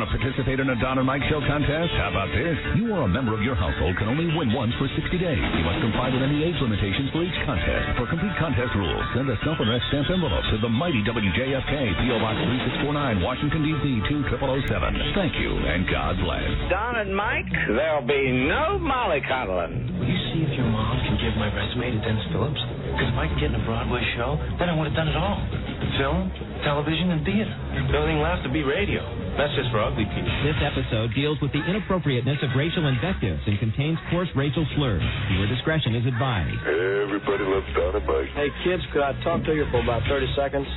Want to participate in a Donna Mike Show contest? How about this? You or a member of your household can only win once for 60 days. You must comply with any age limitations for each contest. For complete contest rules, send a self-addressed stamped envelope to the mighty WJFK, P.O. Box 3649, Washington, D.C. 20007. Thank you, and God bless. Don and Mike, there'll be no mollycoddling. Will you see if your mom can give my resume to Dennis Phillips? Because if I can get in a Broadway show, then I would have done it all. Film, television, and theater. The only thing left to be radio. That's just for ugly people. This episode deals with the inappropriateness of racial invectives and contains coarse racial slurs. Viewer discretion is advised. Everybody loves Donna Mike. Hey, kids, could I talk to you for about 30 seconds?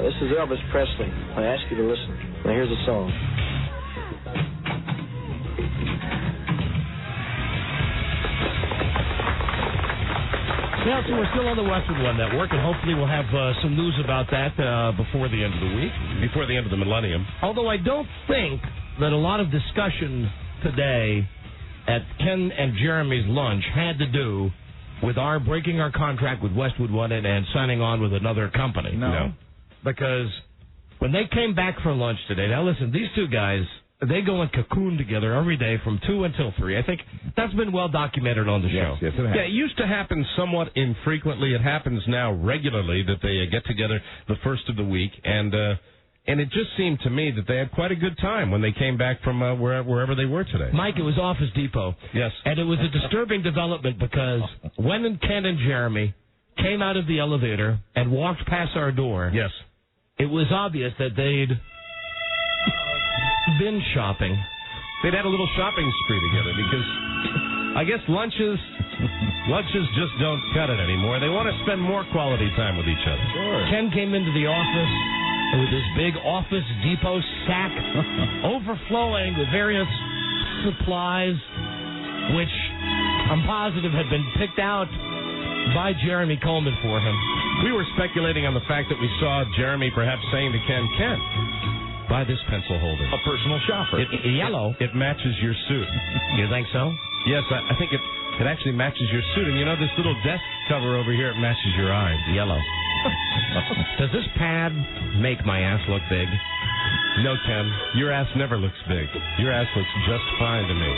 This is Elvis Presley. I ask you to listen. Now, here's a song. Yeah, so we're still on the Westwood One Network, and hopefully we'll have some news about that before the end of the week, before the end of the millennium. Although I don't think that a lot of discussion today at Ken and Jeremy's lunch had to do with our breaking our contract with Westwood One and signing on with another company. No. Because when they came back from lunch today, now listen, these two guys, they go and cocoon together every day from 2 until 3. I think that's been well documented on the show. Yes, it has. Yeah, it used to happen somewhat infrequently. It happens now regularly that they get together the first of the week, and it just seemed to me that they had quite a good time when they came back from wherever they were today. Mike, it was Office Depot. Yes. And it was a disturbing development because when Ken and Jeremy came out of the elevator and walked past our door, yes, it was obvious that they'd been shopping. They'd had a little shopping spree together because I guess lunches just don't cut it anymore. They want to spend more quality time with each other. Sure. Ken came into the office with this big Office Depot sack overflowing with various supplies, which I'm positive had been picked out by Jeremy Coleman for him. We were speculating on the fact that we saw Jeremy perhaps saying to Ken, buy this pencil holder. A personal shopper. Yellow. It matches your suit. You think so? Yes, I think it actually matches your suit. And you know, this little desk cover over here, it matches your eyes. Yellow. Does this pad make my ass look big? No, Ken. Your ass never looks big. Your ass looks just fine to me.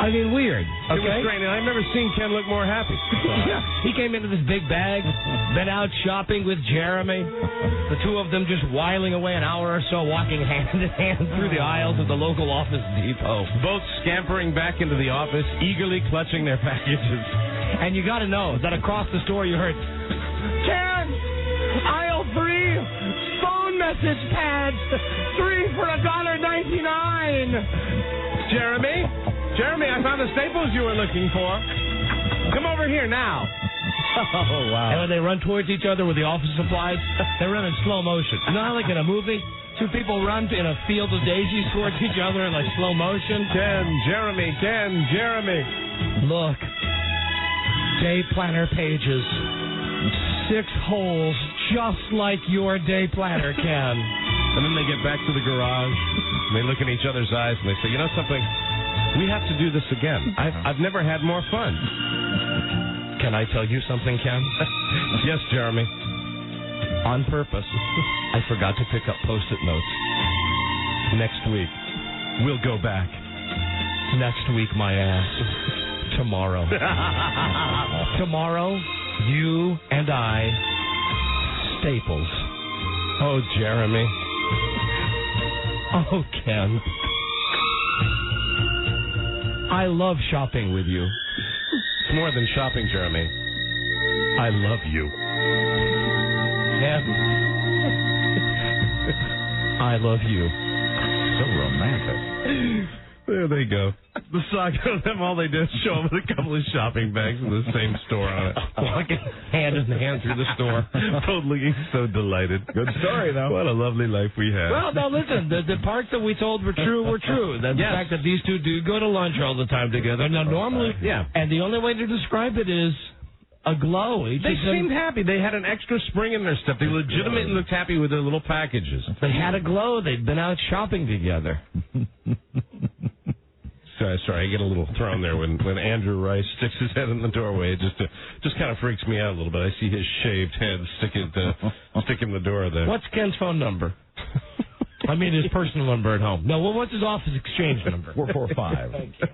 I mean, weird. Okay? It was great, and I've never seen Ken look more happy. Yeah. He came into this big bag, been out shopping with Jeremy, the two of them just whiling away an hour or so, walking hand in hand through the aisles of the local Office Depot. Both scampering back into the office, eagerly clutching their packages. And you got to know that across the store you heard, Ken, aisle 3, phone message pads, 3 for $1.99. Jeremy, I found the staples you were looking for. Come over here now. Oh, wow. And when they run towards each other with the office supplies, they run in slow motion. You know how, like in a movie, two people run in a field of daisies towards each other in, like, slow motion? Ken, Jeremy. Look. Day planner pages. 6 holes, just like your day planner, Ken. And then they get back to the garage, and they look in each other's eyes, and they say, you know something? We have to do this again. I've never had more fun. Can I tell you something, Ken? Yes, Jeremy. On purpose, I forgot to pick up Post-it notes. Next week, we'll go back. Next week, my ass. Tomorrow. Tomorrow, you and I, Staples. Oh, Jeremy. Oh, Ken. I love shopping with you. It's more than shopping, Jeremy. I love you. Ken. I love you. So romantic. There they go. The saga of them, all they did is show up with a couple of shopping bags with the same store on it. Walking hand in hand through the store. Both looking so delighted. Good story, though. What a lovely life we have. Well, now listen, the parts that we told were true were true. The fact that these two do go to lunch all the time together. Now, normally, and the only way to describe it is a glow. They seemed happy. They had an extra spring in their step. They legitimately looked happy with their little packages. They had a glow. They'd been out shopping together. Sorry, I get a little thrown there when Andrew Rice sticks his head in the doorway. It just kind of freaks me out a little bit. I see his shaved head stick in the door there. What's Ken's phone number? I mean his personal number at home. No, well, what's his office exchange number? 445. Thank you.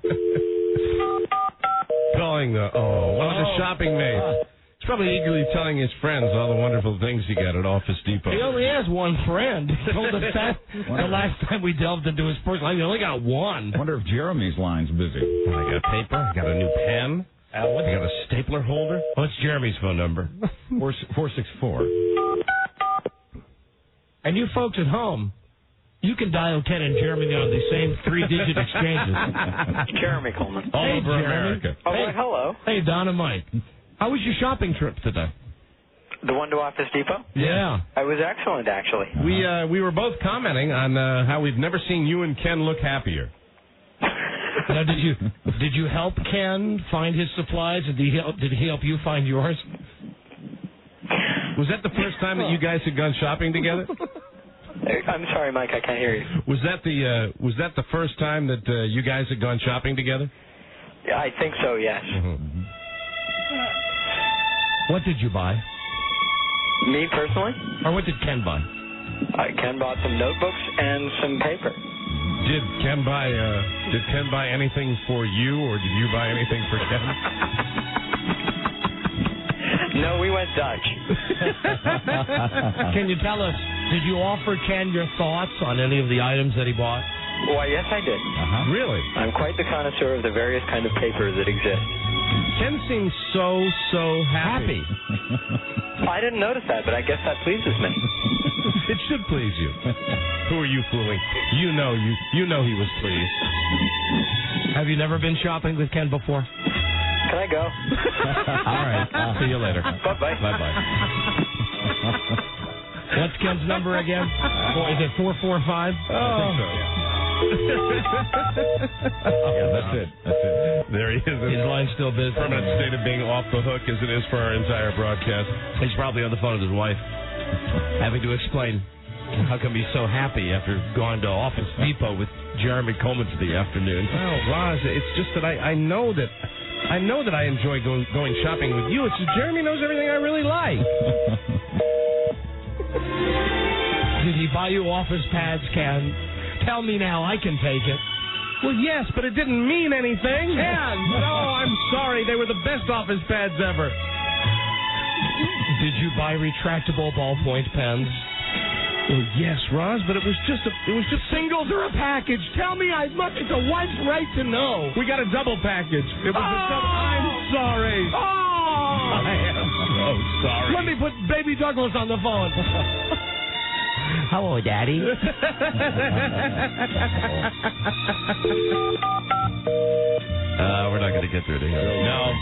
Calling one of the shopping maids. He's probably eagerly telling his friends all the wonderful things he got at Office Depot. He only has one friend. He told us that the last time we delved into his personal life. He only got one. I wonder if Jeremy's line's busy. I got paper. I got a new pen. I got a stapler holder. What's Jeremy's phone number? 464. And you folks at home, you can dial Ken and Jeremy on the same 3-digit exchanges. Jeremy Coleman. All Hey, over Jeremy. America. Oh, Hey. hello. Hey, Donna Mike. How was your shopping trip today? The one to Office Depot? Yeah. I was excellent, actually. We were both commenting on how we've never seen you and Ken look happier. Now, did you help Ken find his supplies? Did he help you find yours? Was that the first time that you guys had gone shopping together? I'm sorry, Mike, I can't hear you. Was that the first time that you guys had gone shopping together? Yeah, I think so, yes. Mm-hmm. What did you buy? Me, personally? Or what did Ken buy? Ken bought some notebooks and some paper. Did Ken buy anything for you, or did you buy anything for Ken? No, we went Dutch. Can you tell us, did you offer Ken your thoughts on any of the items that he bought? Why, yes, I did. Really? I'm quite the connoisseur of the various kind of papers that exist. Ken seems so happy. I didn't notice that, but I guess that pleases me. It should please you. Who are you fooling? You know he was pleased. Have you never been shopping with Ken before? Can I go? All right. I'll see you later. Bye-bye. Bye-bye. What's Ken's number again? Is it 445? Yeah, that's it. There he is. His line's still busy. Permanent state of being off the hook as it is for our entire broadcast. He's probably on the phone with his wife, having to explain how come he's so happy after going to Office Depot with Jeremy Coleman for the afternoon. Well, Roz, it's just that I know that I enjoy going shopping with you. It's just Jeremy knows everything I really like. Did he buy you office pads, Ken? Tell me now, I can take it. Well, yes, but it didn't mean anything. Ken! No, I'm sorry. They were the best office pads ever. Did you buy retractable ballpoint pens? Well, yes, Roz, but it was just Singles or a package? Tell me, it's a wife's right to know. we got a double package. It was a double. I'm sorry. Oh! I am so sorry. Let me put Baby Douglas on the phone. Hello, Daddy. We're not going to get through to him. No.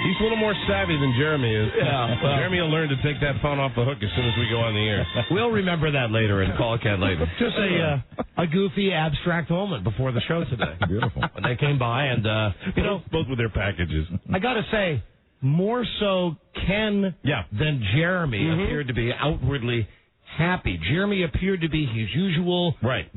He's a little more savvy than Jeremy is. Yeah. Well, Jeremy will learn to take that phone off the hook as soon as we go on the air. we'll remember that later and call Ken later. Just a goofy, abstract moment before the show today. Beautiful. When they came by and, both with their packages. I got to say, more so Ken Yeah. than Jeremy appeared to be outwardly happy. Jeremy appeared to be his usual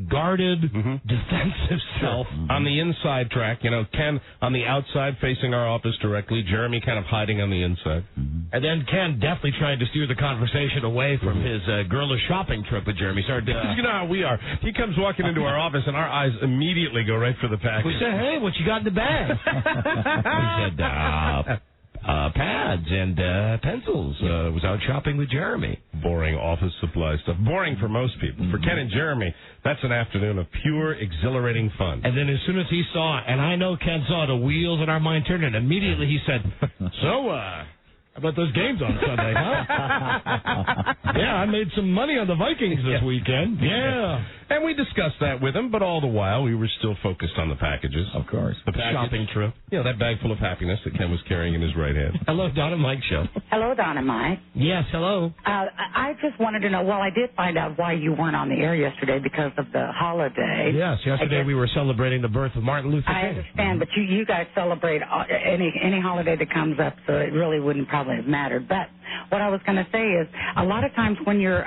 guarded, defensive self. On the inside track, Ken on the outside facing our office directly, Jeremy kind of hiding on the inside. And then Ken definitely tried to steer the conversation away from his girlish shopping trip with Jeremy. You know how we are. He comes walking into our office and our eyes immediately go right for the package. We said, hey, what you got in the bag? He said, pads and pencils. Was out shopping with Jeremy. Boring office supply stuff. Boring for most people. For Ken and Jeremy, that's an afternoon of pure, exhilarating fun. And then as soon as he saw, and I know Ken saw, the wheels in our mind turned, and immediately he said, so, how about those games on Sunday, huh? Yeah, I made some money on the Vikings this weekend. Yeah. And we discussed that with him, but all the while we were still focused on the packages. Of course. The Shopping trip. That bag full of happiness that Ken was carrying in his right hand. Hello, Donna Mike Show. Hello, Donna Mike. Yes, hello. I just wanted to know, I did find out why you weren't on the air yesterday because of the holiday. Yes, yesterday we were celebrating the birth of Martin Luther King. I understand, but you guys celebrate any holiday that comes up, so it really wouldn't probably have mattered. But what I was going to say is, a lot of times when your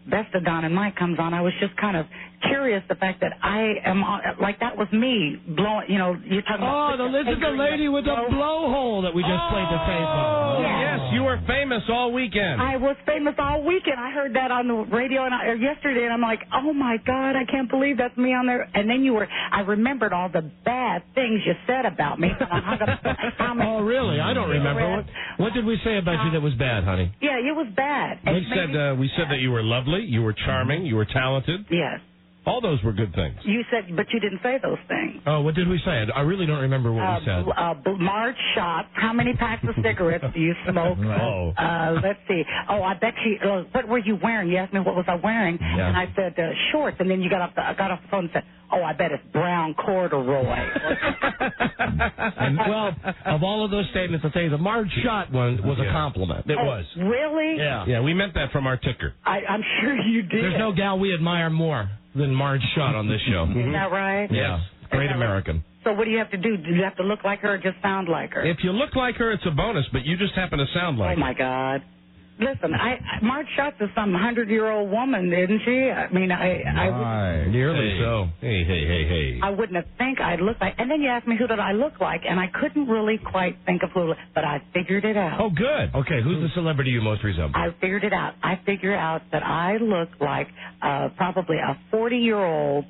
Best of Donna Mike comes on, I was just kind of curious the fact that I am on, like that was me blowing. You know, you're talking about. Oh, this is the lady with the blowhole that we just played the tape of. Yes, you were famous all weekend. I was famous all weekend. I heard that on the radio yesterday, and I'm like, oh my God, I can't believe that's me on there. And then I remembered all the bad things you said about me. Oh, really? I don't remember. What did we say about you that was bad, honey? Yeah, it was bad. We said that you were lovely, you were charming, you were talented. Yes. All those were good things. You said, but you didn't say those things. Oh, what did we say? I really don't remember what we said. Marge Shot. How many packs of cigarettes do you smoke? Oh. Let's see. Oh, I bet you. What were you wearing? You asked me what was I wearing, and I said shorts. And then you got off the phone and said, "Oh, I bet it's brown corduroy." And, well, of all of those statements, I'll tell you the Marge Shot one was a compliment. It was. Really? Yeah. Yeah, we meant that from our ticker. I'm sure you did. There's no gal we admire more than Marge Shot on this show. Isn't that right? Yeah. Great American. So what do you have to do? Do you have to look like her or just sound like her? If you look like her, it's a bonus, but you just happen to sound like her. Oh, my God. Listen, Marge Shot is some 100-year-old woman, isn't she? I mean, I nearly so. Hey. I wouldn't have think I'd look like. And then you asked me who did I look like, and I couldn't really quite think of who, but I figured it out. Oh, good. Okay, who's the celebrity you most resemble? I figured it out. I figured out that I look like probably a 40-year-old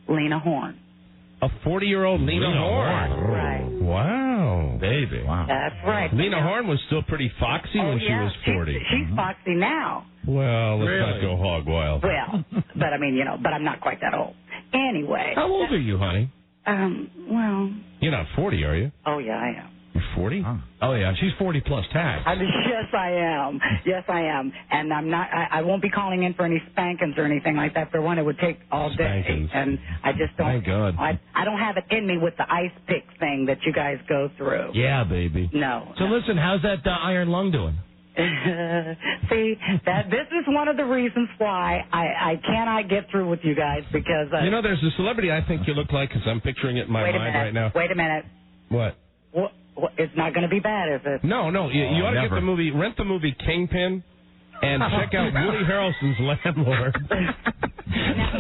Lena Horne. A 40-year-old Lena Horne. That's right. Wow. Baby. Wow. That's right. Lena Horne was still pretty foxy when she was 40. She's foxy now. Well, let's not go hog wild. Well, but I mean, but I'm not quite that old. Anyway. How old are you, honey? Well. You're not 40, are you? Oh, yeah, I am. You're 40? Oh, yeah. She's 40 plus tax. Yes, I am. Yes, I am. And I'm not. I won't be calling in for any spankings or anything like that. For one, it would take all day, and I just don't. Thank God. I don't have it in me with the ice pick thing that you guys go through. Yeah, baby. No. So listen, how's that iron lung doing? See, this is one of the reasons why I cannot get through with you guys because there's a celebrity I think you look like because I'm picturing it in my mind right now. Wait a minute. What? It's not going to be bad, is it? No. You ought to get the movie, rent the movie Kingpin, and check out Woody Harrelson's landlord.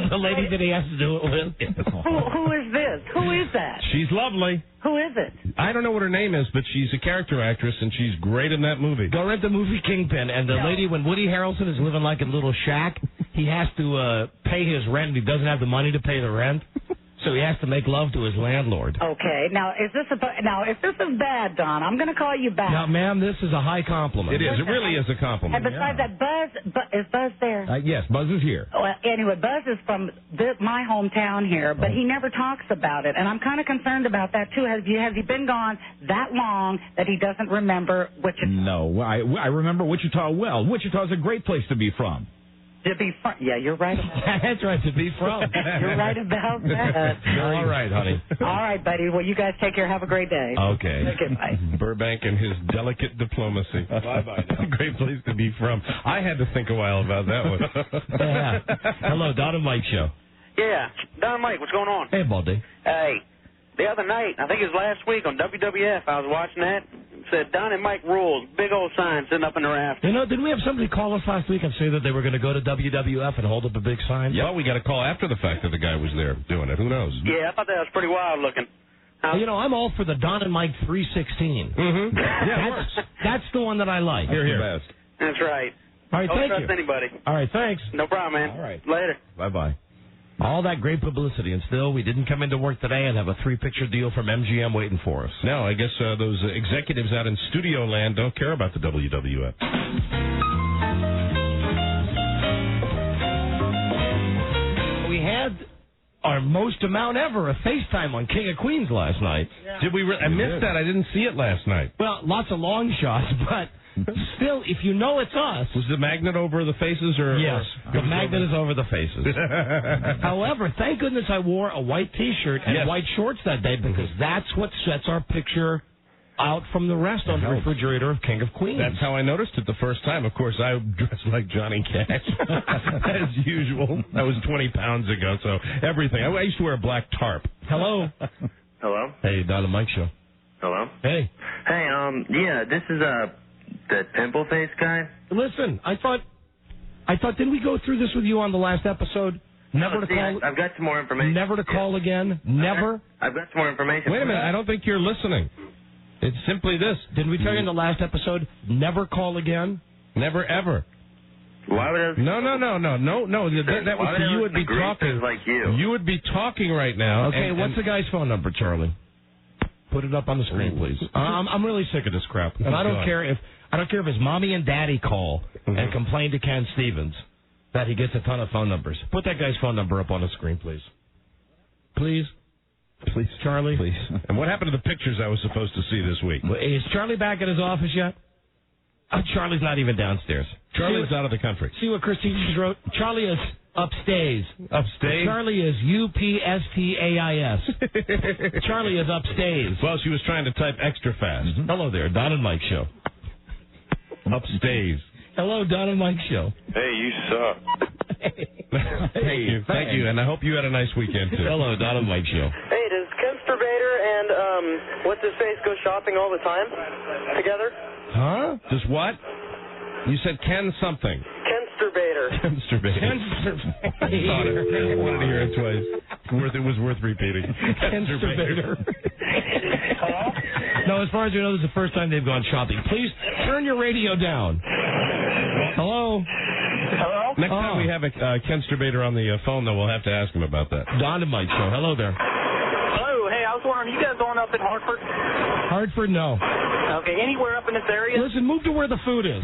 The lady that he has to do it with. Who is this? Who is that? She's lovely. Who is it? I don't know what her name is, but she's a character actress, and she's great in that movie. Go rent the movie Kingpin, and the lady, when Woody Harrelson is living like a little shack, he has to pay his rent, and he doesn't have the money to pay the rent. So he has to make love to his landlord. Okay. Now, if this is bad, Don, I'm going to call you back. Now, ma'am, this is a high compliment. It is. It really is a compliment. And besides that, is Buzz there? Yes, Buzz is here. Well, anyway, Buzz is from my hometown here, but he never talks about it, and I'm kind of concerned about that too. Has he been gone that long that he doesn't remember Wichita? No, I remember Wichita well. Wichita is a great place to be from. To be from. Yeah, you're right about that. That's right, to be from. You're right about that. All right, honey. All right, buddy. Well, you guys take care. Have a great day. Okay. Bye. Burbank and his delicate diplomacy. Bye-bye. Great place to be from. I had to think a while about that one. Yeah. Hello, Donna Mike Show. Yeah. Donna Mike, what's going on? Hey, Baldy. Hey. The other night, I think it was last week on WWF, I was watching that. It said, Donna Mike rules. Big old sign sitting up in the rafters. Didn't we have somebody call us last week and say that they were going to go to WWF and hold up a big sign? Yeah, we got a call after the fact that the guy was there doing it. Who knows? Yeah, I thought that was pretty wild looking. I'm all for the Don and Mike 316. Mm-hmm. Yeah, it works. That's the one that I like. Here. Best. That's right. All right, Don't thank trust anybody. All right, thanks. No problem, man. All right. Later. Bye-bye. All that great publicity, and still we didn't come into work today and have a 3-picture deal from MGM waiting for us. No, I guess those executives out in studio land don't care about the WWF. We had our most amount ever, a FaceTime on King of Queens last night. Yeah. Did we? I missed that. I didn't see it last night. Well, lots of long shots, but still, if you know it's us. Was the magnet over the faces? Or yes, the magnet is over the faces. However, thank goodness I wore a white T-shirt and white shorts that day because that's what sets our picture out from the rest on the refrigerator of King of Queens. That's how I noticed it the first time. Of course, I dressed like Johnny Cash, as usual. That was 20 pounds ago, so everything. I used to wear a black tarp. Hello. Hello. Hey, Donna Mike Show. Hello. Hey. Hey, yeah, this is the pimple face guy. Listen, I thought, didn't we go through this with you on the last episode? Never to call. I've got some more information. Never to call again. Never. I've got some more information. Wait a minute. I don't think you're listening. It's simply this. Didn't we tell you in the last episode? Never call again. Never ever. Why would I? No. That was so you would be talking. Like you. You would be talking right now. Okay. What's the guy's phone number, Charlie? Put it up on the screen, please. I'm really sick of this crap, and I don't care if his mommy and daddy call and complain to Ken Stevens that he gets a ton of phone numbers. Put that guy's phone number up on the screen, please. Please, Charlie. Please. And what happened to the pictures I was supposed to see this week? Is Charlie back at his office yet? Charlie's not even downstairs. Charlie's out of the country. See what Christine just wrote? Charlie is upstairs. Upstairs? Charlie is UPSTAIS. Charlie is upstairs. Well, she was trying to type extra fast. Hello there, Don and Mike Show. Upstairs. Hello, Don and Mike Show. Hey, you suck. Thank you, and I hope you had a nice weekend, too. Hello, Don and Mike Show. Hey, does Kensterbader and what's-his-face go shopping all the time together? Huh? Just what? You said Ken something. Kensterbader. Kensterbader. I wanted to hear it twice. It was worth repeating. Kensterbader. Hello? No, as far as you know, this is the first time they've gone shopping. Please turn your radio down. Hello? Hello? Next time we have a Kensterbader on the phone, though, we'll have to ask him about that. Don and Mike Show. Hello there. Hello. Hey, I was wondering, you guys going up in Hartford? Hartford, no. Okay, anywhere up in this area? Listen, move to where the food is.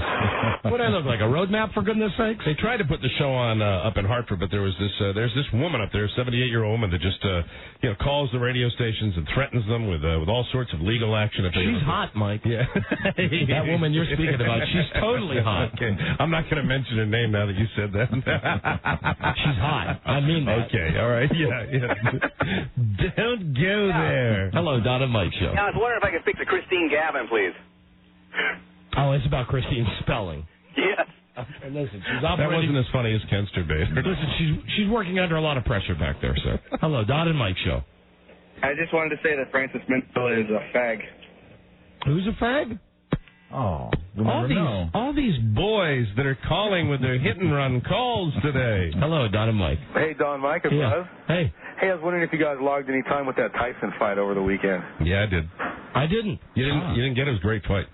What do I look like, a road map, for goodness sakes? They tried to put the show on up in Hartford, but there's this woman up there, a 78-year-old woman, that just calls the radio stations and threatens them with all sorts of legal action. She's hot, Mike. Yeah. That woman you're speaking about, she's totally hot. Okay. I'm not going to mention her name now that you said that. She's hot. I mean that. Okay, all right. Yeah. Don't go there. Hello, Don and Mike Show. I was wondering if I could speak to Christine Gavin, please. Oh, it's about Christine's spelling. Yes. And listen, she's that wasn't as funny as Kensterbader. Listen, she's working under a lot of pressure back there, sir. Hello, Don and Mike Show. I just wanted to say that Francis Minfield is a fag. Who's a fag? Oh, all these boys that are calling with their hit and run calls today. Hello, Don and Mike. Hey, Don Mike, it's Buzz. Hey. Hey, I was wondering if you guys logged any time with that Tyson fight over the weekend. Yeah, I did. I didn't. You didn't get it. It was a great fight.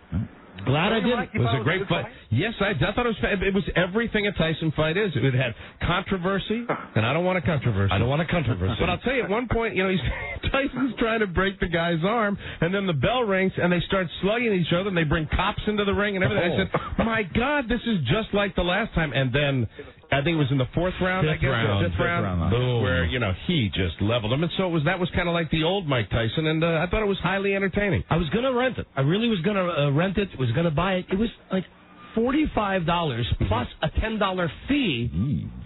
Glad I didn't. It was a great fight. Yes, I thought it was everything a Tyson fight is. It had controversy, and I don't want a controversy. I don't want a controversy. But I'll tell you, at one point, Tyson's trying to break the guy's arm, and then the bell rings, and they start slugging each other, and they bring cops into the ring and everything. I said, my God, this is just like the last time. And then I think it was in the fourth round, Fifth round. Boom. Where, he just leveled him. And so that was kind of like the old Mike Tyson, and I thought it was highly entertaining. I was going to rent it. I really was going to rent it, was going to buy it. It was like $45 plus a $10 fee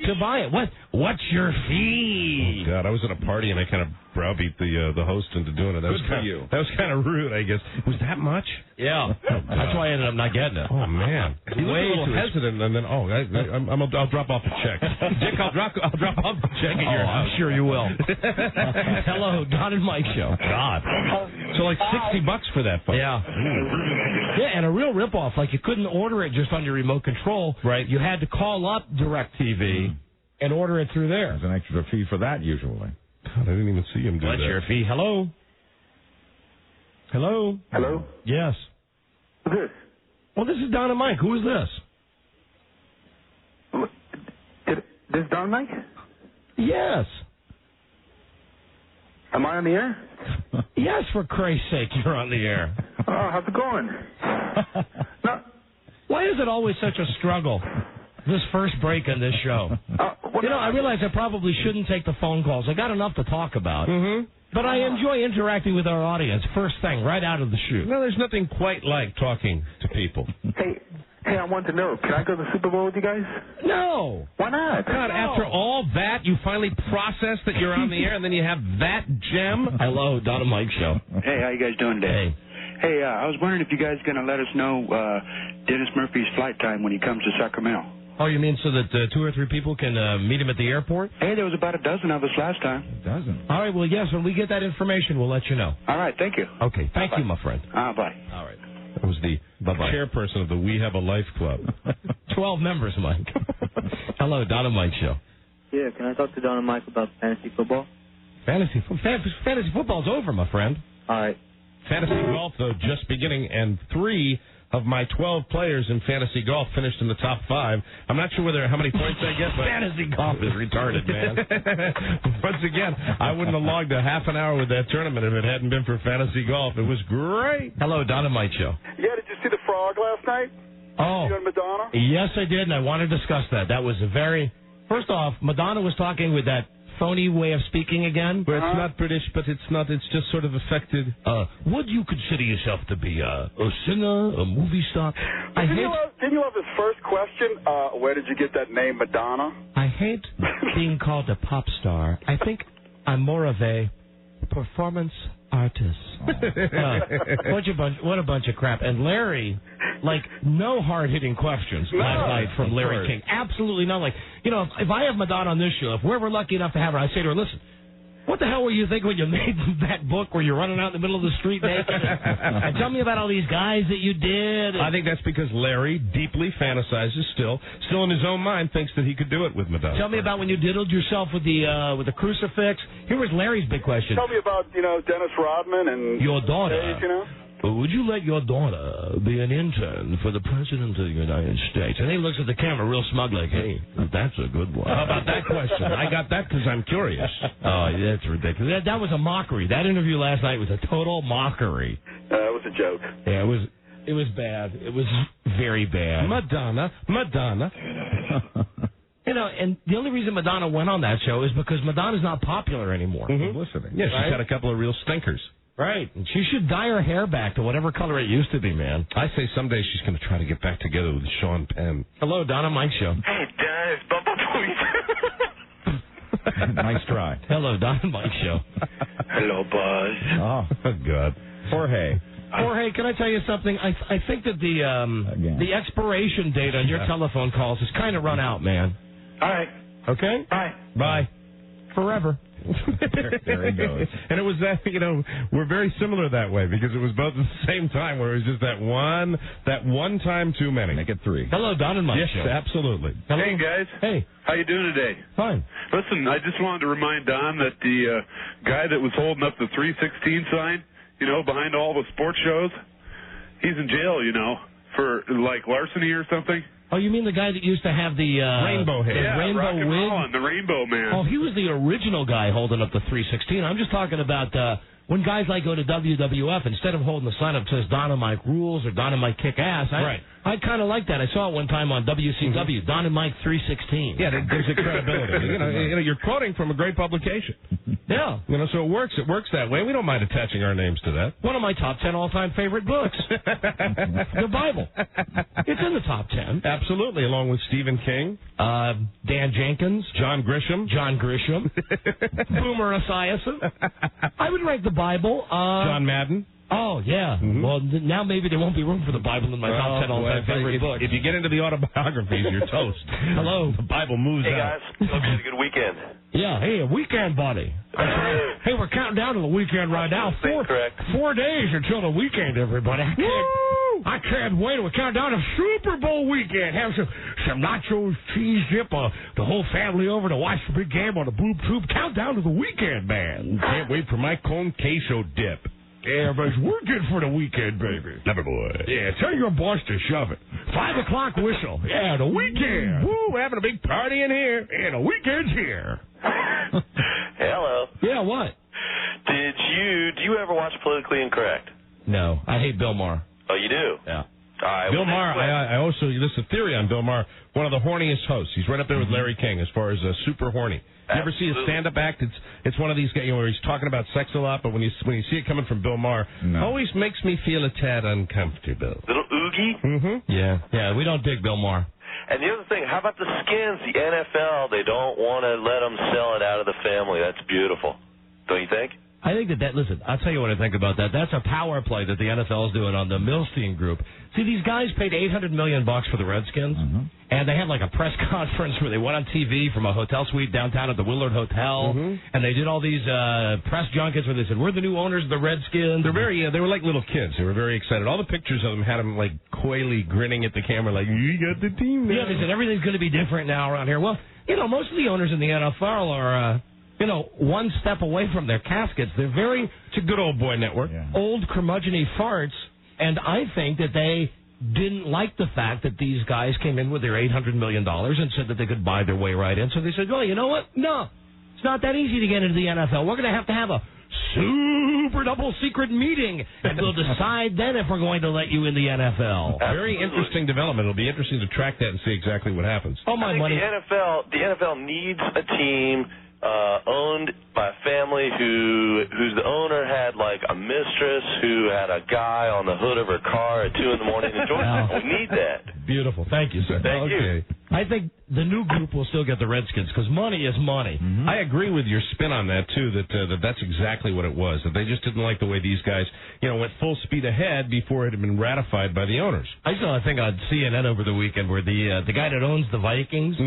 to buy it. What's your fee? Oh, God, I was at a party, and I kind of browbeat the host into doing it. That was kind of rude, I guess. Was that much? Yeah. That's why I ended up not getting it. Oh, man. He was a little hesitant, and then, I'll drop off a check. Dick, I'll drop off a check at your house. I'm sure you will. Hello, Don and Mike Show. God. So like $60 for that phone. Yeah. Yeah, and a real ripoff. Like, you couldn't order it just on your remote control. Right. You had to call up DirecTV and order it through there. There's an extra fee for that, usually. God, I didn't even see him do that. What's your fee? Hello? Hello? Hello? Yes. Who's this? Well, this is Don and Mike. Who is this? This Don Mike? Yes. Am I on the air? Yes, for Christ's sake, you're on the air. Oh, how's it going? No. Why is it always such a struggle, this first break on this show? I realize I probably shouldn't take the phone calls. I got enough to talk about. Mm-hmm. But I enjoy interacting with our audience first thing, right out of the chute. No, there's nothing quite like talking to people. Hey, I want to know, can I go to the Super Bowl with you guys? No. Why not? God, after all that, you finally process that you're on the air, and then you have that gem? Hello, Donna Mike Show. Hey, how you guys doing today? Hey, I was wondering if you guys going to let us know Dennis Murphy's flight time when he comes to Sacramento. Oh, you mean so that 2 or 3 people can meet him at the airport? Hey, there was about a dozen of us last time. A dozen? All right, well, yes, when we get that information, we'll let you know. All right, thank you. Okay, thank you, my friend. Bye. All right. That was the chairperson of the We Have a Life Club. 12 members, Mike. Hello, Donna Mike Show. Yeah, can I talk to Donna Mike about fantasy football? Fantasy football's over, my friend. All right. Fantasy golf, though, just beginning, and 3 of my 12 players in fantasy golf finished in the top 5. I'm not sure how many points I get, but fantasy golf is retarded, man. Once again, I wouldn't have logged a half an hour with that tournament if it hadn't been for fantasy golf. It was great. Hello, Donna Mike Show. Yeah, did you see the frog last night? Oh. You and Madonna? Yes, I did, and I want to discuss that. That was a very... First off, Madonna was talking with that phony way of speaking again. Where it's not British, but it's not. It's just sort of affected. Would you consider yourself to be a singer, a movie star? Didn't you love his first question? Where did you get that name, Madonna? I hate being called a pop star. I think I'm more of a performance artist. What a bunch of crap. And Larry, like, no hard-hitting questions last night from Larry King. Absolutely not. Like, if I have Madonna on this show, if we're lucky enough to have her, I say to her, listen, what the hell were you thinking when you made that book where you're running out in the middle of the street naked? And tell me about all these guys that you did. I think that's because Larry deeply fantasizes still in his own mind, thinks that he could do it with Madonna. Tell me about when you diddled yourself with the crucifix. Here was Larry's big question. Tell me about, Dennis Rodman and your daughter. Dave, Would you let your daughter be an intern for the President of the United States? And he looks at the camera real smug like, hey, that's a good one. How about that question? I got that because I'm curious. Oh, that's ridiculous. That was a mockery. That interview last night was a total mockery. It was a joke. Yeah, it was bad. It was very bad. Madonna. And the only reason Madonna went on that show is because Madonna's not popular anymore. Mm-hmm. Listening. Yeah, she's had a couple of real stinkers. Right. And she should dye her hair back to whatever color it used to be, man. I say someday she's going to try to get back together with Sean Penn. Hello, Donna Mike Show. Hey, Dennis, Bumblebee. Nice try. Hello, Donna Mike Show. Hello, Buzz. Oh, good. Jorge, can I tell you something? I think that the expiration date on your telephone calls has kind of run out, man. All right. Okay? Bye. Forever. there he goes. And it was that, we're very similar that way because it was both at the same time where it was just that one time too many. Make it 3. Hello, Don and Mike. Yes, Show. Absolutely. Hello? Hey, guys. Hey. How you doing today? Fine. Listen, I just wanted to remind Don that the guy that was holding up the 316 sign, behind all the sports shows, he's in jail, for, like, larceny or something. Oh, you mean the guy that used to have the rainbow hair? The rainbow wig? The Rainbow Man. Oh, he was the original guy holding up the 316. I'm just talking about when guys like go to WWF, instead of holding the sign up that says Donna Mike rules or Donna Mike kick ass, I kind of like that. I saw it one time on WCW, Donna Mike 316. Yeah, there's a credibility. You're quoting from a great publication. Yeah. So it works. It works that way. We don't mind attaching our names to that. One of my top 10 all-time favorite books. The Bible. It's in the top 10. Absolutely, along with Stephen King. Dan Jenkins. John Grisham. Boomer Esiason. I would rank the Bible. John Madden. Oh, yeah. Mm-hmm. Well, now maybe there won't be room for the Bible in my top 10 all-time favorite books. If you get into the autobiographies, you're toast. Hello. The Bible moves out. Hey, guys. Hope you had a good weekend. Yeah, hey, a weekend, buddy. Hey, we're counting down to the weekend right now. 4 days until the weekend, everybody. I can't wait. We're counting down to Super Bowl weekend. Have some nachos, cheese dip, the whole family over to watch the big game on the Boob Troop. Count down to the weekend, man. Can't wait for my corn queso dip. Yeah, but we're good for the weekend, baby. Never boy. Yeah, tell your boss to shove it. 5 o'clock whistle. Yeah, the weekend. Woo, we're having a big party in here. Yeah, the weekend's here. Hello. Yeah, what? Do you ever watch Politically Incorrect? No, I hate Bill Maher. Oh, you do? Yeah. All right, Bill Maher, I also, there's a theory on Bill Maher, one of the horniest hosts. He's right up there with Larry King as far as super horny. You ever see a stand-up act? It's one of these guys where he's talking about sex a lot, but when you see it coming from Bill Maher, always makes me feel a tad uncomfortable. Little oogie? Mm-hmm. Yeah, we don't dig Bill Maher. And the other thing, how about the skins? The NFL, they don't want to let them sell it out of the family. That's beautiful. Don't you think? I think listen, I'll tell you what I think about that. That's a power play that the NFL is doing on the Milstein group. See, these guys paid $800 million for the Redskins, and they had like a press conference where they went on TV from a hotel suite downtown at the Willard Hotel, and they did all these press junkets where they said, we're the new owners of the Redskins. They were like little kids. They were very excited. All the pictures of them had them like coyly grinning at the camera like, you got the team now. Yeah, they said everything's going to be different now around here. Well, most of the owners in the NFL are... one step away from their caskets. They're it's a good old boy network. Yeah. Old curmudgeon-y farts, and I think that they didn't like the fact that these guys came in with their $800 million and said that they could buy their way right in. So they said, well, you know what? No, it's not that easy to get into the NFL. We're going to have a super double secret meeting, and we'll decide then if we're going to let you in the NFL. Very interesting development. It'll be interesting to track that and see exactly what happens. Oh, my money. The NFL needs a team owned by a family whose the owner had like a mistress who had a guy on the hood of her car at 2 a.m. enjoying it. We need that. Beautiful. Thank you, sir. Thank you. I think the new group will still get the Redskins because money is money. I agree with your spin on that too. That's exactly what it was. That they just didn't like the way these guys, went full speed ahead before it had been ratified by the owners. I saw a thing on CNN over the weekend where the guy that owns the Vikings.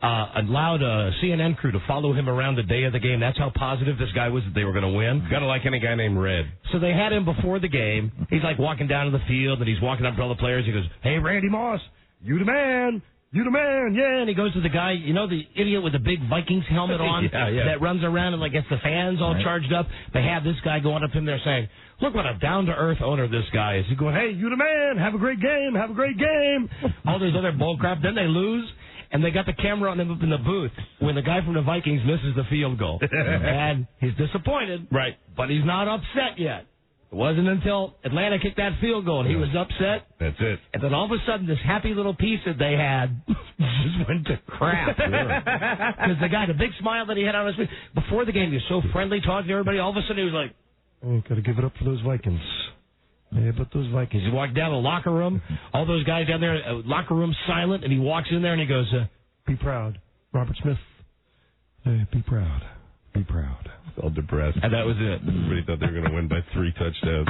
Allowed a CNN crew to follow him around the day of the game. That's how positive this guy was that they were going to win. Got to like any guy named Red. So they had him before the game. He's like walking down to the field, and he's walking up to all the players. He goes, hey, Randy Moss, you the man. You the man, yeah. And he goes to the guy, the idiot with the big Vikings helmet on that runs around and like gets the fans all charged up. They have this guy going up to him there saying, look what a down-to-earth owner this guy is. He's going, hey, you the man. Have a great game. Have a great game. All this other bull crap. Then they lose. And they got the camera on him up in the booth when the guy from the Vikings misses the field goal. And he's disappointed. Right. But he's not upset yet. It wasn't until Atlanta kicked that field goal and he was upset. That's it. And then all of a sudden, this happy little piece that they had just went to crap. Because the guy, the big smile that he had on his face, before the game, he was so friendly, talking to everybody. All of a sudden, he was like, oh, got to give it up for those Vikings. Yeah, but those Vikings. He walked down the locker room, all those guys down there, locker room silent, and he walks in there and he goes, be proud, Robert Smith. Hey, be proud. Be proud. All depressed. And that was it. Everybody thought they were going to win by 3 touchdowns.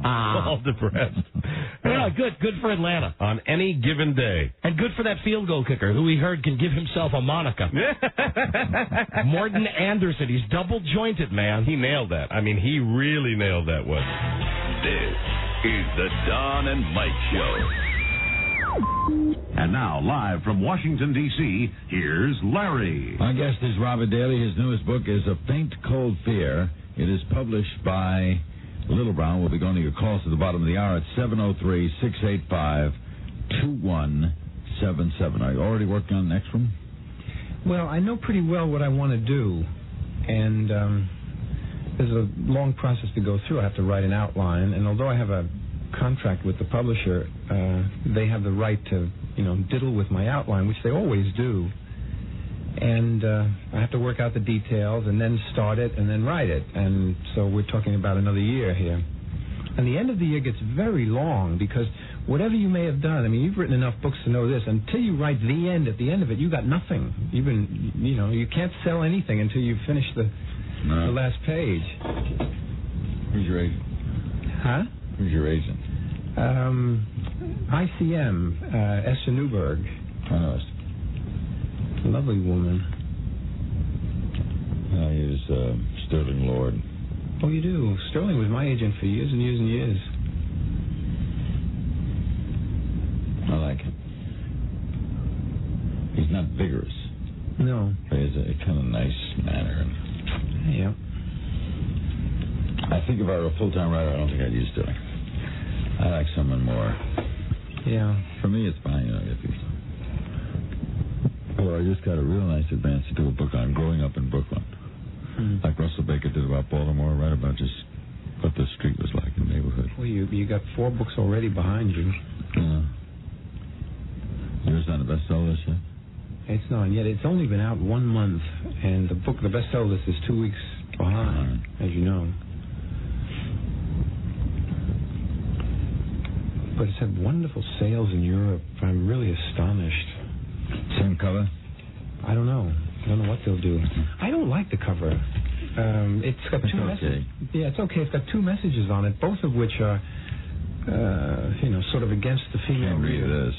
All depressed. Yeah, good for Atlanta. On any given day. And good for that field goal kicker, who we heard can give himself a moniker. Morton Anderson. He's double jointed, man. He nailed that. I mean, he really nailed that one. This is the Don and Mike Show. And now, live from Washington, D.C., here's Larry. Our guest is Robert Daly. His newest book is A Faint Cold Fear. It is published by Little Brown. We'll be going to your calls at the bottom of the hour at 703-685-2177. Are you already working on the next one? Well, I know pretty well what I want to do, and there's a long process to go through. I have to write an outline, and although I have a contract with the publisher, they have the right to, diddle with my outline, which they always do. And I have to work out the details and then start it and then write it. And so we're talking about another year here. And the end of the year gets very long because whatever you may have done, I mean, you've written enough books to know this. Until you write the end, at the end of it, you got nothing. You can't sell anything until you finish the last page. Who's your agent? Huh? Who's your agent? ICM, Esther Newberg. Oh, lovely woman. I use Sterling Lord. Oh, you do? Sterling was my agent for years and years and years. I like him. He's not vigorous. No. But he has a kind of nice manner. Yeah. I think if I were a full-time writer, I don't think I'd use Sterling. I like someone more. Yeah. For me, it's fine, if you... Well, I just got a real nice advance to do a book on growing up in Brooklyn. Like Russell Baker did about Baltimore, right about just what the street was like in the neighborhood. Well, you got 4 books already behind you. Yours not a bestseller list yet? It's not yet. It's only been out 1 month, and the bestseller list is 2 weeks behind, as you know. But it's had wonderful sales in Europe. I'm really astonished. Same cover? I don't know what they'll do. I don't like the cover. It's got two messages. Yeah, it's okay. It's got two messages on it, both of which are, sort of against the female. Can't read this.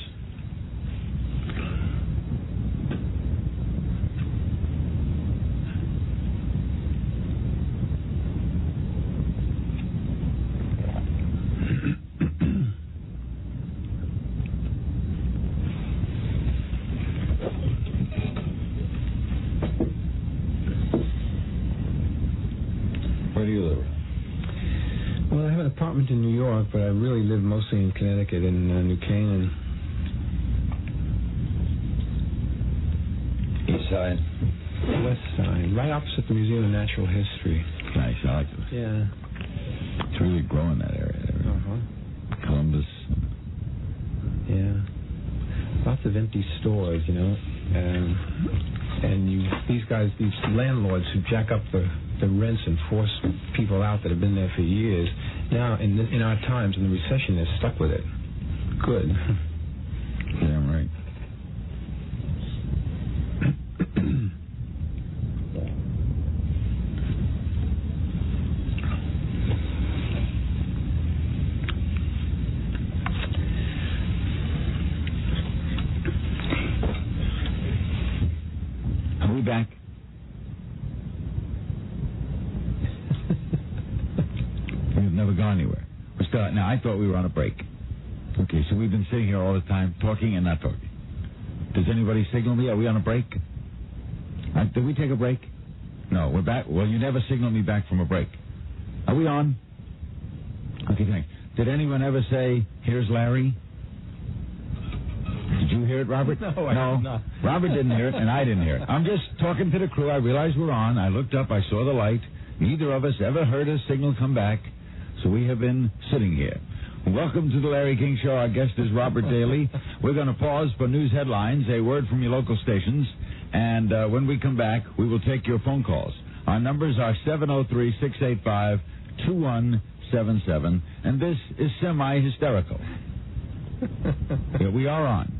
In New York, but I really live mostly in Connecticut, in New Canaan. East side? West side, right opposite the Museum of Natural History. Nice, I like it. Yeah. It's really growing, that area there. Columbus. Yeah. Lots of empty stores, and these landlords who jack up the rents and force people out that have been there for years. Now, in our times, in the recession, they're stuck with it. Good. Damn right. Are we back? Never gone anywhere. We're still now. I thought we were on a break. Okay, so we've been sitting here all the time, talking and not talking. Does anybody signal me? Are we on a break? Did we take a break? No, we're back. Well, you never signal me back from a break. Are we on? Okay, thanks. Did anyone ever say, "Here's Larry"? Did you hear it, Robert? No, I did not. Robert didn't hear it, and I didn't hear it. I'm just talking to the crew. I realized we're on. I looked up. I saw the light. Neither of us ever heard a signal come back. So we have been sitting here. Welcome to the Larry King Show. Our guest is Robert Daly. We're going to pause for news headlines, a word from your local stations, and when we come back, we will take your phone calls. Our numbers are 703-685-2177, and this is semi-hysterical. Yeah, we are on.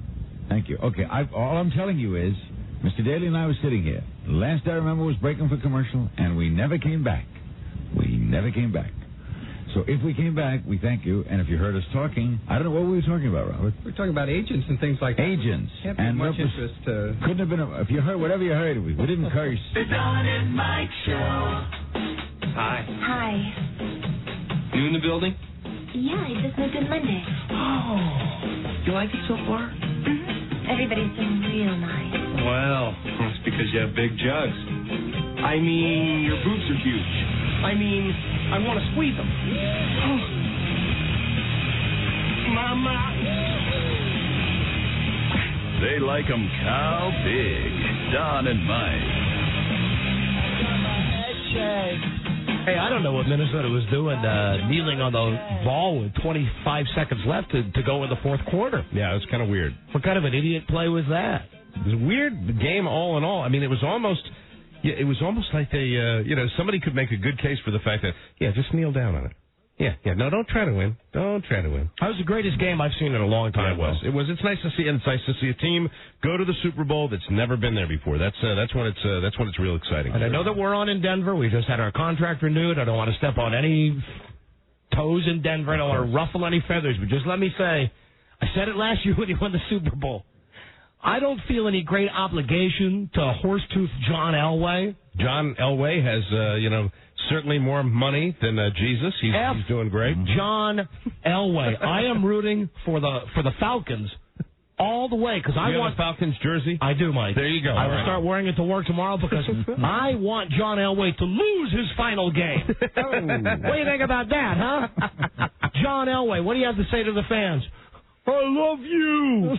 Thank you. Okay, all I'm telling you is, Mr. Daly and I were sitting here. The last I remember was breaking for commercial, and we never came back. We never came back. So if we came back, we thank you. And if you heard us talking, I don't know what we were talking about, Robert. We're talking about agents and things like that. Agents. Can't be much interest. Couldn't have been. If you heard whatever you heard, we didn't curse. The Donna Mike Show. Hi. Hi. You in the building? Yeah, I just moved in Monday. Oh. You like it so far? Mm-hmm. Everybody's been real nice. Well, that's because you have big jugs. I mean, your boobs are huge. I mean, I want to squeeze them. Mama. They like 'em cow big. Don and Mike. Hey, I don't know what Minnesota was doing, kneeling on the ball with 25 seconds left to go in the fourth quarter. Yeah, it was kind of weird. What kind of an idiot play was that? It was a weird game all in all. I mean, it was almost like they, somebody could make a good case for the fact that, just kneel down on it. Yeah, no, don't try to win. Don't try to win. That was the greatest game I've seen in a long time. Yeah, it was. It's nice to see, and it's nice to see a team go to the Super Bowl that's never been there before. That's when it's real exciting. And I know that we're on in Denver. We just had our contract renewed. I don't want to step on any toes in Denver. I don't want to ruffle any feathers, but just let me say, I said it last year when you won the Super Bowl. I don't feel any great obligation to horse-tooth John Elway. John Elway has, certainly more money than Jesus. He's doing great. John Elway. I am rooting for the Falcons all the way because I want a Falcons jersey. I do, Mike. There you go. I will start wearing it to work tomorrow because I want John Elway to lose his final game. What do you think about that, huh? John Elway, what do you have to say to the fans? I love you.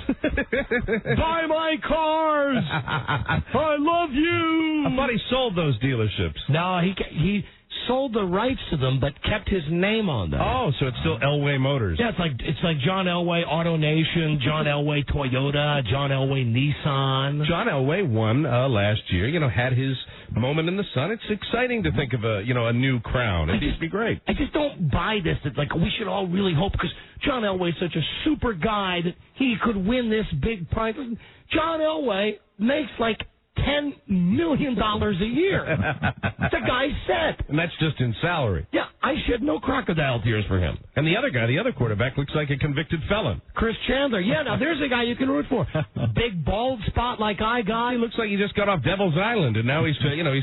Buy my cars. I love you. I thought he sold those dealerships. No, he sold the rights to them, but kept his name on them. Oh, so it's still Elway Motors. Yeah, it's like John Elway Auto Nation, John Elway Toyota, John Elway Nissan. John Elway won last year. Had his moment in the sun. It's exciting to think of a new crown. It'd be great. I just don't buy this. That we should all really hope because John Elway's such a super guy that he could win this big prize. John Elway makes like $10 million a year. The guy's set. And that's just in salary. Yeah, I shed no crocodile tears for him. And the other guy, the other quarterback, looks like a convicted felon. Chris Chandler. Yeah, now there's a guy you can root for. Big, bald spot like eye guy. He looks like he just got off Devil's Island, and now he's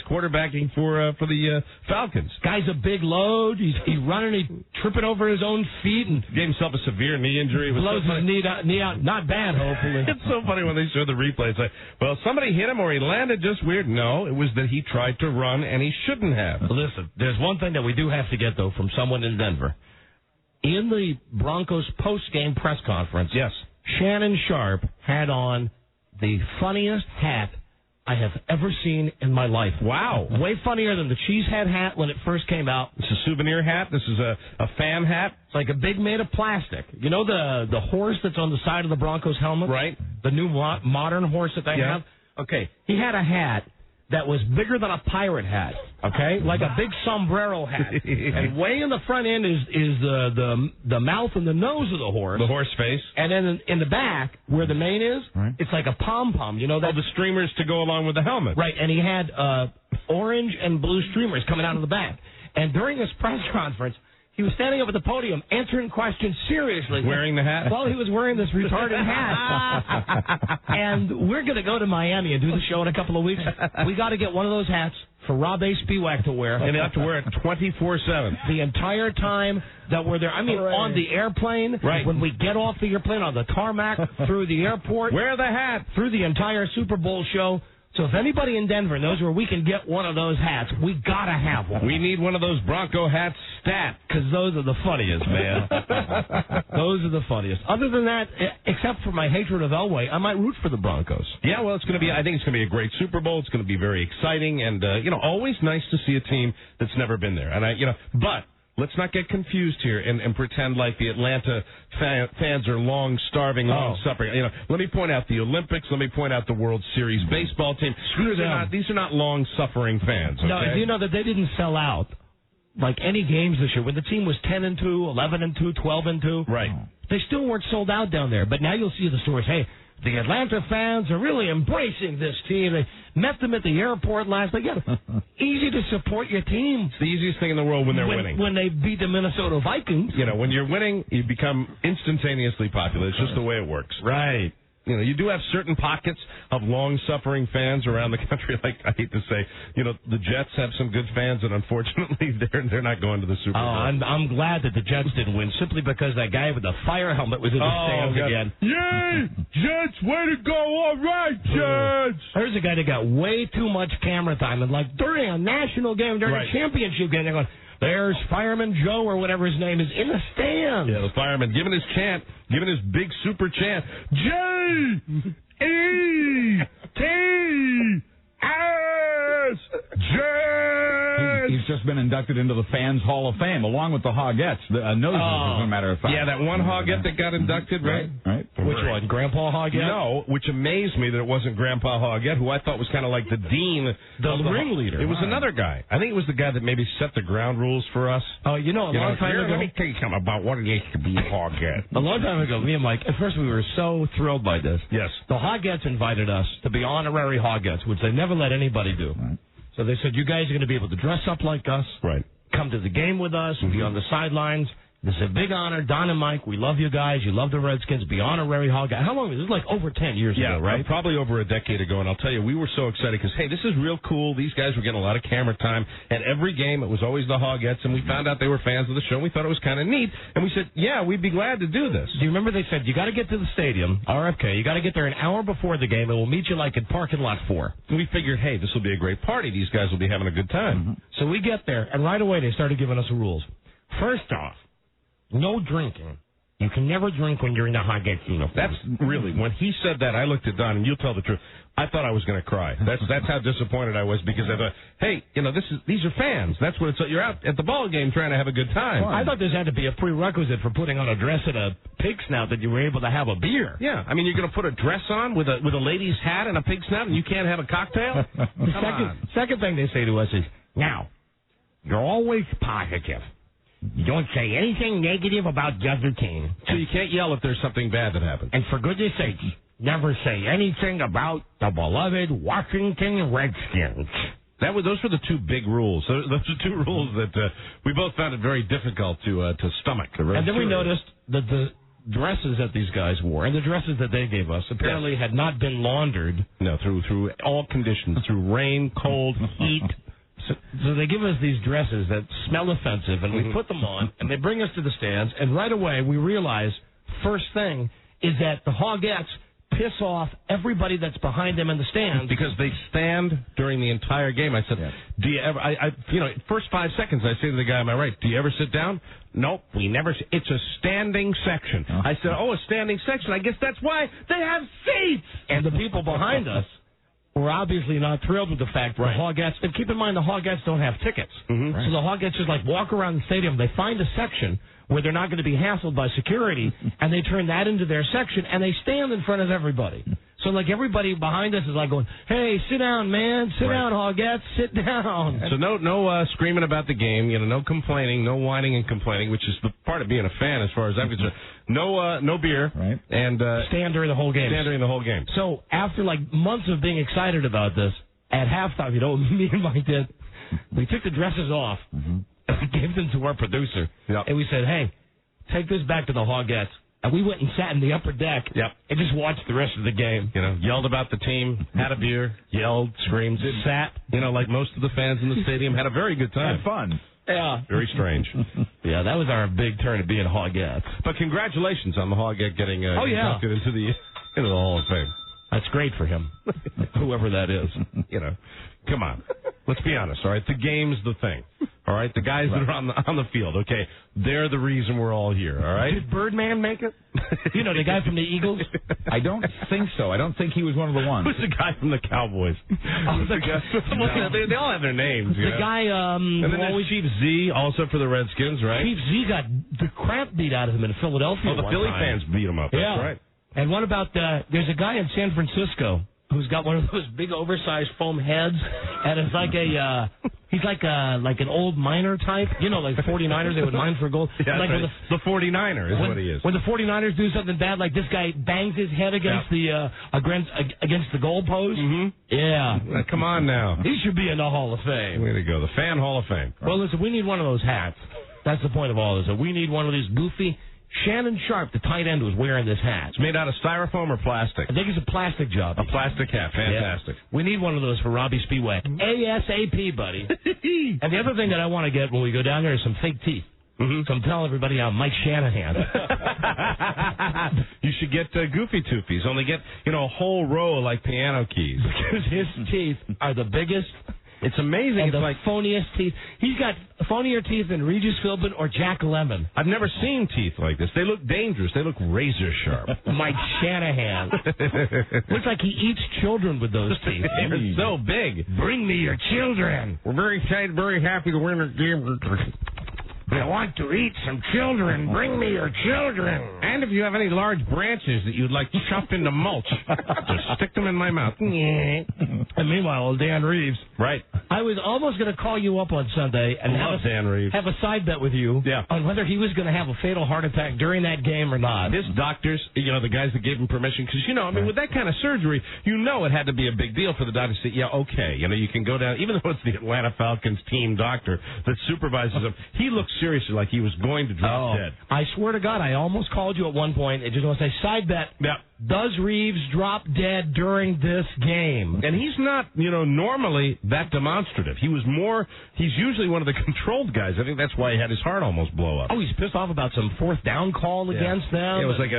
quarterbacking for the Falcons. Guy's a big load. He's running, he's tripping over his own feet, and gave himself a severe knee injury. It was blows his knee out. Not bad, hopefully. It's so funny when they show the replay. It's like, well, somebody hit him or he landed just weird. No, it was that he tried to run and he shouldn't have. Listen, there's one thing that we do have to get, though, from someone in Denver. In the Broncos post-game press conference, yes, Shannon Sharp had on the funniest hat I have ever seen in my life. Wow. Way funnier than the cheesehead hat when it first came out. It's a souvenir hat. This is a fan hat. It's like a big made of plastic. You know the horse that's on the side of the Broncos helmet? Right. The new modern horse that they have? Okay. He had a hat that was bigger than a pirate hat, okay? Like a big sombrero hat. And way in the front end is the mouth and the nose of the horse. The horse face. And then in the back, where the mane is, it's like a pom-pom. You know that? Oh, the streamers to go along with the helmet. Right, and he had orange and blue streamers coming out of the back. And during this press conference, he was standing up at the podium answering questions seriously. Wearing the hat? Well, he was wearing this retarded hat. And we're going to go to Miami and do the show in a couple of weeks. We got to get one of those hats for Rob A. Spiewak to wear. And they have to wear it 24/7. The entire time that we're there. I mean, on the airplane, right, when we get off the airplane, on the tarmac, through the airport. Wear the hat. Through the entire Super Bowl show. So if anybody in Denver knows where we can get one of those hats, we got to have one. We need one of those Bronco hats stat. Because those are the funniest, man. Those are the funniest. Other than that, except for my hatred of Elway, I might root for the Broncos. Yeah, well, it's going to be. I think it's going to be a great Super Bowl. It's going to be very exciting, and always nice to see a team that's never been there. And but let's not get confused here and pretend like the Atlanta fans are long starving, long suffering. Let me point out the Olympics. Let me point out the World Series baseball team. These are not long suffering fans. Okay? No, do you know that they didn't sell out like any games this year when the team was 10-2, 11-2, 12-2? Right. They still weren't sold out down there. But now you'll see the stories. Hey, the Atlanta fans are really embracing this team. They met them at the airport last night. Yeah, easy to support your team. It's the easiest thing in the world when they're winning. When they beat the Minnesota Vikings. When you're winning, you become instantaneously popular. It's just the way it works. Right. You do have certain pockets of long-suffering fans around the country. Like, I hate to say, the Jets have some good fans, and unfortunately, they're not going to the Super Bowl. I'm glad that the Jets didn't win, simply because that guy with the fire helmet was in the stands again. Yay! Jets, way to go! All right, Jets! There's a guy that got way too much camera time, and during a national game, during a championship game, they're going, there's Fireman Joe, or whatever his name is, in the stands. Yeah, the fireman giving his chant, giving his big super chant. J-E-T-S, Jets! He's just been inducted into the Fans Hall of Fame, along with the Hogettes, noses, as a matter of fact. Yeah, that one Hogette that got inducted, right? Right. Which one, Grandpa Hoggett? No, which amazed me that it wasn't Grandpa Hoggett, who I thought was kind of like the dean. The ringleader. It was another guy. I think it was the guy that maybe set the ground rules for us. Oh, a long time ago. Let me tell you something about what it is to be a Hoggett. A long time ago, me and Mike, at first we were so thrilled by this. Yes. The Hoggettes invited us to be honorary Hoggettes, which they never let anybody do. Right. So they said, you guys are going to be able to dress up like us. Right. Come to the game with us, be on the sidelines. This is a big honor. Donna Mike, we love you guys. You love the Redskins. Be honorary Hog. How long was this? Like over 10 years ago, right? Probably over a decade ago. And I'll tell you, we were so excited because, hey, this is real cool. These guys were getting a lot of camera time. And every game, it was always the Hogettes. And we found out they were fans of the show. And we thought it was kind of neat. And we said, yeah, we'd be glad to do this. Do you remember they said, you got to get to the stadium, RFK. You got to get there an hour before the game. And we'll meet you like at parking lot 4. And we figured, hey, this will be a great party. These guys will be having a good time. Mm-hmm. So we get there. And right away, they started giving us rules. First off, no drinking. You can never drink when you're in the Hoggett uniform. That's really, when he said that, I looked at Don, and you'll tell the truth, I thought I was going to cry. That's how disappointed I was, because I thought, hey, these are fans. That's what it's. You're out at the ball game trying to have a good time. I thought this had to be a prerequisite for putting on a dress and a pig snout that you were able to have a beer. Yeah, I mean, you're going to put a dress on with a lady's hat and a pig snout, and you can't have a cocktail? Second thing they say to us is, now, you're always positive. You don't say anything negative about the other team. So you can't yell if there's something bad that happens. And for goodness sakes, never say anything about the beloved Washington Redskins. Those were the two big rules. Those are two rules that we both found it very difficult to stomach. And then we noticed that the dresses that these guys wore and the dresses that they gave us apparently had not been laundered. No, through all conditions, through rain, cold, heat. So they give us these dresses that smell offensive, and we put them on, and they bring us to the stands, and right away we realize, first thing, is that the Hogettes piss off everybody that's behind them in the stands. Because they stand during the entire game. I said, do you ever, first 5 seconds, I say to the guy on my right, do you ever sit down? Nope, we never. It's a standing section. I said, a standing section. I guess that's why they have seats. And the people behind us were obviously not thrilled with the fact that the Hogettes, and keep in mind the Hogettes don't have tickets. So the Hogettes just walk around the stadium. They find a section where they're not going to be hassled by security, and they turn that into their section, and they stand in front of everybody. So, everybody behind us is going, hey, sit down, man. Sit down, Hogettes. Sit down. So no screaming about the game, no complaining, no whining and complaining, which is the part of being a fan as far as I'm concerned. No beer. Right. And stand during the whole game. Stand during the whole game. So, after, months of being excited about this, at halftime, me and Mike did, we took the dresses off. We gave them to our producer, and we said, hey, take this back to the Hogettes. And we went and sat in the upper deck and just watched the rest of the game. Yelled about the team, had a beer, yelled, screamed, sat, like most of the fans in the stadium, had a very good time. Had fun. Yeah. Very strange. That was our big turn of being Hogettes. But congratulations on the Hogette getting inducted into the Hall of Fame. That's great for him, whoever that is. Come on. Let's be honest, all right? The game's the thing, all right? The guys that are on the field, okay? They're the reason we're all here, all right? Did Birdman make it? The guy from the Eagles? I don't think so. I don't think he was one of the ones. Who's the guy from the Cowboys? They all have their names. The guy, and then there's Chief Z, also for the Redskins, right? Chief Z got the crap beat out of him in Philadelphia. Oh, the Philly fans beat him up. Yeah. That's right. And what about there's a guy in San Francisco who's got one of those big oversized foam heads, and it's he's like an old miner type, like 49ers, they would mine for gold. Yeah, like the 49er is what he is. When the 49ers do something bad, like this guy bangs his head against against the goalpost. Yeah. Come on now. He should be in the Hall of Fame. Way to go. The Fan Hall of Fame. Well, listen, we need one of those hats. That's the point of all this. We need one of these goofy. Shannon Sharp, the tight end, was wearing this hat. It's made out of styrofoam or plastic? I think it's a plastic job. A plastic hat. Fantastic. Yeah. We need one of those for Robbie Speedway. ASAP, buddy. And the other thing that I want to get when we go down there is some fake teeth. So I'm telling everybody I'm Mike Shanahan. You should get Goofy Toofies. Only get, a whole row of piano keys. Because his teeth are the biggest. It's amazing. And it's the phoniest teeth. He's got phonier teeth than Regis Philbin or Jack Lemmon. I've never seen teeth like this. They look dangerous. They look razor sharp. Mike Shanahan. Looks like he eats children with those teeth. They're so big. Bring me your children. We're very excited, very happy to win the game. I want to eat some children. Bring me your children. And if you have any large branches that you'd like chopped into mulch, just stick them in my mouth. And meanwhile, Dan Reeves. Right. I was almost going to call you up on Sunday and have a side bet with you on whether he was going to have a fatal heart attack during that game or not. His doctors, the guys that gave him permission, because, with that kind of surgery, it had to be a big deal for the doctor to say, okay, you can go down, even though it's the Atlanta Falcons team doctor that supervises him, he looks seriously like he was going to drop dead. I swear to God, I almost called you at one point and just want to say, side bet. Yeah. Does Reeves drop dead during this game? And he's not, normally that demonstrative. He's usually one of the controlled guys. I think that's why he had his heart almost blow up. Oh, he's pissed off about some fourth down call against them? Yeah, it was like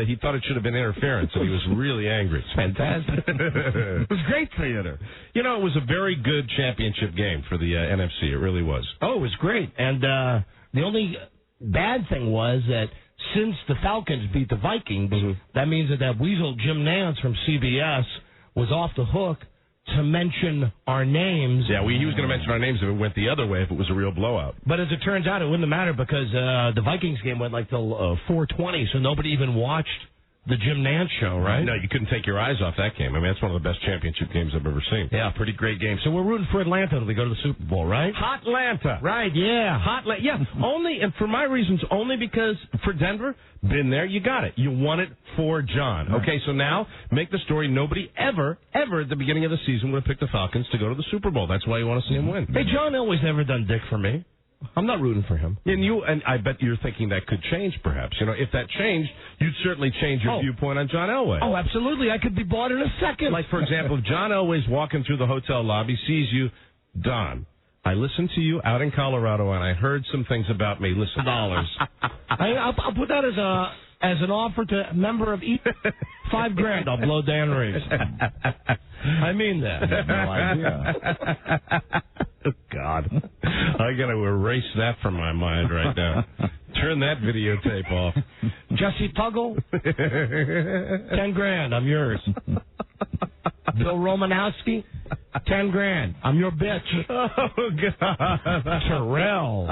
he thought it should have been interference, and he was really angry. It's fantastic. It was great theater. It was a very good championship game for the NFC. It really was. Oh, it was great. And the only bad thing was that since the Falcons beat the Vikings, that means that weasel Jim Nance from CBS was off the hook to mention our names. Yeah, he was going to mention our names if it went the other way, if it was a real blowout. But as it turns out, it wouldn't have mattered because the Vikings game went till 4:20, so nobody even watched the Jim Nance show, right? No, you couldn't take your eyes off that game. I mean, that's one of the best championship games I've ever seen. Yeah, pretty great game. So we're rooting for Atlanta till they go to the Super Bowl, right? Hotlanta. Right, yeah. Yeah, only, and for my reasons, only because for Denver, been there, you got it. You won it for John. Okay, so now make the story nobody ever at the beginning of the season would have picked the Falcons to go to the Super Bowl. That's why you want to see him win. Hey, John Elway's never done dick for me. I'm not rooting for him. And I bet you're thinking that could change, perhaps. You know, if that changed, you'd certainly change your viewpoint on John Elway. Oh, absolutely. I could be bought in a second. Like, for example, if John Elway's walking through the hotel lobby, sees you, Don, I listened to you out in Colorado, and I heard some things about me. Listen, $. I'll put that as an offer to a member of each $5,000. I'll blow Dan Reeves. I mean that. I have no idea. Oh, God. I got to erase that from my mind right now. Turn that videotape off. Jesse Tuggle, $10,000. I'm yours. Bill Romanowski, $10,000. I'm your bitch. Oh, God. Terrell.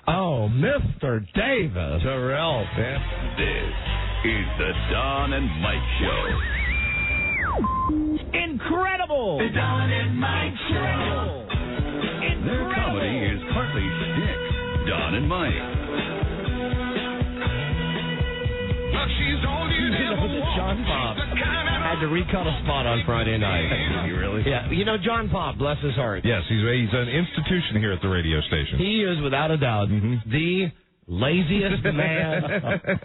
Oh, Mr. Davis. Terrell, man. This is the Don and Mike Show. Incredible! The Don and Mike Show. Their comedy is partly shtick. Don and Mike. John Bob had to recut a spot on Friday night. Did he really? Yeah, you know John Bob, bless his heart. Yes, he's an institution here at the radio station. He is, without a doubt, the laziest man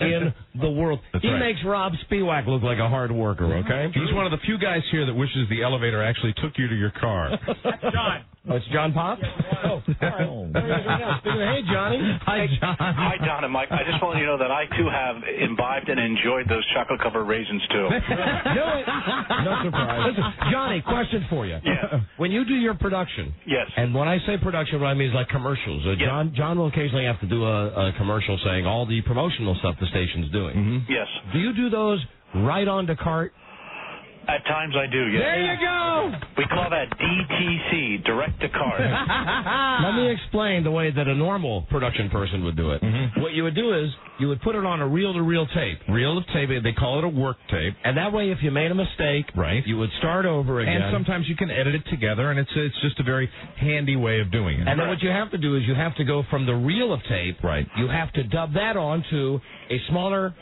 in the world. That's he right. makes Rob Spiewak look like a hard worker, okay? He's one of the few guys here that wishes the elevator actually took you to your car. John. Oh, it's John Pop? Hey, Johnny. Hi, John. Hi, Don and Mike. I just want you to know that I, too, have imbibed and enjoyed those chocolate-covered raisins, too. No surprise. Listen, Johnny, question for you. Yeah. When you do your production, yes. And when I say production, what I mean is like commercials. John will occasionally have to do a commercial saying all the promotional stuff the station's doing. Yes. Do you do those right on the cart? At times I do, yes. There you go! We call that DTC, direct to card. Let me explain the way that a normal production person would do it. What you would do is you would put it on a reel-to-reel tape. Reel to tape, they call it a work tape. And that way, if you made a mistake, right, you would start over again. And sometimes you can edit it together, and it's just a very handy way of doing it. And then what you have to do is you have to go from the reel of tape. Right. You have to dub that onto a smaller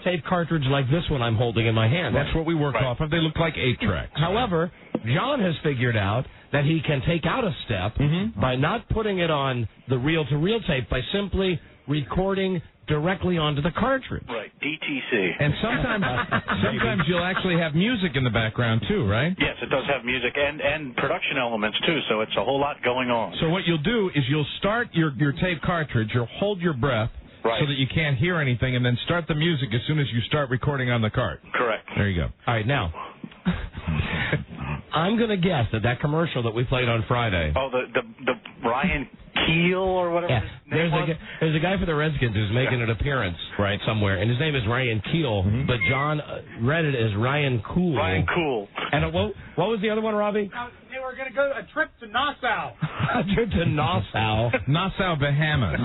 tape cartridge like this one I'm holding in my hand. That's what we work off of. They look like 8 tracks. However, John has figured out that he can take out a step by not putting it on the reel-to-reel tape, by simply recording directly onto the cartridge. Right, DTC. And sometimes you'll actually have music in the background, too, right? Yes, it does have music and production elements, too, so it's a whole lot going on. So what you'll do is you'll start your tape cartridge, you'll hold your breath, so that you can't hear anything, and then start the music as soon as you start recording on the cart. Correct. There you go. All right, now, I'm going to guess that commercial that we played on Friday. Oh, the Ryan Keel or whatever his name was? There's a guy for the Redskins who's making an appearance somewhere, and his name is Ryan Keel, but John read it as Ryan Cool. Ryan Cool. And what was the other one, Robbie? They were going to go a trip to Nassau. A trip to Nassau. Nassau, Bahamas.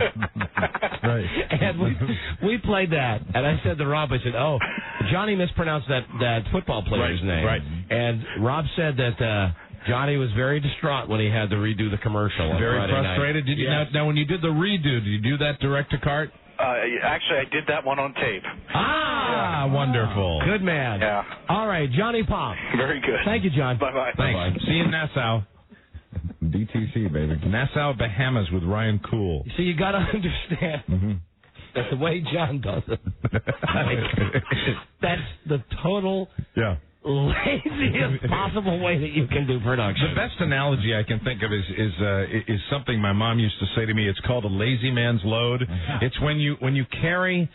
Right. And we played that, and I said to Rob, I said, oh, Johnny mispronounced that football player's name. Right. And Rob said that Johnny was very distraught when he had to redo the commercial on Very Friday frustrated. night. Did you now when you did the redo, did you do that direct to cart? Actually, I did that one on tape. Ah, wonderful. Good man. Yeah. All right, Johnny Pop. Very good. Thank you, John. Bye-bye. Thanks. Bye-bye. See you in Nassau. DTC, baby. Nassau, Bahamas with Ryan Cool. So you got to understand that the way John does it, that's the total laziest possible way that you can do production. The best analogy I can think of is something my mom used to say to me. It's called a lazy man's load. It's when you carry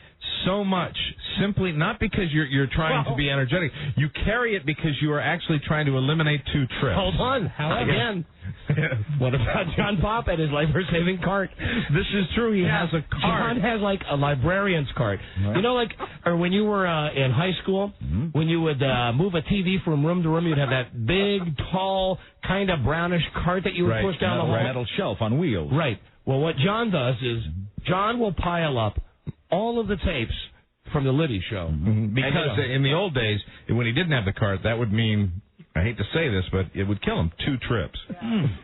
so much simply not because you're trying to be energetic. You carry it because you are actually trying to eliminate 2 trips. Hold on. Again. What about John Pop and his life-saving cart? This is true. He has a cart. John has like a librarian's cart. Right. You know, like, or when you were in high school, when you would move a TV from room to room, you'd have that big, tall, kind of brownish cart that you would push down the hall. Metal shelf on wheels. Right. Well, what John does is John will pile up all of the tapes from the Liddy show. Because in the old days, when he didn't have the cart, that would mean, I hate to say this, but it would kill him 2 trips.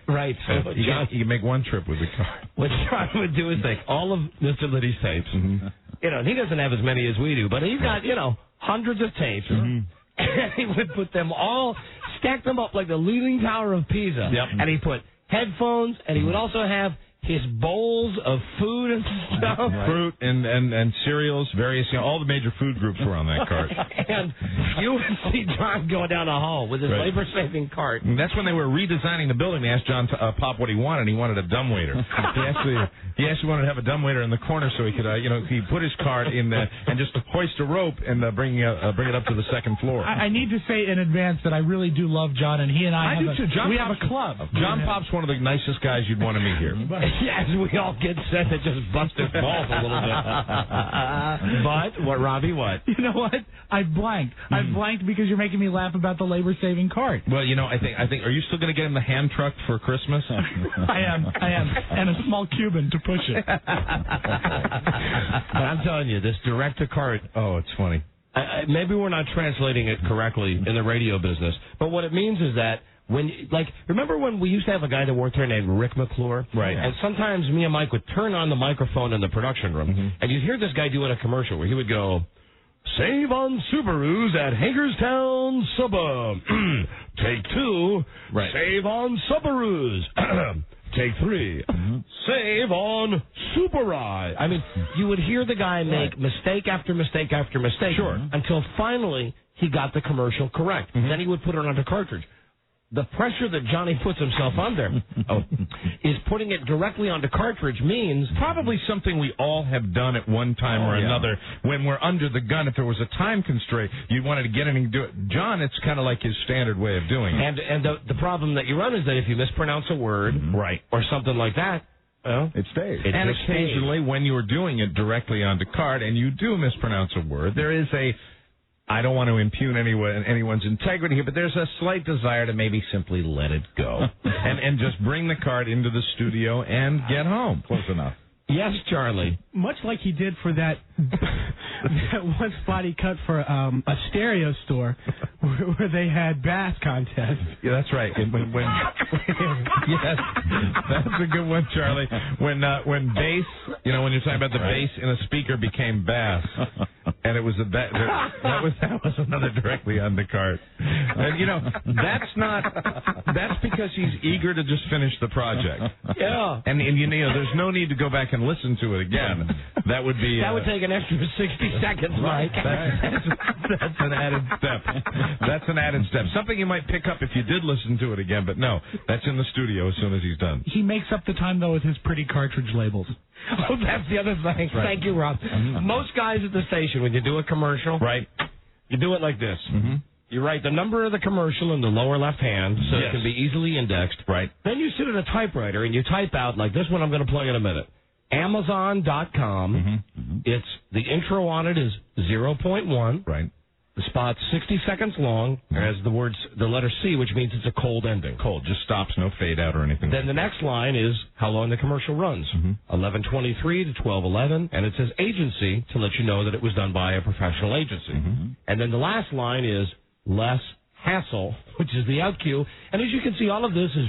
Right. So you can make 1 trip with the cart. What John would do is take all of Mr. Liddy's tapes. And he doesn't have as many as we do, but he's got, hundreds of tapes. And he would put them all, stack them up like the Leaning Tower of Pisa. And he put headphones, and he would also have his bowls of food and stuff. Fruit and cereals, various, all the major food groups were on that cart. And you would see John going down the hall with his labor-saving cart. And that's when they were redesigning the building. They asked John Pop what he wanted. He wanted a dumbwaiter. He actually wanted to have a dumbwaiter in the corner so he could, he put his cart in there and just hoist a rope and bring it up to the second floor. I need to say in advance that I really do love John, and he and I have a club. John Pop's one of the nicest guys you'd want to meet here. Yes, we all get set to just bust his balls a little bit. But, Robbie, what? You know what? I blanked. I blanked because you're making me laugh about the labor-saving cart. Well, I think, are you still going to get him the hand truck for Christmas? I am. And a small Cuban to push it. But I'm telling you, this direct-to-cart. Oh, it's funny. Maybe we're not translating it correctly in the radio business, but what it means is that remember when we used to have a guy that worked here named Rick McClure? Right. And sometimes me and Mike would turn on the microphone in the production room, and you'd hear this guy doing a commercial where he would go, "Save on Subarus at Hagerstown Suburb. Take 2. Right. Save on Subarus. Take 3. Save on Supereye." I mean, you would hear the guy make mistake after mistake after mistake. Sure. Until finally he got the commercial correct. Then he would put it on the cartridge. The pressure that Johnny puts himself under is putting it directly onto cartridge means probably something we all have done at one time or another when we're under the gun. If there was a time constraint, you wanted to get in and do it. John, it's kind of like his standard way of doing it. And the problem that you run is that if you mispronounce a word or something like that, well, it stays. And occasionally when you're doing it directly onto card and you do mispronounce a word, there is I don't want to impugn anyone's integrity here, but there's a slight desire to maybe simply let it go and just bring the card into the studio and get home. Close enough. Yes, Charlie. Much like he did for that one spot he cut for a stereo store where they had bass contests. Yeah, that's right. Yes, that's a good one, Charlie. When bass, when you're talking about the bass in a speaker became bass, and it was that was another directly on the cart. And that's because he's eager to just finish the project. Yeah. And there's no need to go back and listen to it again. That would take an extra 60 seconds, Mike. That's an added step. That's an added step. Something you might pick up if you did listen to it again, but no, that's in the studio as soon as he's done. He makes up the time, though, with his pretty cartridge labels. Oh, that's the other thing. Right. Thank you, Rob. Most guys at the station, when you do a commercial, you do it like this. You write the number of the commercial in the lower left hand so it can be easily indexed. Right. Then you sit at a typewriter and you type out, like this one I'm going to play in a minute. Amazon.com. It's the intro on it is 0.1. Right. The spot's 60 seconds long. Has the letter C, which means it's a cold ending. Cold, just stops, no fade out or anything. Then the next line is how long the commercial runs. 11:23 to 12:11, and it says agency to let you know that it was done by a professional agency. And then the last line is less hassle, which is the out cue. And as you can see, all of this is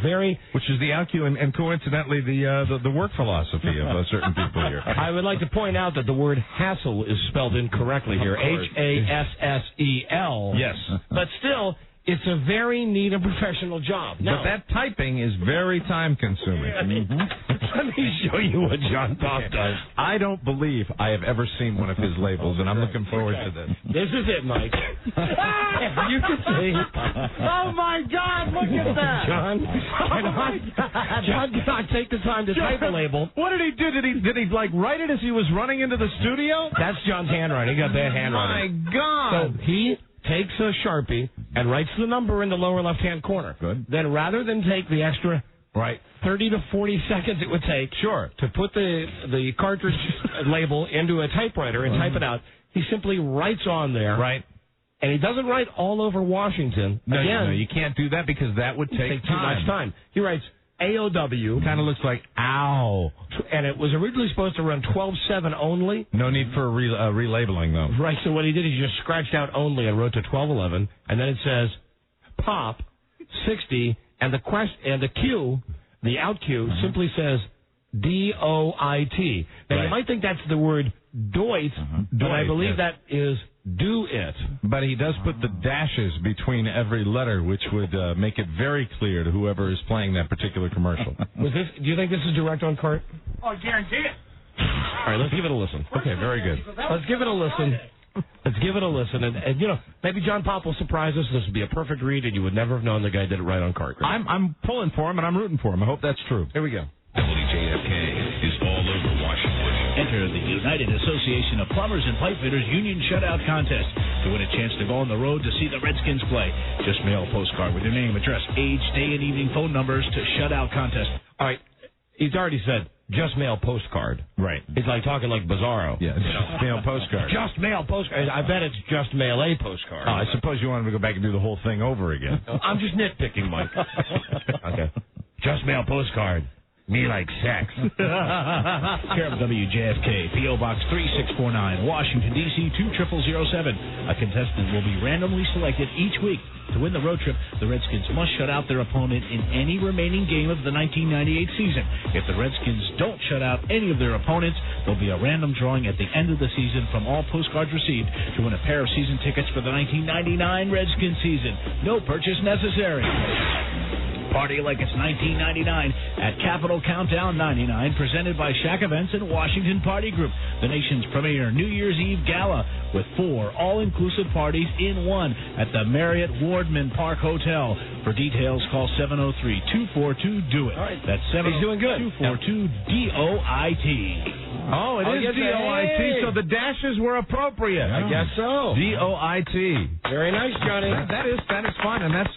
which is the out cue, and coincidentally the work philosophy of certain people here. I would like to point out that the word hassle is spelled incorrectly here. Hassel. Yes. But still, it's a very neat and professional job. But that typing is very time-consuming. Let me show you what John Pop does. I don't believe I have ever seen one of his labels, and I'm looking forward to this. This is it, Mike. You can see. Oh, my God, look at that. John did not take the time to type a label. What did he do? Did he write it as he was running into the studio? That's John's handwriting. He got bad handwriting. My God. So he takes a Sharpie and writes the number in the lower left-hand corner. Good. Then rather than take the extra 30 to 40 seconds it would take to put the cartridge label into a typewriter and type it out, he simply writes on there. Right. And he doesn't write all over Washington. No, you can't do that because that would take too much time. He writes AOW. Kind of looks like ow. And it was originally supposed to run 12/7 only. No need for relabeling, though. Right, so what he did is he just scratched out only and wrote to 12/11, and then it says pop 60, and the Q, the out Q, simply says DOIT. Now, you might think that's the word doit, but I believe that is do it. But he does put the dashes between every letter, which would make it very clear to whoever is playing that particular commercial. Do you think this is direct on cart? Oh, I guarantee it. All right, let's give it a listen. Okay, very good. Let's give it a listen. Let's give it a listen. And you know, maybe John Pop will surprise us. This would be a perfect read, and you would never have known the guy did it right on cart. I'm pulling for him, and I'm rooting for him. I hope that's true. Here we go. WJFK is all over Washington. Enter the United Association of Plumbers and Pipe Fitters Union Shutout Contest to win a chance to go on the road to see the Redskins play. Just mail a postcard with your name, address, age, day, and evening phone numbers to Shutout Contest. All right. He's already said, just mail postcard. Right. He's like talking like Bizarro. Yeah, just mail postcard. Just mail postcard. I bet it's just mail a postcard. Oh, I suppose you want him to go back and do the whole thing over again. I'm just nitpicking, Mike. Okay. Just mail postcard. Me like sex. Care of WJFK, P.O. Box 3649, Washington, D.C. 20007. A contestant will be randomly selected each week. To win the road trip, the Redskins must shut out their opponent in any remaining game of the 1998 season. If the Redskins don't shut out any of their opponents, there'll be a random drawing at the end of the season from all postcards received to win a pair of season tickets for the 1999 Redskins season. No purchase necessary. Party like it's 1999 at Capitol Countdown 99, presented by Shack Events and Washington Party Group, the nation's premier New Year's Eve gala with 4 all-inclusive parties in one at the Marriott Wardman Park Hotel. For details, call 703-242-DO-IT. Right. That's He's doing good. 702-242-DOIT. Oh, it is DOIT, so the dashes were appropriate. I guess so. DOIT. Very nice, Johnny. That is fun, and that's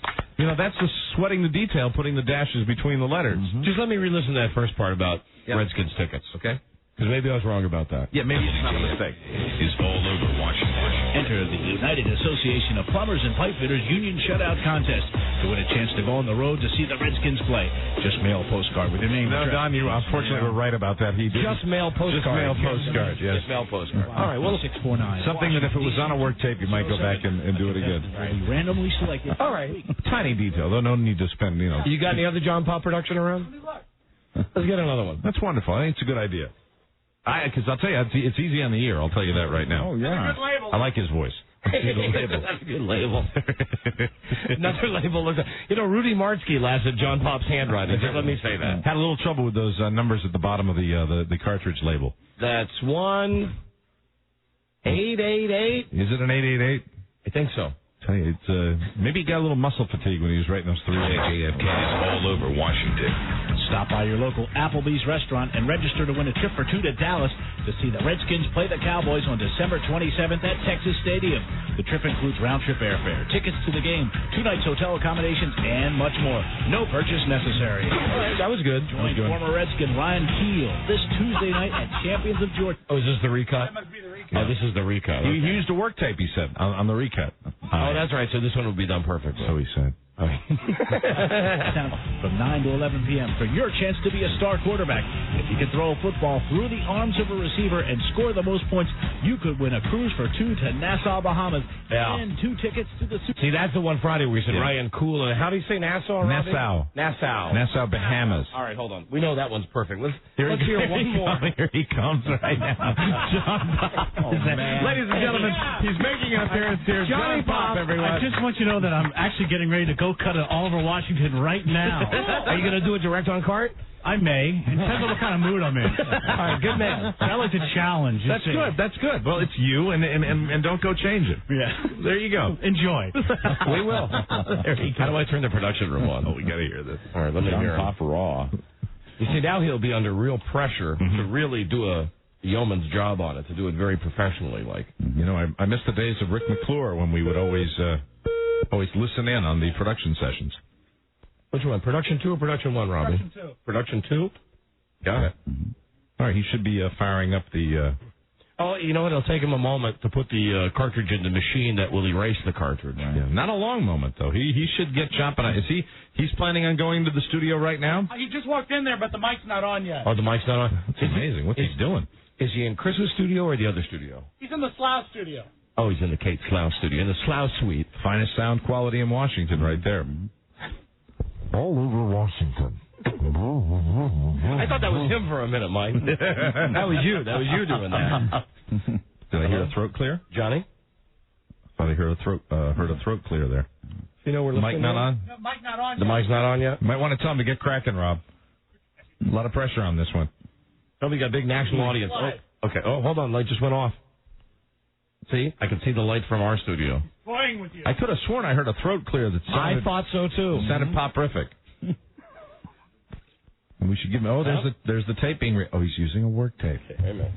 the sweating the detail, putting the dashes between the letters. Just let me re-listen to that first part about Redskins tickets, okay? Because maybe I was wrong about that. Yeah, maybe it's not a mistake. Is all over Washington. Enter the United Association of Plumbers and Pipe Fitters Union Shutout Contest to win a chance to go on the road to see the Redskins play. Just mail a postcard with your name. No, Don, you unfortunately were right about that. He did. Just mail postcard. Just mail postcard, yes. Just mail postcard. All right, well, 649. Something that if it was on a work tape, you might go back and do it again. Randomly selected. All right. Tiny detail, though. No need to spend, You got any other John Pop production around? Let's get another one. That's wonderful. I think it's a good idea. Because I'll tell you, it's easy on the ear. I'll tell you that right now. Oh, yeah. I like his voice. That's a good label. Another label. Rudy Martzke laughs at John Pop's handwriting. Just let me say that. Had a little trouble with those numbers at the bottom of the cartridge label. That's 1888. Is it an 888? I think so. Tell you, it's maybe he got a little muscle fatigue when he was writing those 3 JFK is all over Washington. Stop by your local Applebee's restaurant and register to win a trip for 2 to Dallas to see the Redskins play the Cowboys on December 27th at Texas Stadium. The trip includes round-trip airfare, tickets to the game, 2 nights hotel accommodations, and much more. No purchase necessary. All right, that was good. Join former Redskin Ryan Keel this Tuesday night at Champions of Georgia. Oh, is this the recut? That must be the recut. Oh, this is the recut. He used a work tape, he said, on the recut. Oh, that's right. So this one will be done perfect. So he said. From 9 to 11 p.m. for your chance to be a star quarterback. If you can throw a football through the arms of a receiver and score the most points, you could win a cruise for 2 to Nassau, Bahamas, and 2 tickets to the Super. See, that's the one Friday where we said Ryan Cool. And how do you say Nassau? Nassau. Nassau, Bahamas. All right, hold on. We know that one's perfect. Let's hear one more. Here he comes right now. John Pop. Ladies and gentlemen, he's making an appearance here. Johnny Pop, everyone. I just want you to know that I'm actually getting ready to go cut it all over Washington right now. Are you going to do it direct on cart? I may. It depends on what kind of mood I'm in. All right, good man. I like to challenge. That's good. That's good. Well, it's you, and don't go change it. Yeah. There you go. Enjoy. We will. How do I turn the production room on? Oh, we got to hear this. All right, let me hear him. Pop raw. You see, now he'll be under real pressure to really do a yeoman's job on it, to do it very professionally. I miss the days of Rick McClure when we would always listen in on the production sessions. Which one? Production 2 or Production 1, Robbie? Production 2. Production 2? Got it. All right, he should be firing up the Oh, you know what? It'll take him a moment to put the cartridge in the machine that will erase the cartridge. Yeah, not a long moment, though. He should get chopping on. He's planning on going to the studio right now? He just walked in there, but the mic's not on yet. Oh, the mic's not on? That's amazing. What's he doing? Is he in Chris's studio or the other studio? He's in the Slough studio. Oh, he's in the Kate Slough studio, in the Slough suite. Finest sound quality in Washington right there. All over Washington. I thought that was him for a minute, Mike. That was you. That was you doing that. Did I hear a throat clear? Johnny? I thought I heard a throat clear there. You know, we're the mic not on? No, mic not on the yet. mic's not on yet? You might want to tell him to get cracking, Rob. A lot of pressure on this one. Oh, we got a big national audience. Oh, okay. Oh, hold on. Light just went off. See? I can see the light from our studio. Playing with you. I could have sworn I heard a throat clear that sounded... I thought so, too. Sounded pop-rific. And we should give him... Oh, there's the tape being... Oh, he's using a work tape. Okay, wait a minute.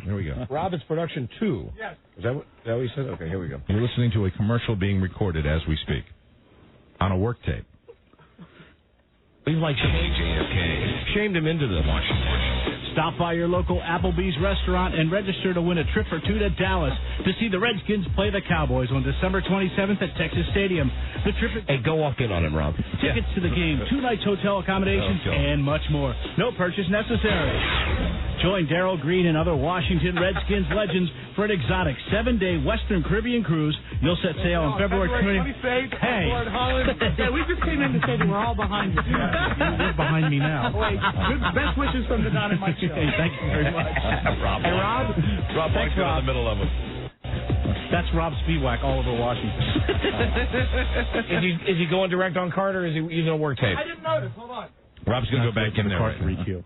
Here we go. Rob, it's production 2. Yes. Is that what you said? Okay, here we go. You're listening to a commercial being recorded as we speak. On a work tape. We've like shamed him into the Washington. Stop by your local Applebee's restaurant and register to win a trip or two to Dallas to see the Redskins play the Cowboys on December 27th at Texas Stadium. The trip... Hey, go walk in on him, Rob. Tickets to the game, 2 nights hotel accommodations, and much more. No purchase necessary. Join Darryl Green and other Washington Redskins legends for an exotic 7-day Western Caribbean cruise. You'll set sail on February 20th. Hey. Yeah, we just came in to say that we're all behind you. You're behind me now. Wait, best wishes from the Donna Mike Show. Hey, thank you very much. Rob. Hey, Rob. Rob Thanks, Rob. Rob. In the middle of it. That's Rob Speedwack all over Washington. Is he going direct on card or is he using a work tape? I didn't notice. Hold on. Rob's going to go back in there. Card to requeue.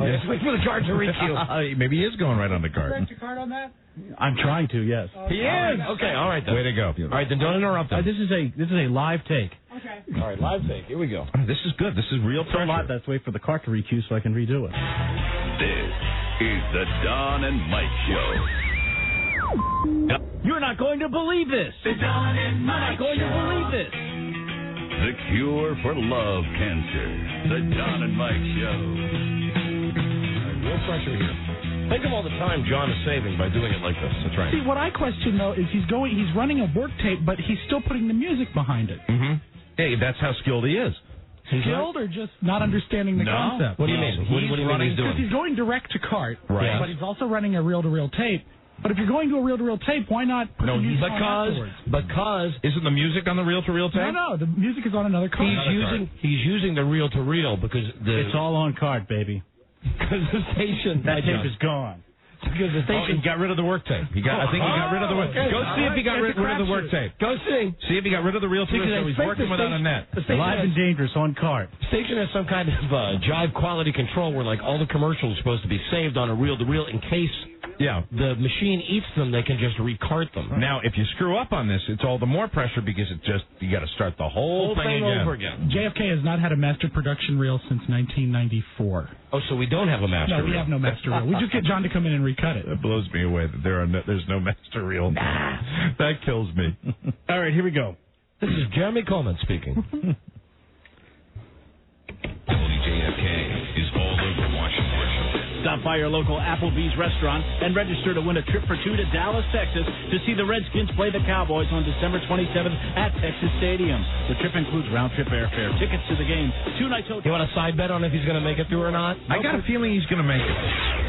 Oh, let's wait for the card to requeue. Maybe he is going right on the card. Direct your card on that? I'm trying to, yes. He is. Okay, all right then. Way to go. All right, then don't interrupt him. This is a live take. Okay. All right, live take. Here we go. This is good. This is real So pressure. let's wait for the card to requeue so I can redo it. This is the Don and Mike Show. You're not going to believe this. The Don and Mike You're not going to believe this. The cure for love cancer. The Don and Mike Show. Real pressure here. Think of all the time John is saving by doing it like this. That's right. See, what I question, though, is he's running a work tape, but he's still putting the music behind it. Mm-hmm. Hey, that's how skilled he is. Skilled or just not understanding the concept? What do you mean? What do you mean he's doing? Because he's going direct to cart, Right. but he's also running a reel-to-reel tape. But if you're going to a reel-to-reel tape, why not put the music on afterwards? Because Isn't the music on the reel-to-reel tape? No, the music is on another card. he's using the reel to reel because It's all on card, baby. because the station That tape is gone. because the Oh, he station got rid of the work tape. I think he got rid of the work. okay. Go see if he got rid of the work tape. Go see. See if he got rid of the reel-to-reel Because tape. I He's think working the without a station- net. The station Live has, and dangerous on card. station has some kind of jive quality control where like all the commercials are supposed to be saved on a reel to reel in case Yeah. the machine eats them. They can just recart them. Now, if you screw up on this, it's all the more pressure because you got to start the whole thing again. over again. JFK has not had a master production reel since 1994. Oh, so we don't have a master No, we reel. have no master reel. We just get John to come in and recut it. That blows me away that there's no master reel. That kills me. All right, here we go. This is Jeremy Coleman speaking. WJFK is all over Washington. Stop by your local Applebee's restaurant and register to win a trip for two to Dallas, Texas to see the Redskins play the Cowboys on December 27th at Texas Stadium. The trip includes round-trip airfare, tickets to the game, 2 nights hotel. You want a side bet on if he's going to make it through or not? I got a feeling he's going to make it.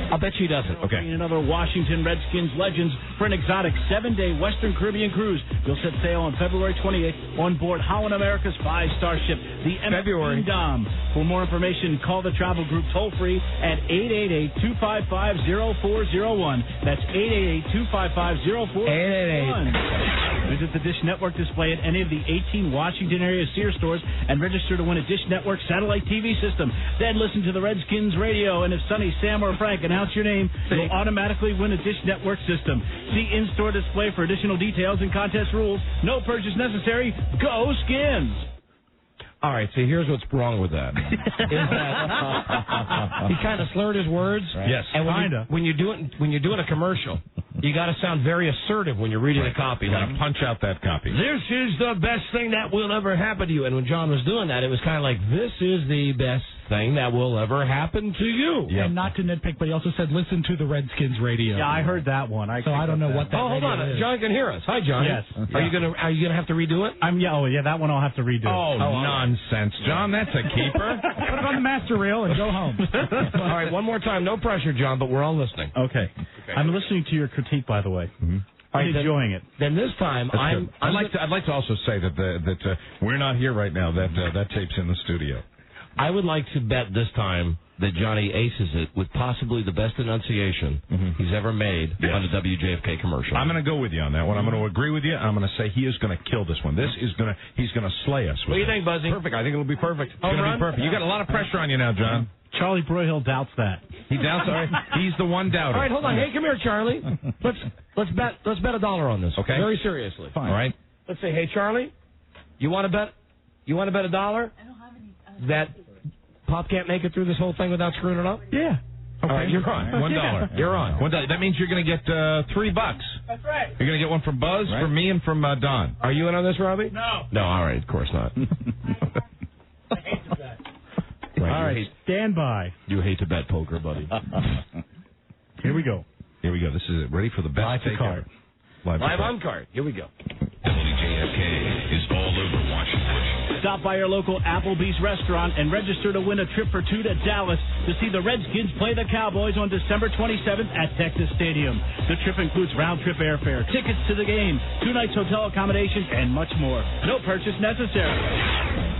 I'll bet you he doesn't. Okay. And other Washington Redskins legends for an exotic 7-day Western Caribbean cruise. You'll set sail on February 28th on board Holland America's 5-star ship, the February. Dom. For more information, call the travel group toll-free at 888-255-0401. That's 888-255-0401. Visit the Dish Network display at any of the 18 Washington area Sears stores and register to win a Dish Network satellite TV system. Then listen to the Redskins radio, and if Sonny, Sam, or Frank announce your name, you'll automatically win a Dish Network system. See in-store display for additional details and contest rules. No purchase necessary. Go Skins! All right, see, here's what's wrong with that. Is that he kind of slurred his words. Yes, and when you're doing a commercial, You got to sound very assertive when you're reading a copy. You got to punch out that copy. This is the best thing that will ever happen to you. And when John was doing that, it was kind of like, this is the best thing that will ever happen to you. Yep. And not to nitpick, but he also said, listen to the Redskins radio. Yeah, I heard that one. So I don't know what that hold on. is. John can hear us. Hi, Johnny. Yes. Are you gonna have to redo it? That one I'll have to redo. Oh, nonsense, John. That's a keeper. Put it on the master reel and go home. All right, one more time. No pressure, John, but we're all listening. Okay. I'm listening to your critique, by the way. Mm-hmm. I'm enjoying it. Then this time, I'd like to also say that we're not here right now. That tape's in the studio. I would like to bet this time that Johnny aces it with possibly the best enunciation he's ever made on a WJFK commercial. I'm going to go with you on that one. I'm going to agree with you. I'm going to say he is going to kill this one. He's going to slay us. What do you think, Buzzy? Perfect. I think it'll be perfect. It's Home going to run? be perfect. You got a lot of pressure on you now, John. Charlie Broyhill doubts that. He doubts. All right. He's the one doubter. All right, hold on. Hey, come here, Charlie. Let's bet $1 on this. Okay. Very seriously. Fine. All right. Let's say, hey, Charlie, you want to bet $1 I don't have any. that Pop can't make it through this whole thing without screwing it up? Yeah. Okay, right, you're on. $1. You're on. $1. That means you're going to get $3. That's right. You're going to get one from Buzz, from me, and from Don. Are you in on this, Robbie? No. No, all right, of course not. I hate to bet. Right, all right, stand by. You hate to bet poker, buddy. Here we go. Here we go. This is it. Ready for the best Live to card. Live on card. Here we go. WJFK is all over Washington. Stop by your local Applebee's restaurant and register to win a trip for two to Dallas to see the Redskins play the Cowboys on December 27th at Texas Stadium. The trip includes round-trip airfare, tickets to the game, 2 nights hotel accommodations, and much more. No purchase necessary.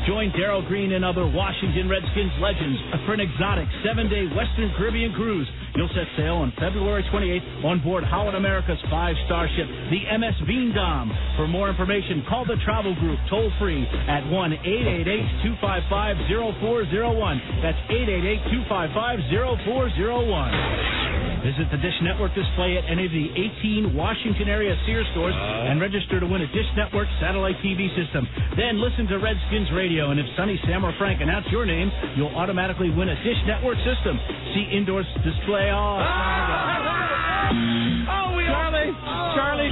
Join Darryl Green and other Washington Redskins legends for an exotic 7-day Western Caribbean cruise. You'll set sail on February 28th on board Howard America's 5-star ship, the MS Veendam. For more information, call the travel group toll-free at 1-888-255-0401. That's 888-255-0401. Visit the Dish Network display at any of the 18 Washington area Sears stores and register to win a Dish Network satellite TV system. Then listen to Redskins Radio, and if Sonny, Sam, or Frank announce your name, you'll automatically win a Dish Network system. See indoor display. Charlie,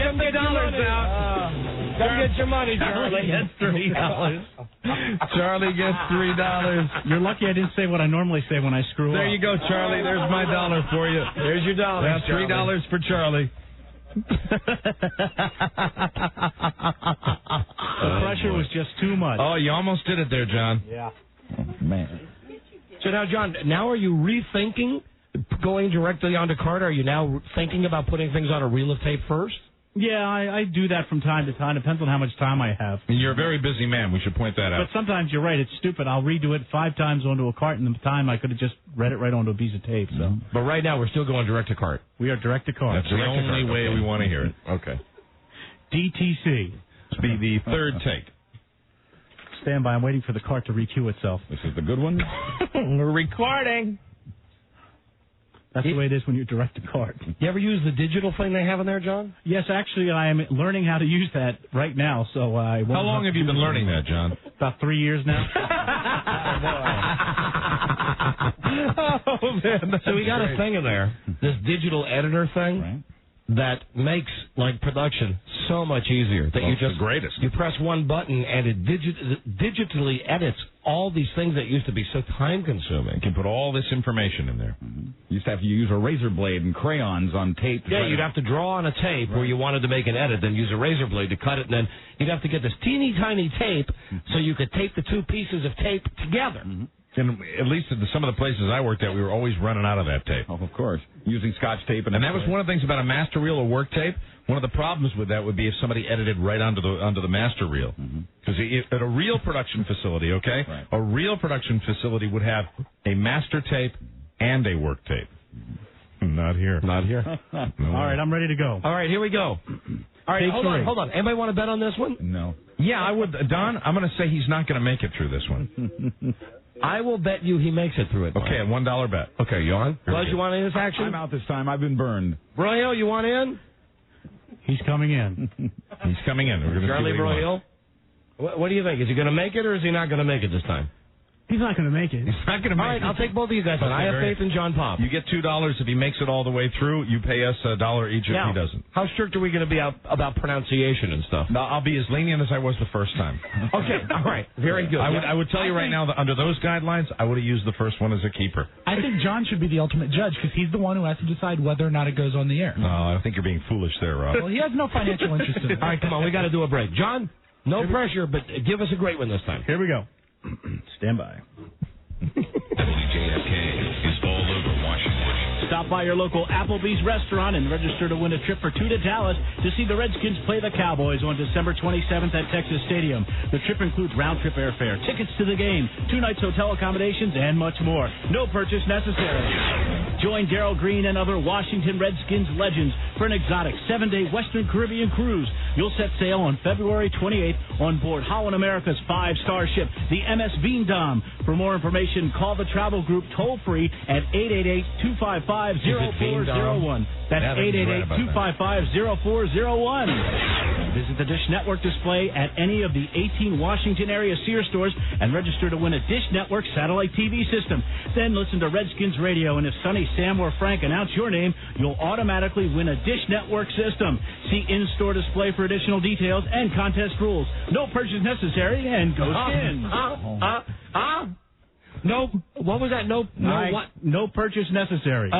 come get $2 out. Come get your money, Charlie. Gets $3. Charlie gets $3. You're lucky I didn't say what I normally say when I screw up. There you go, Charlie. There's my $1 for you. There's your $1. That's $3 for Charlie. The pressure was just too much. Oh, you almost did it there, John. Yeah. Oh, man. So now, John, now are you rethinking going directly onto card? Are you now thinking about putting things on a reel of tape first? Yeah, I do that from time to time. Depends on how much time I have. And you're a very busy man. We should point that out. But sometimes you're right. It's stupid. I'll redo it 5 times onto a cart, and the time I could have just read it right onto a piece of tape. So. But right now, we're still going direct to cart. We are direct to cart. That's the only way we want to hear it. Okay. DTC. This will be the third take. Stand by. I'm waiting for the cart to recue itself. This is the good one? We're recording. That's the way it is when you're direct to cart. You ever use the digital thing they have in there, John? Yes, actually, I am learning how to use that right now. So I won't. How long have you been learning that, John? About 3 years now. Oh, man. So we got a thing in there, this digital editor thing, that makes like production so much easier. That you just the greatest. You press one button and it digitally edits all these things that used to be so time consuming. You can put all this information in there. You used to have to use a razor blade and crayons on tape. Yeah, you'd have to draw on a tape where you wanted to make an edit, then use a razor blade to cut it, and then you'd have to get this teeny tiny tape so you could tape the two pieces of tape together. And at least at some of the places I worked at, we were always running out of that tape. Oh, of course. Using Scotch tape. And that was one of the things about a master reel or work tape. One of the problems with that would be if somebody edited right onto the master reel. Because at a real production facility, a real production facility would have a master tape and a work tape. Not here. Not here. No. All right, I'm ready to go. All right, here we go. All right, hold on. Anybody want to bet on this one? No. Yeah, I would. Don, I'm going to say he's not going to make it through this one. I will bet you he makes it through it. Okay, a $1 bet. Okay, you on? Buzz, you want in this action? I'm out this time. I've been burned. Broyhill, you want in? He's coming in. He's coming in. We're going to Charlie see what he Broyhill? What do you think? Is he going to make it or is he not going to make it this time? He's not going to make it. He's not going to make All right, it. I'll take both of you guys. Okay, I have faith in John Pop. You get $2 if he makes it all the way through. You pay us $1 each if Now, he doesn't. How strict are we going to be about pronunciation and stuff? No, I'll be as lenient as I was the first time. Okay, all right. Very good. I would tell you right now that under those guidelines, I would have used the first one as a keeper. I think John should be the ultimate judge because he's the one who has to decide whether or not it goes on the air. No, I think you're being foolish there, Rob. Well, he has no financial interest in it. All right, come on. We got to do a break. John, no pressure, but give us a great one this time. Here we go. Stand by. WJFK is all over Washington. Stop by your local Applebee's restaurant and register to win a trip for two to Dallas to see the Redskins play the Cowboys on December 27th at Texas Stadium. The trip includes round-trip airfare, tickets to the game, 2 nights hotel accommodations, and much more. No purchase necessary. Join Darryl Green and other Washington Redskins legends for an exotic 7-day Western Caribbean cruise. You'll set sail on February 28th on board Holland America's 5-star ship, the MS Veendam. For more information, call the travel group toll-free at 888-255-0401. That's 888-255-0401. Visit the Dish Network display at any of the 18 Washington area Sears stores and register to win a Dish Network satellite TV system. Then listen to Redskins Radio, and if Sonny, Sam, or Frank announce your name, you'll automatically win a Dish Network system. See in-store display for additional details and contest rules. No purchase necessary, and go Skins. No, what was that? No what? No purchase necessary.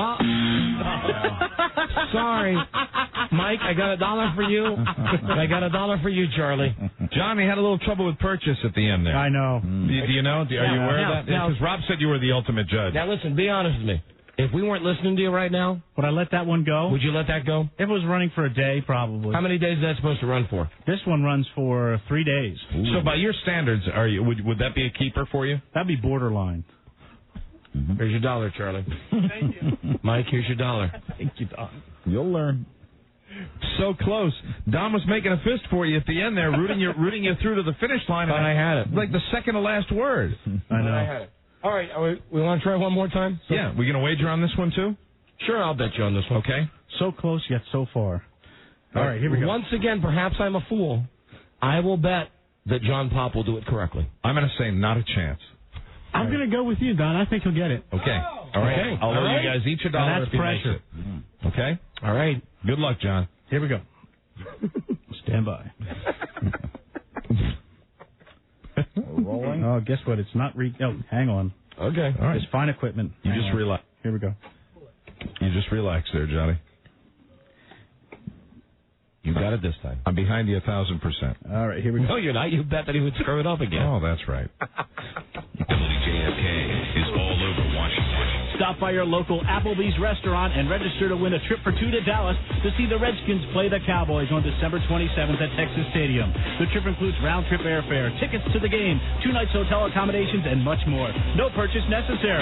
Sorry. Mike, I got $1 for you. I got $1 for you, Charlie. John, he had a little trouble with purchase at the end there. I know. Do you know? Are you aware of that? Now, Because Rob said you were the ultimate judge. Now, listen, be honest with me. If we weren't listening to you right now, would I let that one go? Would you let that go? If it was running for a day, probably. How many days is that supposed to run for? This one runs for 3 days. Ooh. So by your standards, would that be a keeper for you? That'd be borderline. Here's your $1, Charlie. Thank you. Mike, here's your $1. Thank you, Don. You'll learn. So close. Don was making a fist for you at the end there, rooting you through to the finish line. And I had it. Like the second to last word. I know. I had it. All right, we want to try one more time? Yeah, we going to wager on this one too? Sure, I'll bet you on this one. Okay. So close yet so far. All right, here we go. Once again, perhaps I'm a fool. I will bet that John Pop will do it correctly. I'm going to say not a chance. I'm going to go with you, Don. I think he'll get it. Okay. All right. Okay. I'll owe you guys each $1 That's if he pressure. makes it. Okay? All right. Good luck, John. Here we go. Stand by. Rolling. Oh, guess what? It's not hang on. Okay. All right. It's fine equipment. You just relax. Here we go. You just relax there, Johnny. You got it this time. I'm behind you 1,000%. All right, here we go. No, you're not. You bet that he would screw it up again. Oh, that's right. WJFK is all over Washington. Stop by your local Applebee's restaurant and register to win a trip for two to Dallas to see the Redskins play the Cowboys on December 27th at Texas Stadium. The trip includes round-trip airfare, tickets to the game, 2 nights hotel accommodations, and much more. No purchase necessary.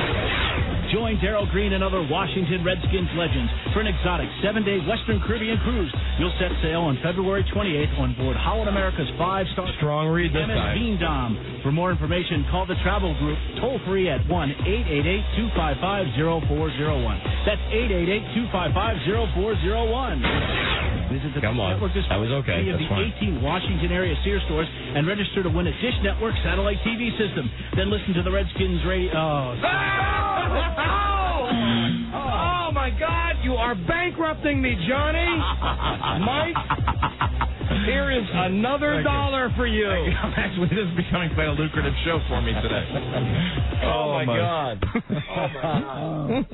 Join Darryl Green and other Washington Redskins legends for an exotic 7-day Western Caribbean cruise. You'll set sail on February 28th on board Holland America's 5-star strong read this MS time. Veendam. For more information, call the travel group toll-free at 1-888-255-0401. That's 888-255-0401. Visit the network display that was okay. of the 18 Washington area Sears stores and register to win a Dish Network satellite TV system. Then listen to the Redskins radio. Oh, my God. You are bankrupting me, Johnny. Mike, here is another $1 for you. Actually, this is becoming quite a lucrative show for me today. Oh, my God. Oh, my God.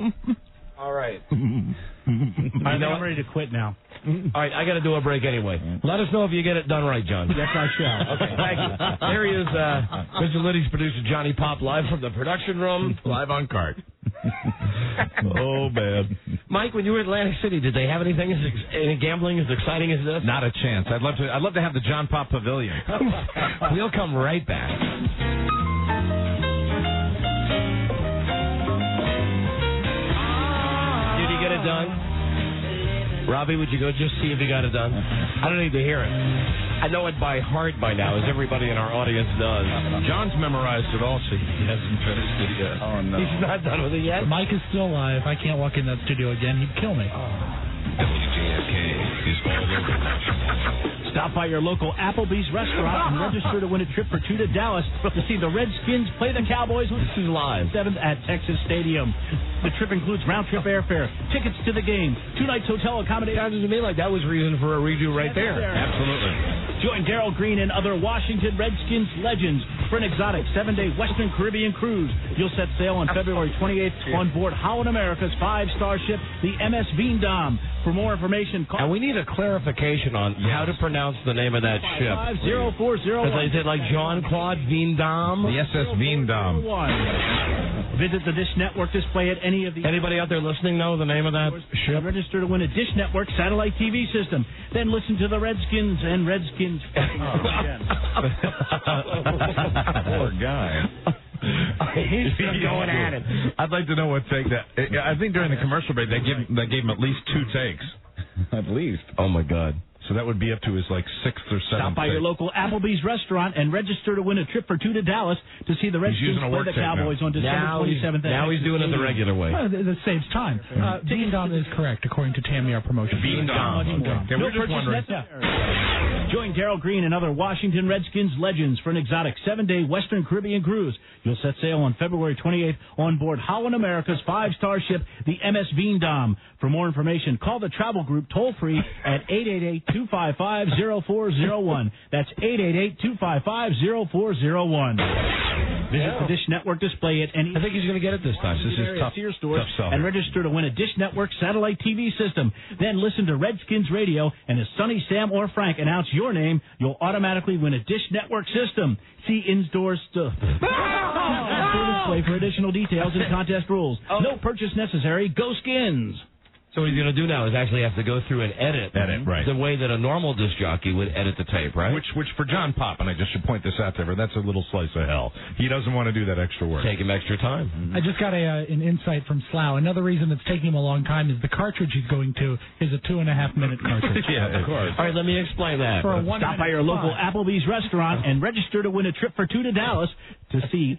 All right. I'm ready to quit now. All right, I got to do a break anyway. Let us know if you get it done right, John. Yes, I shall. Okay, thank you. There he is, Mr. Liddy's producer, Johnny Pop, live from the production room. Live on cart. Oh, man. Mike, when you were in Atlantic City, did they have anything any gambling as exciting as this? Not a chance. I'd love to have the John Pop Pavilion. We'll come right back. Did he get it done? Robbie, would you go just see if he got it done? I don't need to hear it. I know it by heart by now, as everybody in our audience does. John's memorized it all, so he hasn't finished it yet. Oh, no. He's not done with it yet? Mike is still alive. I can't walk in that studio again. He'd kill me. WJFK is all over Washington. Stop by your local Applebee's restaurant and register to win a trip for two to Dallas to see the Redskins play the Cowboys on This is live. 7th at Texas Stadium. The trip includes round-trip airfare, tickets to the game, 2 nights hotel accommodation. Sounded to me like that was reason for a redo right there. Absolutely. Join Darryl Green and other Washington Redskins legends for an exotic 7-day Western Caribbean cruise. You'll set sail on February 28th on board Holland America's 5-star ship, the MS Veendam. For more information, call... And we need a clarification on how to pronounce the name of that ship. 50401. Is it like Jean-Claude Veendam? The SS Veendam. Visit the Dish Network display at any of the... Anybody out there listening know the name of that ship? Register to win a Dish Network satellite TV system. Then listen to the Redskins and Redskins... Poor guy. He's going at it. I'd like to know what take that. I think during the commercial break they gave him at least 2 takes. At least. Oh my God. So that would be up to his like 6th or 7th. Stop by your local Applebee's restaurant and register to win a trip for two to Dallas to see the Redskins play the Cowboys on December 27th. Now he's doing it the regular way. Well, that saves time. Veendam is correct, according to Tammy, our promotion. Veendam. Okay, No we're just wondering. Join Darryl Green and other Washington Redskins legends for an exotic 7-day Western Caribbean cruise. You'll set sail on February 28th on board Holland America's 5-star ship, the MS Veendam. For more information, call the travel group toll-free at 888-255-0401. That's 888-255-0401. Visit the Dish Network display at any... I think he's going to get it this time. This is tough. Sears stores tough and register to win a Dish Network satellite TV system. Then listen to Redskins Radio, and as Sonny, Sam, or Frank announce your name, you'll automatically win a Dish Network system. See in-store display for additional details and contest rules. No purchase necessary. Go Skins! So what he's going to do now is actually have to go through and edit right. the way that a normal disc jockey would edit the tape, right? Which for John Pop, and I just should point this out to everyone, that's a little slice of hell. He doesn't want to do that extra work. Take him extra time. I just got an insight from Slough. Another reason it's taking him a long time is the cartridge he's going to is a 2.5-minute cartridge. Yeah, of course. All right, let me explain that. For a Stop by your local Applebee's restaurant and register to win a trip for two to Dallas to see...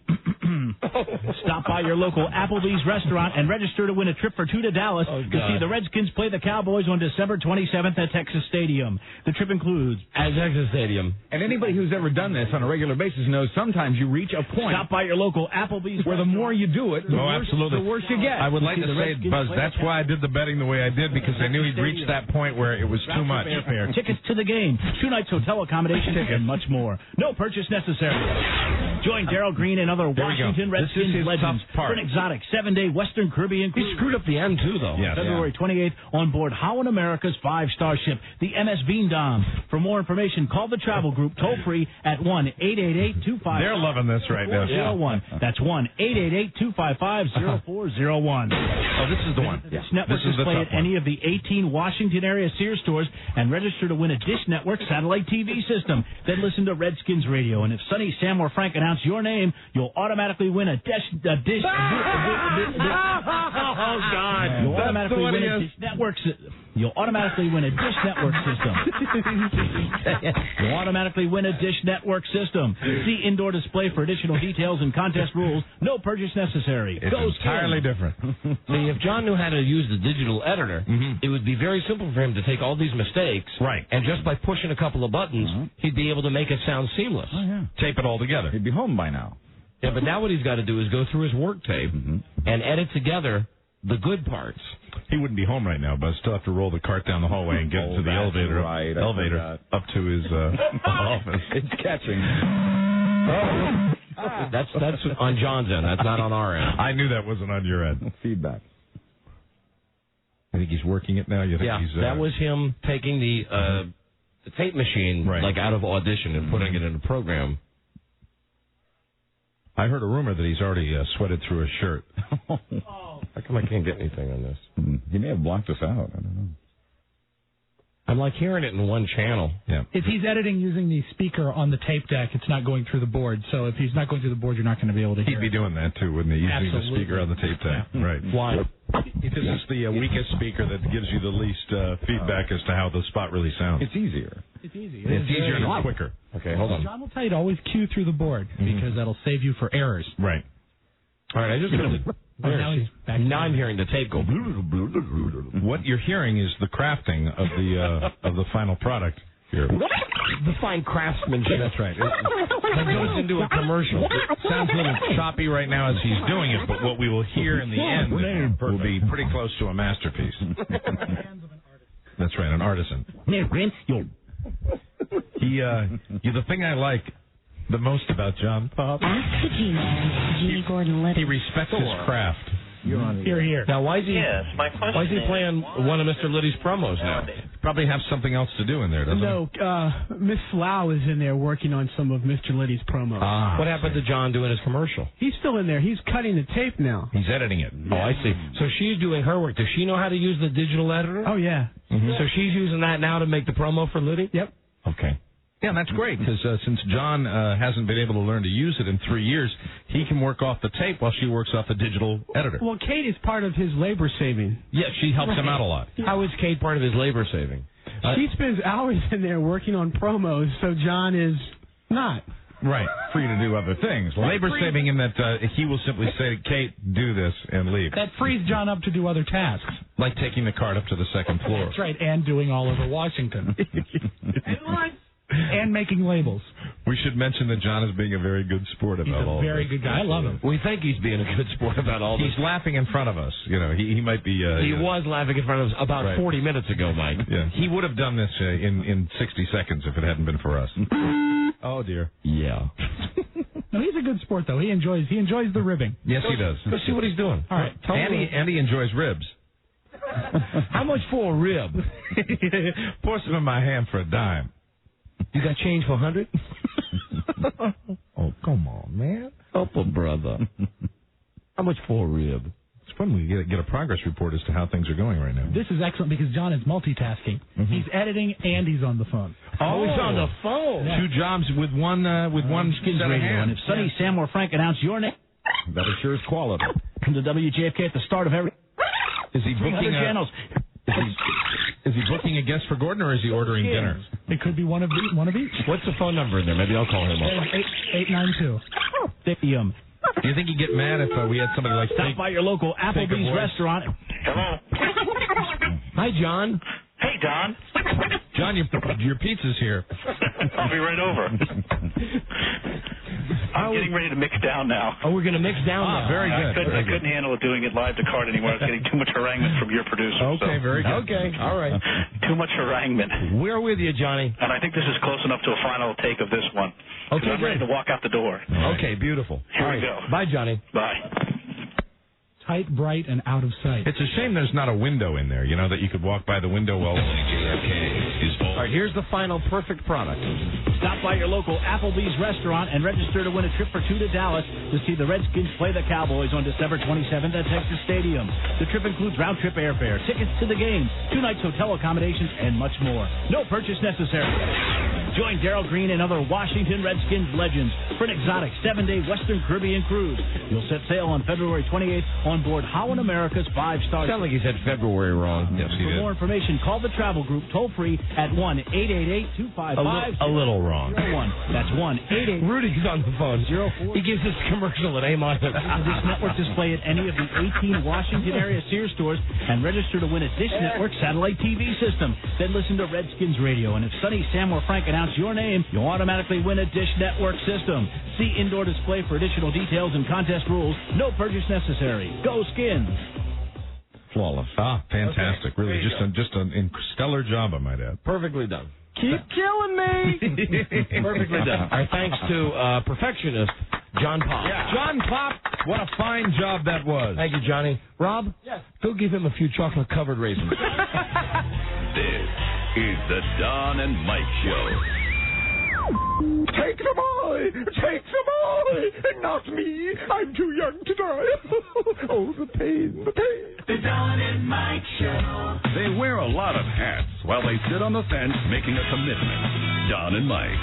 Stop by your local Applebee's restaurant and register to win a trip for two to Dallas to see the Redskins play the Cowboys on December 27th at Texas Stadium. The trip includes... At Texas Stadium. And anybody who's ever done this on a regular basis knows sometimes you reach a point... Stop by your local Applebee's where the more you do it, the worse you get. I would like to say, Buzz, that's why I did the betting the way I did, because I knew he'd reach that point where it was too much. Airfare, tickets to the game, 2 nights hotel accommodation, and much more. No purchase necessary. Join Darryl Green and other Washington Redskins legends for an exotic 7-day Western Caribbean cruise. He screwed up the end, too, though. Yes. February 28th on board Holland America's 5-star ship, the MS Veendam. For more information, call the travel group toll-free at 1-888-255... They're loving this right now. That's 1-888-255-0401. Oh, this is the one. Dish Network display at any of the 18 Washington area Sears stores and register to win a Dish Network satellite TV system. Then listen to Redskins Radio, and if Sonny, Sam, or Frank announce your name, you'll automatically win a Dish... Oh, God. You'll automatically win a Dish Network... You'll automatically win a Dish Network system. You'll automatically win a Dish Network system. See indoor display for additional details and contest rules. No purchase necessary. It's entirely different. See, if John knew how to use the digital editor, it would be very simple for him to take all these mistakes, and just by pushing a couple of buttons, he'd be able to make it sound seamless. Tape it all together. He'd be home by now. Yeah, but now what he's got to do is go through his work tape and edit together the good parts. He wouldn't be home right now, but still have to roll the cart down the hallway and get to the elevator up to his office. It's catching. That's on John's end. That's not on our end. I knew that wasn't on your end. Feedback. I think he's working it now. You think he's, that was him taking the tape machine like out of Audition and putting it in a program. I heard a rumor that he's already sweated through his shirt. How come I can't get anything on this? He may have blocked us out. I don't know. I'm like hearing it in one channel. Yeah. If he's editing using the speaker on the tape deck, it's not going through the board. So if he's not going through the board, you're not going to be able to hear it. He'd be doing that, too, wouldn't he? Using the speaker on the tape deck. Yeah. Right. Why? This is the weakest speaker that gives you the least feedback as to how the spot really sounds. It's easier. It's easy. It's easier and it's quicker. Okay, hold on. John will tell you to always cue through the board because that'll save you for errors. Right. All right, I just now I'm hearing the tape go. What you're hearing is the crafting of the final product here. The fine craftsmanship. That's right. That goes into a commercial. It sounds a little choppy right now as he's doing it, but what we will hear in the end will be pretty close to a masterpiece. That's right, an artisan. The thing I like the most about John Pop, Ask the G-Man, G. Gordon Liddy. he respects his craft. Here. Now, why is he? Yes, my question Why is he is- playing one of Mr. Liddy's promos now? Probably have something else to do in there, doesn't he? No, Miss Slough is in there working on some of Mr. Liddy's promos. What happened to John doing his commercial? He's still in there. He's cutting the tape now. He's editing it. Oh, I see. So she's doing her work. Does she know how to use the digital editor? Oh, yeah. So she's using that now to make the promo for Liddy? Yep. Okay. Yeah, that's great, because since John hasn't been able to learn to use it in 3 years, he can work off the tape while she works off the digital editor. Well, Kate is part of his labor saving. Yeah, she helps him out a lot. How is Kate part of his labor saving? She spends hours in there working on promos, so John is not. Right, free to do other things. Labor saving in that he will simply say, Kate, do this, and leave. That frees John up to do other tasks. Like taking the cart up to the second floor. That's right, and doing all over Washington. And making labels. We should mention that John is being a very good sport about all He's a very this. good guy. I love him. We think he's being a good sport about all this. He's laughing in front of us. You know, he might be... he was laughing in front of us about 40 minutes ago, Mike. Yeah, he would have done this in 60 seconds if it hadn't been for us. Oh, dear. Yeah. No, he's a good sport, though. He enjoys the ribbing. Yes, he does. Go see what he's doing. All right. And he enjoys ribs. How much for a rib? Pour some in my hand for a dime. You got change for 100? Oh, come on, man. Help a brother. How much for a rib? It's fun when we get a progress report as to how things are going right now. This is excellent because John is multitasking. He's editing and he's on the phone. Oh, he's on the phone. Yeah. 2 jobs with one Skins set of Radio. hands. And if Sonny, Sam, or Frank announce your name, that assures quality. Come to WJFK at the start of every... Is he 300 booking channels. Is he booking a guest for Gordon, or is he ordering dinner? It could be one of each. What's the phone number in there? Maybe I'll call him up. 892. Do you think he'd get mad if we had somebody like Stop by your local Applebee's restaurant. Hello. Hi, John. Hey, Don. John, your pizza's here. I'll be right over. I'm getting ready to mix down now. Oh, we're going to mix down now. Very good. I couldn't handle doing it live to card anymore. I was getting too much haranguement from your producer. Okay, very good. Okay, all right. Too much haranguement. We're with you, Johnny. And I think this is close enough to a final take of this one. Okay, I'm ready to walk out the door. Okay, beautiful. Here all we right. go. Bye, Johnny. Bye. Tight, bright, and out of sight. It's a shame there's not a window in there, that you could walk by the window while... All right, here's the final perfect product. Stop by your local Applebee's restaurant and register to win a trip for 2 to Dallas to see the Redskins play the Cowboys on December 27th at Texas Stadium. The trip includes round-trip airfare, tickets to the game, 2 nights hotel accommodations, and much more. No purchase necessary. Join Darryl Green and other Washington Redskins legends for an exotic 7-day Western Caribbean cruise. You'll set sail on February 28th on board Holland America's 5-star... Sound like he said February wrong. Yes, he did. For more information, call the travel group toll-free at 1-888-255... A little wrong. That's 1-888... Rudy's on the phone. 04. He gives this commercial an A-. Dish Network display at any of the 18 Washington area Sears stores and register to win a Dish Network satellite TV system. Then listen to Redskins Radio. And if Sonny, Sam, or Frank announce your name, you'll automatically win a Dish Network system. See indoor display for additional details and contest rules. No purchase necessary. Go Skins! Flawless. Ah, fantastic. Okay. Really, just a stellar job, I might add. Perfectly done. Keep killing me. Perfectly done. Our thanks to perfectionist John Pop. Yeah. John Pop, what a fine job that was. Thank you, Johnny. Rob, go give him a few chocolate-covered raisins. This is the Don and Mike Show. Take them all! Take them all! And not me! I'm too young to die! Oh, the pain, the pain. The Don and Mike Show. They wear a lot of hats while they sit on the fence making a commitment. Don and Mike.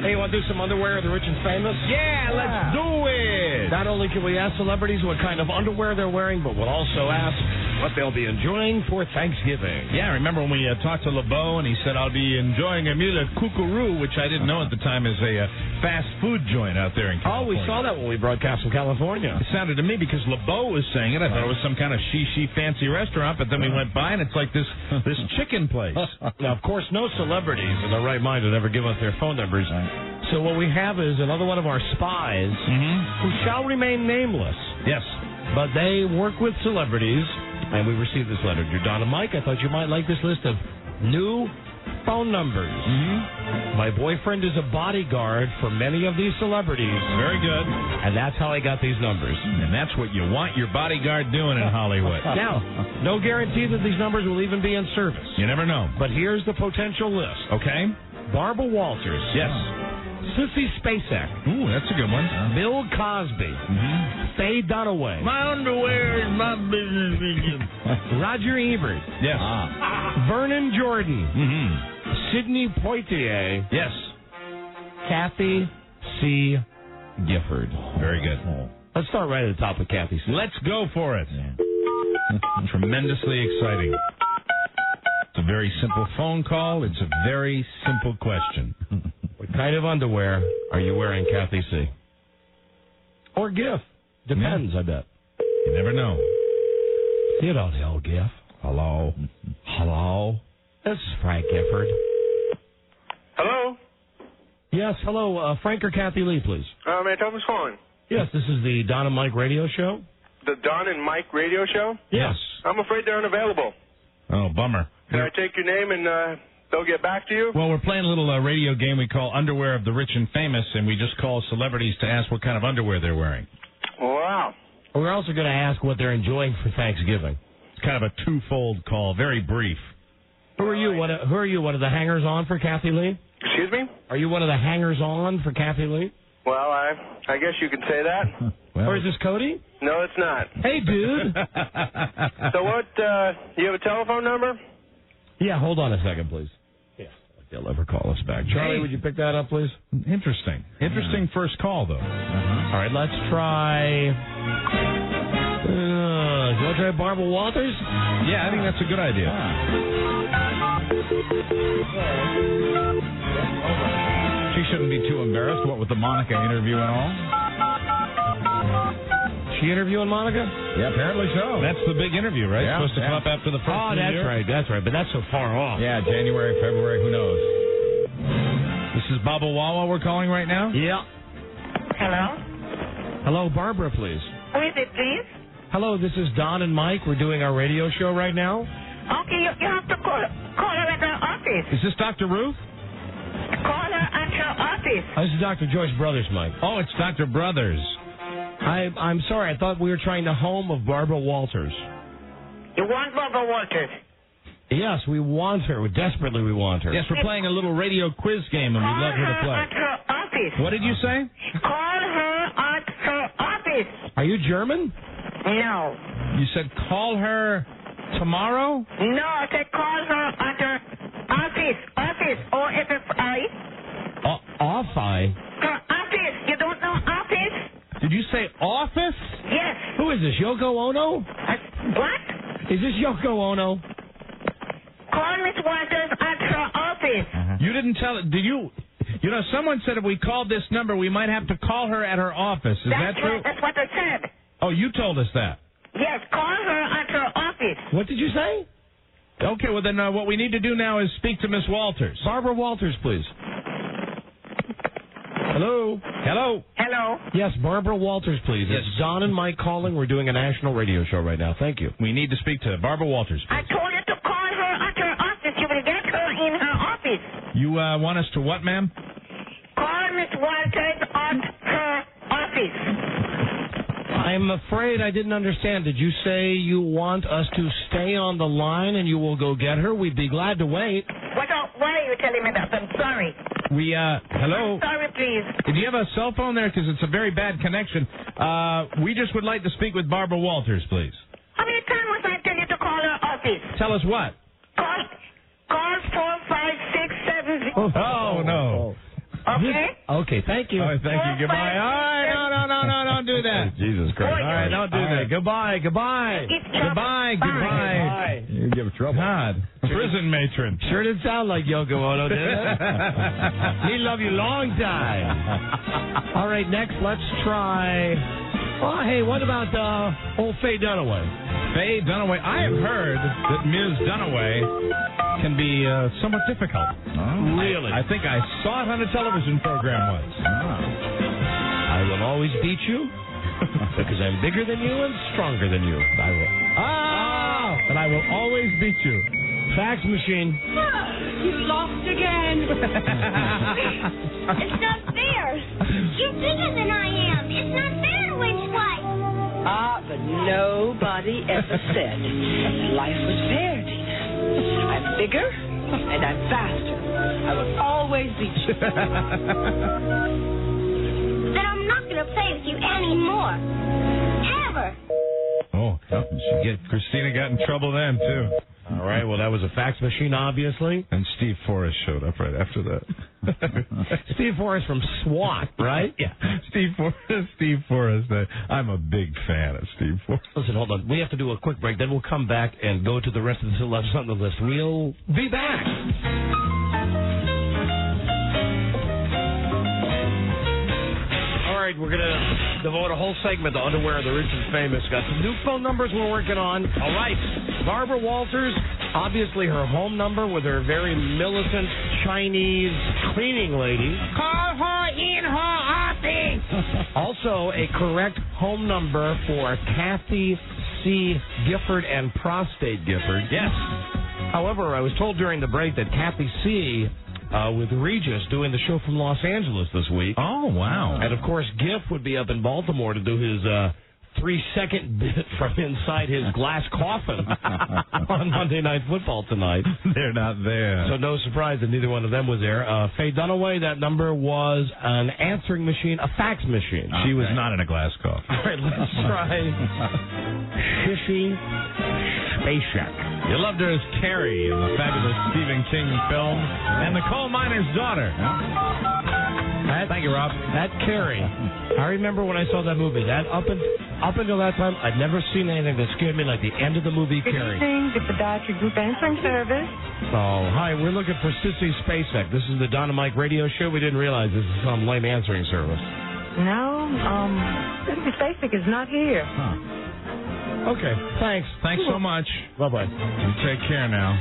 Hey, you want to do some underwear of the rich and famous? Yeah, let's do it! Not only can we ask celebrities what kind of underwear they're wearing, but we'll also ask what they'll be enjoying for Thanksgiving. Yeah, remember when we talked to LeBeau and he said, I'll be enjoying a meal at Kookaroo, which I didn't know at the time is a fast food joint out there in California. Oh, we saw that when we broadcast from California. It sounded to me, because LeBeau was saying it, I thought it was some kind of she fancy restaurant, but then we went by and it's like this chicken place. Now, of course, no celebrities in their right mind would ever give us their phone numbers. So what we have is another one of our spies who shall remain nameless. Yes. But they work with celebrities, and we received this letter. Dear Donna Mike, I thought you might like this list of new phone numbers. My boyfriend is a bodyguard for many of these celebrities. Very good. And that's how I got these numbers. And that's what you want your bodyguard doing in Hollywood. Now, no guarantee that these numbers will even be in service. You never know. But here's the potential list. Okay. Barbara Walters. Yes. Sissy Spacek. Ooh, that's a good one. Bill Cosby. Faye Dunaway. My underwear is my business. Roger Ebert. Yes. Vernon Jordan. Sidney Poitier. Yes. Kathy C. Gifford. Very good. Let's start right at the top with Kathy C. Let's go for it. Tremendously exciting. It's a very simple phone call. It's a very simple question. What kind of underwear are you wearing, Kathy C? Or Giff? Depends, I bet. You never know. You don't know, Giff. Hello. Hello. This is Frank Gifford. Hello? Yes, hello. Frank or Kathy Lee, please. May I tell who's calling? Yes, this is the Donna Mike radio show. The Don and Mike radio show? Yes. I'm afraid they're unavailable. Oh, bummer. Can I take your name and they'll get back to you? Well, we're playing a little radio game we call Underwear of the Rich and Famous, and we just call celebrities to ask what kind of underwear they're wearing. Wow. We're also going to ask what they're enjoying for Thanksgiving. It's kind of a twofold call, very brief. Who are you? Who are you? One of the hangers-on for Kathy Lee? Excuse me? Are you one of the hangers-on for Kathy Lee? Well, I guess you could say that. Or is this Cody? No, it's not. Hey, dude. So what, you have a telephone number? Yeah, hold on a second, please. Yeah, they'll ever call us back. Charlie, would you pick that up, please? Interesting. Interesting first call, though. All right, let's try... do you want to try Barbara Walters? Yeah, I think that's a good idea. She shouldn't be too embarrassed, what with the Monica interview and all. She interviewing Monica? Yeah, apparently so. That's the big interview, right? Yeah, Supposed to come up after the first Oh, that's right, but that's so far off. Yeah, January, February, who knows? This is Baba Wawa we're calling right now? Yeah. Hello? Hello, Barbara, please. Who is it, please? Hello, this is Don and Mike. We're doing our radio show right now. Okay, you have to call her at her office. Is this Dr. Ruth? Call her at her office. This is Dr. Joyce Brothers, Mike. Oh, it's Dr. Brothers. I'm sorry. I thought we were trying the home of Barbara Walters. You want Barbara Walters? Yes, we want her. Desperately, we want her. Yes, we're playing a little radio quiz game, and we'd love her to play. Call her at her office. What did you say? Call her at her office. Are you German? No. You said call her tomorrow? No, I said call her at her office. Office. O-F-F-I. Off-I? Her office. You don't know office? Did you say office? Yes. Who is this, Yoko Ono? What? Is this Yoko Ono? Call Miss Walters at her office. You didn't tell it. Did you? You know, someone said if we called this number, we might have to call her at her office. Is that true? Right. That's what I said. Oh, you told us that. Yes, call her at her office. What did you say? Okay, well then what we need to do now is speak to Miss Walters. Barbara Walters, please. Hello? Hello? Hello? Yes, Barbara Walters, please. Yes. It's Don and Mike calling. We're doing a national radio show right now. Thank you. We need to speak to Barbara Walters, please. I told you to call her at her office. You will get her in her office. You want us to what, ma'am? Call Miss Walters at her office. I'm afraid I didn't understand. Did you say you want us to stay on the line and you will go get her? We'd be glad to wait. Why are you telling me that? I'm sorry. Hello? I'm sorry, please. Do you have a cell phone there? Because it's a very bad connection. We just would like to speak with Barbara Walters, please. How many times must I tell you to call her office? Tell us what? Call 45670. Oh, no. Okay? Okay, thank you. All right, thank you. Goodbye. All right, no. don't do that. Jesus Christ. All right, don't do that. Goodbye. You give trouble. God. Prison matron. Sure didn't sound like Yoko Ono, did it? He loved you long time. All right, next, let's try... Oh, hey, what about old Faye Dunaway? Faye Dunaway. I have heard that Ms. Dunaway can be somewhat difficult. Oh. Really? I think I saw it on a television program once. I will always beat you because I'm bigger than you and stronger than you. I will. But I will always beat you. Fax machine. You lost again. It's not fair. You're bigger than I am. It's not fair to win twice. But nobody ever said life was fair, Dina. I'm bigger and I'm faster. I will always beat you. Then I'm not going to play with you anymore. Ever. Oh, Christina got in trouble then, too. All right, well, that was a fax machine, obviously. And Steve Forrest showed up right after that. Steve Forrest from SWAT, right? Yeah. Steve Forrest. I'm a big fan of Steve Forrest. Listen, hold on. We have to do a quick break. Then we'll come back and go to the rest of the celebs on the list. We'll be back. All right, we're going to devote a whole segment to underwear of the rich and famous. Got some new phone numbers we're working on. All right. Barbara Walters, obviously her home number with her very militant Chinese cleaning lady. Call her in her office. Also, a correct home number for Kathy C. Gifford and Prostate Gifford. Yes. However, I was told during the break that Kathy C. With Regis doing the show from Los Angeles this week. Oh, wow. And, of course, Giff would be up in Baltimore to do his 3-second bit from inside his glass coffin on Monday Night Football tonight. They're not there. So no surprise that neither one of them was there. Faye Dunaway, that number was an answering machine, a fax machine. She was not in a glass coffin. All right, let's try Shissy Spacek. You loved her as Carrie in the fabulous Stephen King film, and the coal miner's daughter. Thank you, Rob. That Carrie. I remember when I saw that movie. That up until that time, I'd never seen anything that scared me like the end of the movie Carrie. Good evening, the Podiatry Group Answering Service. Oh, hi. We're looking for Sissy Spacek. This is the Donna Mike radio show. We didn't realize this is some lame answering service. No, Sissy Spacek is not here. Huh. Okay, thanks. Thanks so much. Bye-bye. You take care now.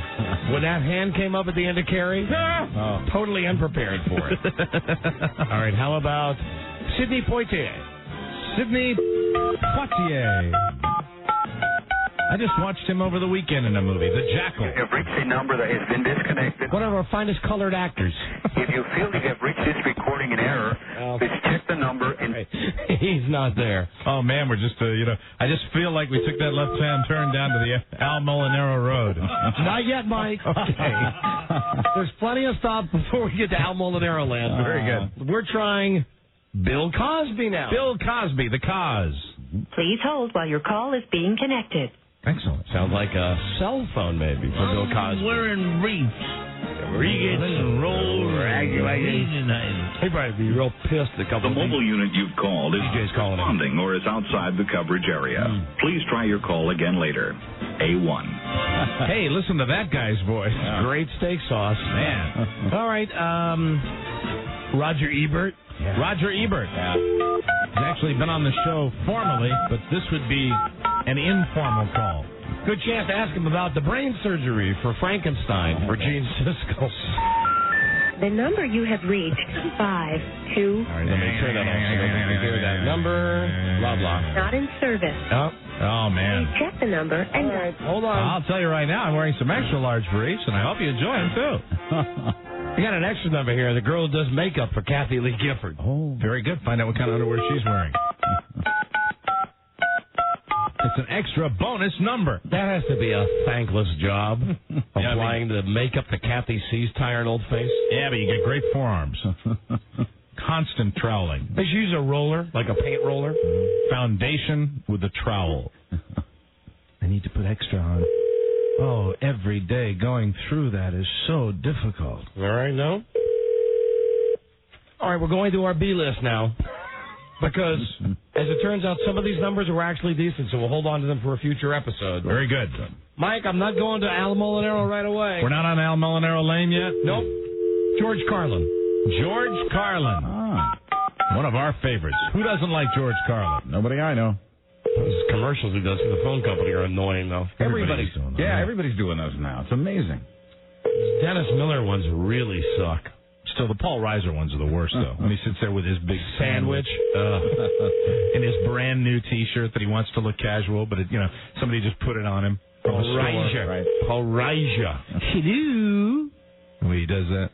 When that hand came up at the end of Carrie, totally unprepared for it. All right, how about Sidney Poitier? Sidney Poitier. I just watched him over the weekend in a movie, The Jackal. You have reached a number that has been disconnected. One of our finest colored actors. If you feel you have reached this recording in error, please check the number and... He's not there. Oh, man, we're just, I just feel like we took that left-hand turn down to the Al Molinaro Road. Not yet, Mike. Okay. There's plenty of stop before we get to Al Molinaro land. Very good. We're trying Bill Cosby now. Bill Cosby, the Cos. Please hold while your call is being connected. Excellent. Sounds like a cell phone, maybe, for Bill Cosby. Wearing briefs. Riggins and roll. He'd probably be real pissed a couple The mobile unit you've called is DJ's calling responding or is outside the coverage area. Please try your call again later. A1. Hey, listen to that guy's voice. Great steak sauce. Man. All right, Roger Ebert. Yeah. Roger Ebert. Yeah. He's actually been on the show formally, but this would be an informal call. Good chance to ask him about the brain surgery for Frankenstein for Gene Siskel. The number you have reached, 52. All right, let me turn that off so nobody can hear that number. Blah, blah. Not in service. Oh, man. Please check the number and... All right, hold on. I'll tell you right now, I'm wearing some extra large briefs, and I hope you enjoy them, too. We got an extra number here. The girl who does makeup for Kathy Lee Gifford. Oh, very good. Find out what kind of underwear she's wearing. It's an extra bonus number. That has to be a thankless job, applying the makeup to Kathy C's tired old face. Yeah, but you get great forearms. Constant troweling. They should use a roller, like a paint roller. Foundation with a trowel. I need to put extra on. Oh, every day going through that is so difficult. All right, no? All right, we're going to our B list now. Because, as it turns out, some of these numbers were actually decent, so we'll hold on to them for a future episode. Very good. Mike, I'm not going to Al Molinaro right away. We're not on Al Molinaro Lane yet? Nope. George Carlin. George Carlin. One of our favorites. Who doesn't like George Carlin? Nobody I know. Those commercials he does for the phone company are annoying, though. Everybody's doing those. Yeah, everybody's doing those now. It's amazing. Dennis Miller ones really suck. Still, the Paul Reiser ones are the worst, though. When he sits there with his big sandwich and his brand new T-shirt that he wants to look casual, but somebody just put it on him. Paul Reiser. Right. Paul Reiser. Hello. The way he does that.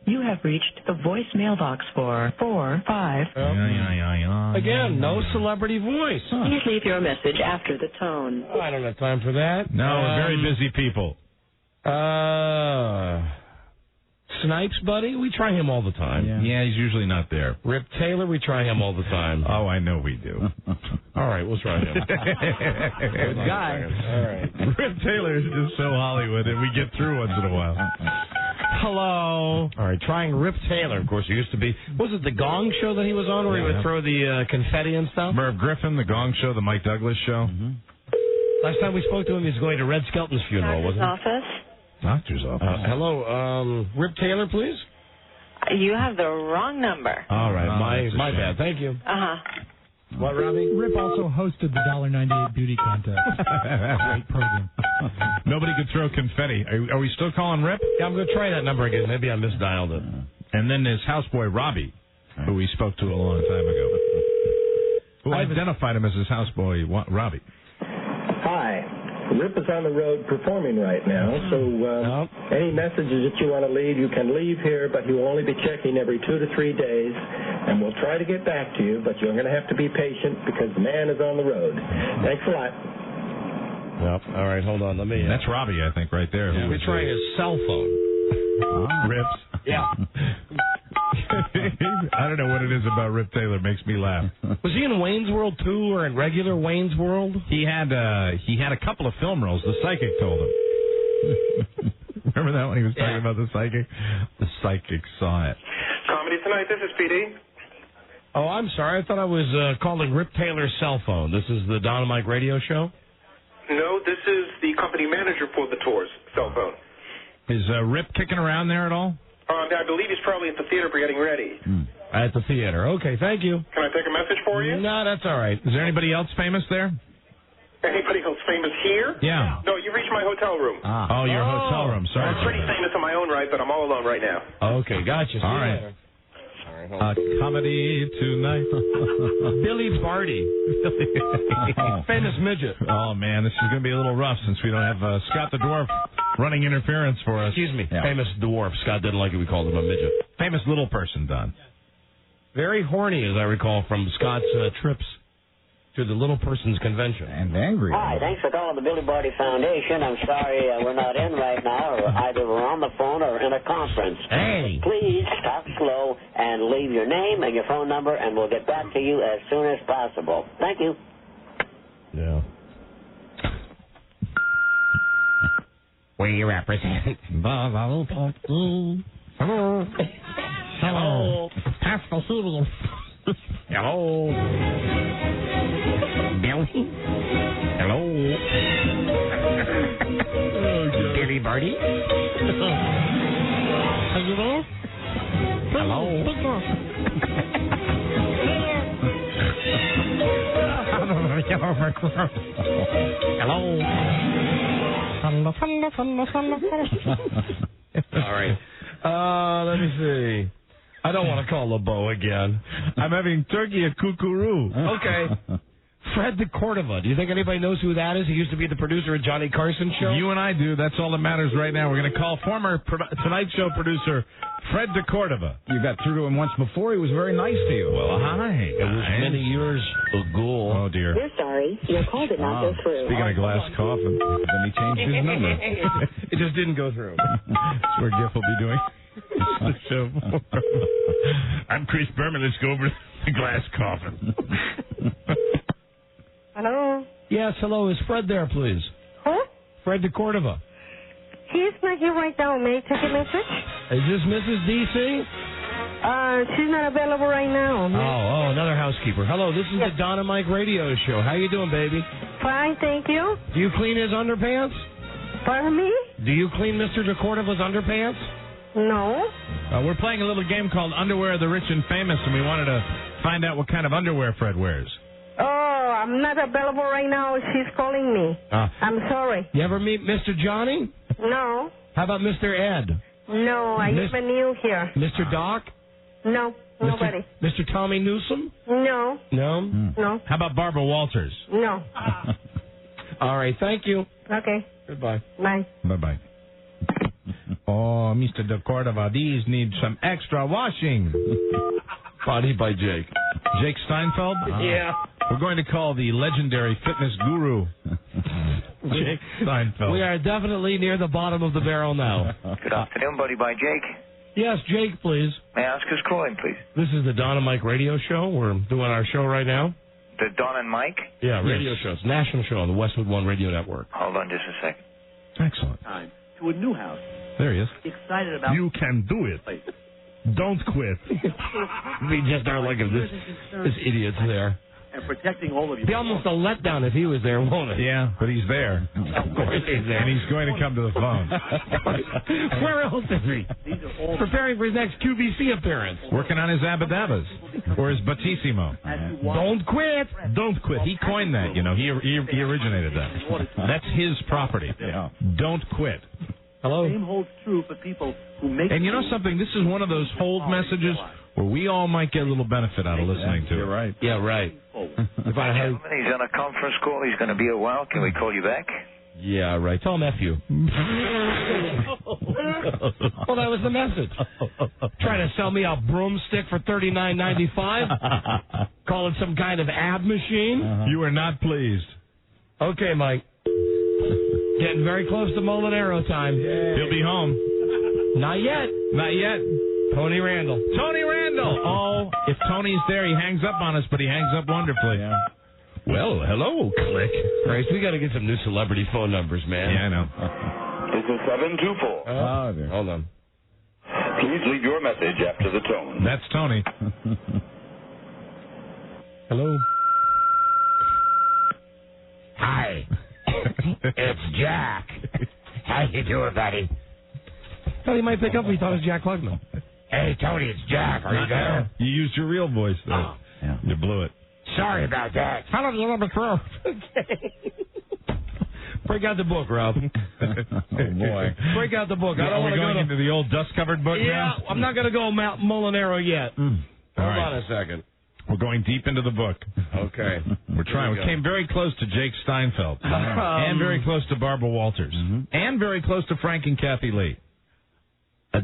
You have reached the voicemail box for 45. Again, no celebrity voice. Please leave your message after the tone. Oh, I don't have time for that. No, we're very busy people. Snipes, buddy? We try him all the time. Yeah, he's usually not there. Rip Taylor, we try him all the time. Oh, I know we do. All right, we'll try him. Good guy. All right. Rip Taylor is just so Hollywood that we get through once in a while. Hello. All right, trying Rip Taylor. Of course, he used to be. Was it the Gong Show that he was on, where he would throw the confetti and stuff? Merv Griffin, the Gong Show, the Mike Douglas Show. Mm-hmm. Last time we spoke to him, he was going to Red Skelton's funeral, wasn't he? Doctor's office. Hello, Rip Taylor, please. You have the wrong number. All right, my bad. Thank you. What, Robbie? Rip also hosted the $1.98 beauty contest. Great program. Nobody could throw confetti. Are we still calling Rip? Yeah, I'm going to try that number again. Maybe I misdialed it. And then there's houseboy Robbie, who we spoke to a long time ago. Who identified him as his houseboy Robbie. Hi. Rip is on the road performing right now, so any messages that you want to leave, you can leave here, but he will only be checking every 2 to 3 days, and we'll try to get back to you, but you're going to have to be patient because the man is on the road. Thanks a lot. Yep. All right, hold on. Let me. That's Robbie, I think, right there. Yeah, we're trying his cell phone. Rips. Yeah. I don't know what it is about Rip Taylor. Makes me laugh. Was he in Wayne's World 2 or in regular Wayne's World? He had a couple of film roles. The Psychic told him. Remember that when he was talking about the Psychic? The Psychic saw it. Comedy Tonight, this is PD. Oh, I'm sorry. I thought I was calling Rip Taylor's cell phone. This is the Donna Mike radio show? No, this is the company manager for the tour's cell phone. Is Rip kicking around there at all? I believe he's probably at the theater for getting ready. At the theater. Okay, thank you. Can I take a message for you? No, that's all right. Is there anybody else famous there? Anybody else famous here? Yeah. No, you reached my hotel room. Oh, your hotel room. Sorry. I'm pretty famous in my own right, but I'm all alone right now. Okay, gotcha. All right. Comedy Tonight. Billy Barty. Famous midget. Oh, man, this is going to be a little rough since we don't have Scott the Dwarf running interference for us. Excuse me. Yeah. Famous dwarf. Scott didn't like it. We called him a midget. Famous little person, Don. Very horny, as I recall, from Scott's trips to the Little Person's Convention. And angry. Hi, thanks for calling the Billy Barty Foundation. I'm sorry we're not in right now, or either we're on the phone or in a conference. Hey. Please talk slow and leave your name and your phone number, and we'll get back to you as soon as possible. Thank you. Yeah. We represent. Hello. Hello. Pass the helium. Hello. Billy. Hello. Billy Barty. Hello. Hello. All right. Let me see. I don't want to call LeBeau again. I'm having turkey at Kookaroo. Okay. Fred de Cordova. Do you think anybody knows who that is? He used to be the producer of Johnny Carson's show. You and I do. That's all that matters right now. We're going to call former Tonight Show producer Fred de Cordova. You got through to him once before. He was very nice to you. Well, hi. It was many years ago. Oh, dear. We're sorry. Your call did not go through. Speaking of glass coffin. Then he changed his number. It just didn't go through. That's where Giff will be doing the show. I'm Chris Berman. Let's go over the glass coffin. Hello? Yes, hello. Is Fred there, please? Who? Fred de Cordova. He's not here right now. May I take a message? Is this Mrs. D.C.? She's not available right now. Oh, another housekeeper. Hello, this is the Donna Mike radio show. How you doing, baby? Fine, thank you. Do you clean his underpants? Pardon me? Do you clean Mr. DeCordova's underpants? No. We're playing a little game called Underwear of the Rich and Famous, and we wanted to find out what kind of underwear Fred wears. Oh, I'm not available right now. She's calling me. I'm sorry. You ever meet Mr. Johnny? No. How about Mr. Ed? No, I even new here. Mr. Doc? No, nobody. Mr. Tommy Newsom? No. No? No. How about Barbara Walters? No. All right, thank you. Okay. Goodbye. Bye. Bye-bye. Oh, Mr. DeCordova, these need some extra washing. Body by Jake. Jake Steinfeld? Yeah. We're going to call the legendary fitness guru Jake Steinfeld. We are definitely near the bottom of the barrel now. Good afternoon, buddy by Jake. Yes, Jake, please. May I ask who's calling, please? This is the Donna Mike radio show. We're doing our show right now. The Donna and Mike? Yeah, radio show. It's a national show on the Westwood One Radio Network. Hold on just a second. Excellent. Time to a new house. There he is. Excited about You can do it. Don't quit. We just are like this idiot's there. And protecting all of you. Be almost a letdown if he was there, won't it? Yeah, but he's there. Of course he's there. And he's going to come to the phone. Where else is he? Preparing for his next QVC appearance. Working on his Abadabas. Or his Batissimo. Don't quit. Don't quit. He coined that, you know. He originated that. That's his property. Yeah. Don't quit. Hello? Same holds true for people who make... And you know something? This is one of those hold messages where we all might get a little benefit out of listening to it. You're right. Yeah, right. Gentlemen, he's on a conference call. He's going to be a while. Can we call you back? Yeah, right. Tell him F you. Well, that was the message. Trying to sell me a broomstick for $39.95? Call it some kind of ab machine? You are not pleased. Okay, Mike. Getting very close to Molinaro time. He'll be home. Not yet. Not yet. Tony Randall. Tony Randall. Oh, if Tony's there, he hangs up on us, but he hangs up wonderfully. Yeah. Well, hello, click. Grace, we got to get some new celebrity phone numbers, man. Yeah, I know. This is 724. Oh, dear. Hold on. Please leave your message after the tone. That's Tony. Hello? Hi. It's Jack. How you doing, buddy? Thought he might pick up if he thought it was Jack Klugman. Hey, Tony, it's Jack. Are you there? You used your real voice, though. Oh. Yeah. You blew it. Sorry about that. How do you remember throw? Break out the book, Rob. Oh, boy. Break out the book. I don't Are want we to going go into the old dust-covered book Yeah, now? I'm not going to go Mount Molinaro yet. All Hold right. on a second. We're going deep into the book. Okay. We're trying. We came very close to Jake Steinfeld. And very close to Barbara Walters. And very close to Frank and Kathy Lee.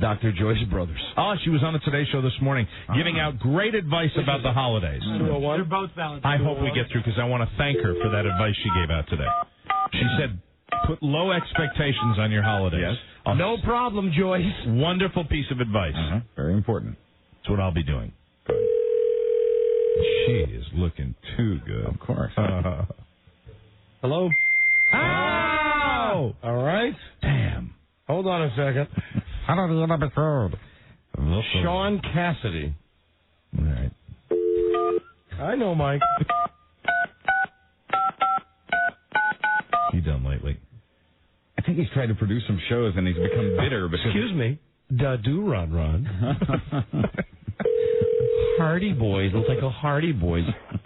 Dr. Joyce Brothers. Oh, she was on the Today Show this morning giving out great advice about the holidays. They're both valid. I hope we get through because I want to thank her for that advice she gave out today. She said, put low expectations on your holidays. Yes. No problem, Joyce. Wonderful piece of advice. Very important. That's what I'll be doing. She is looking too good. Of course. Hello? Oh! All right. Damn. Hold on a second. How do you number code? Sean Cassidy. All right. I know, Mike. He done lately? I think he's tried to produce some shows and he's become bitter. Because Excuse me. Da-do, Ron. Hardy Boys. Looks like a Hardy Boys.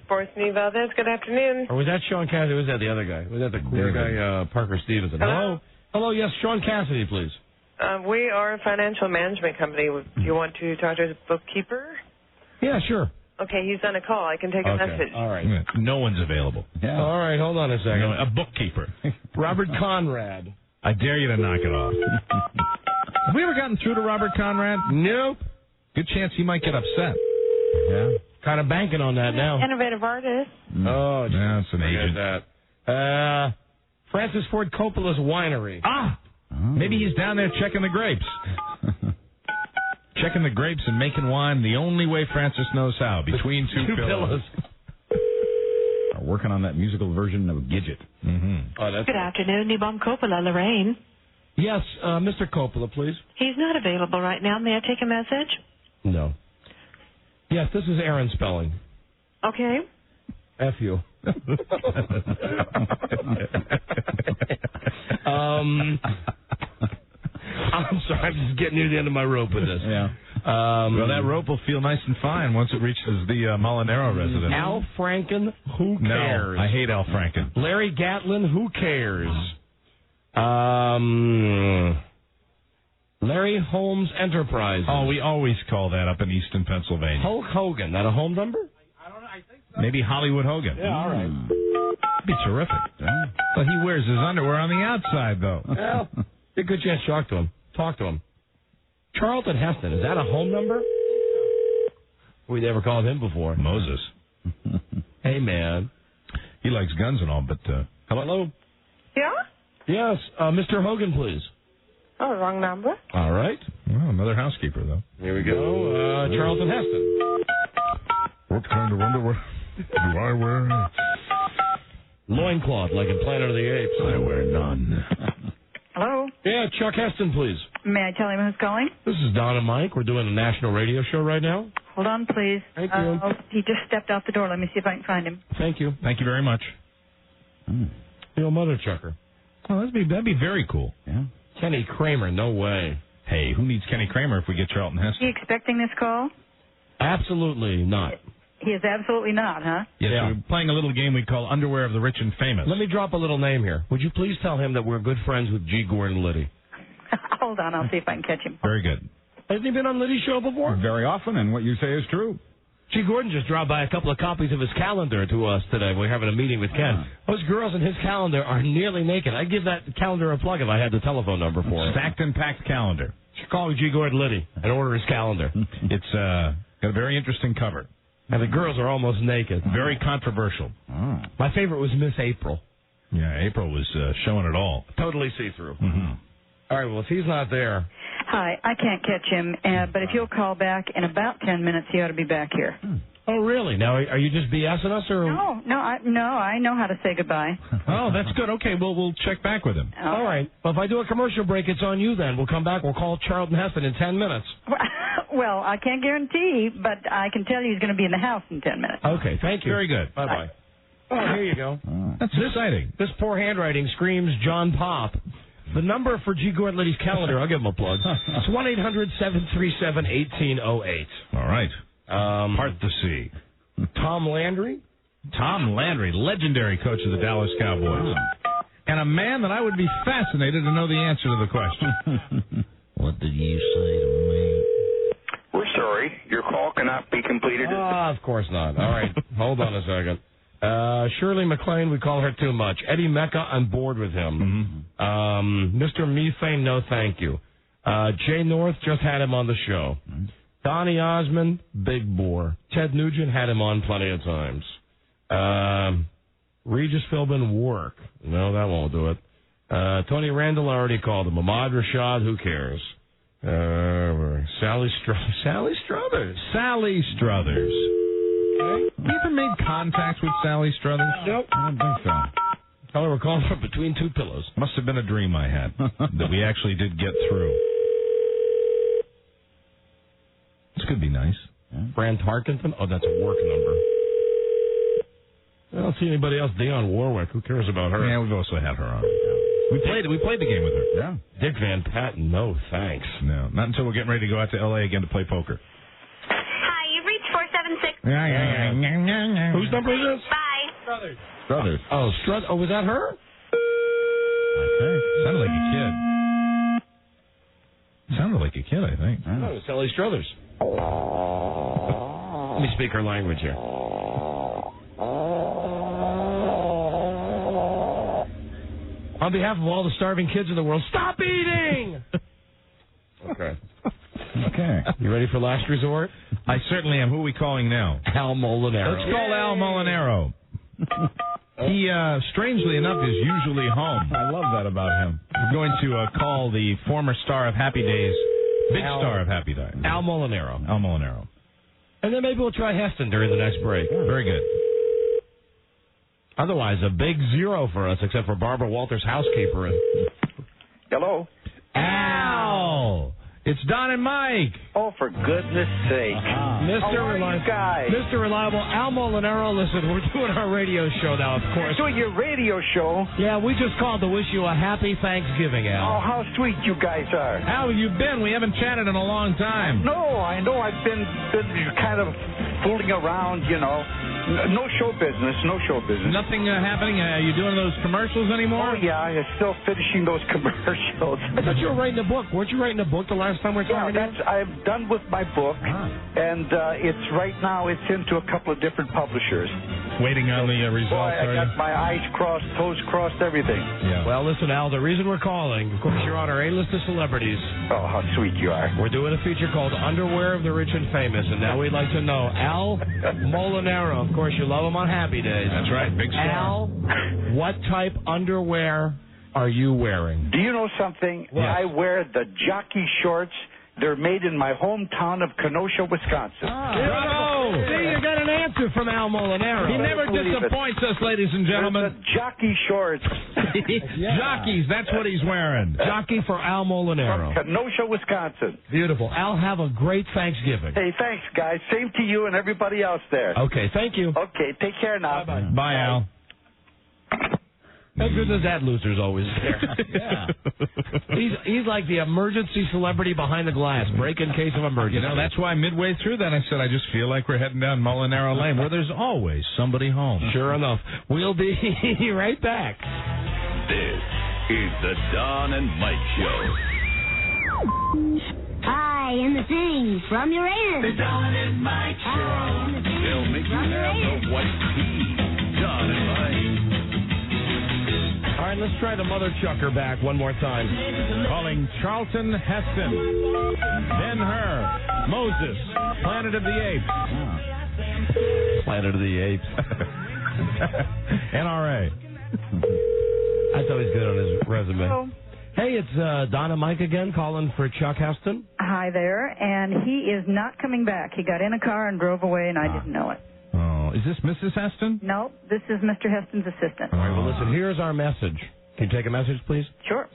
Force-me Valdez, good afternoon. Or was that Sean Cassidy? Or was that the other guy? Was that the queer guy, Parker Stevenson? Hello? Hello, yes, Sean Cassidy, please. We are a financial management company. Do you want to talk to the bookkeeper? Yeah, sure. Okay, he's on a call. I can take a message. All right. No one's available. Yeah. All right, hold on a second. No, a bookkeeper. Robert Conrad. I dare you to knock it off. Have we ever gotten through to Robert Conrad? Nope. Good chance he might get upset. Yeah. Kind of banking on that now. Innovative artist. Oh, that's an agent. That. Francis Ford Coppola's winery. Maybe he's down there checking the grapes. Checking the grapes and making wine the only way Francis knows how, between two pillows. Working on that musical version of Gidget. Good afternoon, Nibom Coppola, Lorraine. Yes, Mr. Coppola, please. He's not available right now. May I take a message? No. Yes, this is Aaron spelling. Okay. F you. I'm sorry, I'm just getting near the end of my rope with this. Yeah. Well, that rope will feel nice and fine once it reaches the Molinaro residence. Al Franken, who cares? No, I hate Al Franken. Larry Gatlin, who cares? Larry Holmes Enterprises. Oh, we always call that up in Easton, Pennsylvania. Hulk Hogan, that a home number? Maybe Hollywood Hogan. Yeah, all right. Be terrific. But he wears his underwear on the outside, though. Well, be a good chance to talk to him. Charlton Heston, is that a home number? We'd never called him before. Moses. Hey, man. He likes guns and all, but... Hello? Yeah? Yes, Mr. Hogan, please. Oh, wrong number. All right. Well, another housekeeper, though. Here we go. Charlton Heston. What kind of underwear do I wear? Loincloth, like in Planet of the Apes. I wear none. Hello? Yeah, Chuck Heston, please. May I tell him who's calling? This is Donna Mike. We're doing a national radio show right now. Hold on, please. Thank you. He just stepped out the door. Let me see if I can find him. Thank you. Thank you very much. The old mother chucker. Oh, that'd be very cool. Yeah. Kenny Kramer, no way. Hey, who needs Kenny Kramer if we get Charlton Is Heston? he expecting this call? Absolutely not. He is absolutely not, huh? Yes, Yeah. we're playing a little game we call Underwear of the Rich and Famous. Let me drop a little name here. Would you please tell him that we're good friends with G. Gordon Liddy? Hold on, I'll see if I can catch him. Very good. Hasn't he been on Liddy's show before? Very often, and what you say is true. G. Gordon just dropped by a couple of copies of his calendar to us today. We're having a meeting with Ken. Those girls in his calendar are nearly naked. I'd give that calendar a plug if I had the telephone number for it. Stacked and packed calendar. Should call G. Gordon Liddy and order his calendar. It's got a very interesting cover. And the girls are almost naked. Very controversial. Oh. My favorite was Miss April. Yeah, April was showing it all. Totally see-through. Mm-hmm. All right, well, if he's not there... Hi, I can't catch him, but if you'll call back in about 10 minutes, he ought to be back here. Oh, really? Now, are you just BSing us, or...? No, I know how to say goodbye. Oh, that's good. Okay, we'll check back with him. All right. Well, if I do a commercial break, it's on you then. We'll come back. We'll call Charlton Heston in 10 minutes. Well, I can't guarantee, but I can tell you he's going to be in the house in 10 minutes. Okay, thank you. Very good. Bye-bye. Oh, here you go. That's exciting. This poor handwriting screams John Pop. The number for G. Gordon Liddy's calendar, I'll give him a plug. It's 1-800-737-1808. All right. Part to see. Tom Landry? Tom Landry, legendary coach of the Dallas Cowboys. And a man that I would be fascinated to know the answer to the question. What did you say to me? We're sorry. Your call cannot be completed. Of course not. All right. Hold on a second. Shirley MacLaine, we call her too much. Eddie Mecca, I'm bored with him. Mr. Methane, no thank you. Jay North, just had him on the show. Donnie Osmond, big bore. Ted Nugent, had him on plenty of times. Regis Philbin, work. No, that won't do it. Tony Randall, I already called him. Marge Shot, who cares? Sally Struthers. Sally Struthers. You ever made contact with Sally Struthers? Nope. I don't think so. Tell her we're calling from between two pillows. Must have been a dream I had that we actually did get through. This could be nice. Fran Tarkenton? Oh, that's a work number. I don't see anybody else. Dionne Warwick. Who cares about her? Yeah, we've also had her on. We played the game with her. Yeah. Dick Van Patten. No, thanks. No, not until we're getting ready to go out to L.A. again to play poker. Hi, you've reached 476. Yeah. Whose number is this? Bye. Struthers. Oh, Oh, was that her? Sounded like a kid. Sounded like a kid, I think. Oh, it's Sally Struthers. Let me speak her language here. On behalf of all the starving kids in the world, stop eating! Okay. Okay. You ready for last resort? I certainly am. Who are we calling now? Al Molinaro. Let's call Al Molinaro. He, strangely enough, is usually home. I love that about him. We're going to call the former star of Happy Days, star of Happy Days. Al Molinaro. Al Molinaro. And then maybe we'll try Heston during the next break. Very good. Otherwise, a big zero for us, except for Barbara Walters' housekeeper. Hello. Al! It's Don and Mike. Oh, for goodness sake. Mr. How are you guys? Mr. Reliable, Al Molinaro, listen, we're doing our radio show now, of course. You're doing your radio show? Yeah, we just called to wish you a happy Thanksgiving, Al. Oh, how sweet you guys are. How have you been? We haven't chatted in a long time. No, I know I've been kind of fooling around, you know. No show business, no show business. Nothing happening? Are you doing those commercials anymore? Oh, yeah, I'm still finishing those commercials. I thought you were writing a book. Weren't you writing a book the last time we were talking? Yeah, I'm done with my book, and it's right now it's into a couple of different publishers. Waiting on the results, Boy, I got my eyes crossed, toes crossed, everything. Yeah. Well, listen, Al, the reason we're calling, of course, you're on our A-list of celebrities. Oh, how sweet you are. We're doing a feature called Underwear of the Rich and Famous, and now we'd like to know, Al Molinaro, of course, you love him on Happy Days. That's right, big star. Al, what type underwear are you wearing? Do you know something? Yes. I wear the jockey shorts. They're made in my hometown of Kenosha, Wisconsin. Bravo! See, you got an answer from Al Molinaro. He never disappoints us, ladies and gentlemen. The jockey shorts. Jockeys, that's what he's wearing. Jockey for Al Molinaro. From Kenosha, Wisconsin. Beautiful. Al, have a great Thanksgiving. Hey, thanks, guys. Same to you and everybody else there. Okay, thank you. Okay, take care now. Bye-bye. Bye, Al. How good does that loser's always there? Yeah. He's like the emergency celebrity behind the glass, break in case of emergency. You know, that's why midway through that I said I just feel like we're heading down Molinaro Lane, where there's always somebody home. Sure enough. We'll be right back. This is the Don and Mike Show. Hi, and the thing from your ears. The Don and Mike Show. They'll make you have the white tea. Don and Mike. All right, let's try the mother chucker back one more time. Calling Charlton Heston, Ben-Hur, Moses, Planet of the Apes. Planet of the Apes. NRA. That's always good on his resume. Hello. Hey, it's Donna Mike again, calling for Chuck Heston. Hi there, and he is not coming back. He got in a car and drove away, and I didn't know it. Oh, is this Mrs. Heston? No, this is Mr. Heston's assistant. All right, well, listen, here's our message. Can you take a message, please? Sure.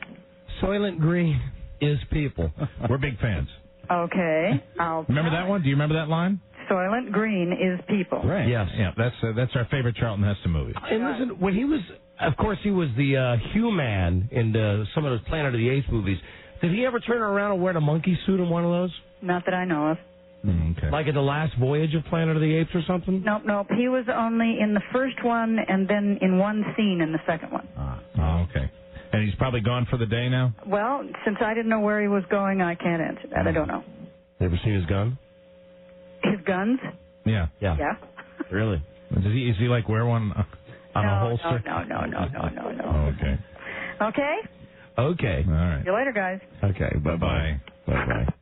Soylent Green is people. We're big fans. Okay. Remember that one? Do you remember that line? Soylent Green is people. Right. Yes. Yeah, that's our favorite Charlton Heston movie. And listen, when he was, of course, he was the Human in some of those Planet of the Apes movies. Did he ever turn around and wear a monkey suit in one of those? Not that I know of. Okay. Like in the last voyage of Planet of the Apes or something? Nope. He was only in the first one and then in one scene in the second one. Oh, okay. And he's probably gone for the day now? Well, since I didn't know where he was going, I can't answer that. I don't know. Ever seen his gun? His guns? Yeah. Yeah. Really? Is he like wear one on a holster? No. Okay. Okay? Okay. All right. See you later, guys. Okay, bye-bye. Bye-bye.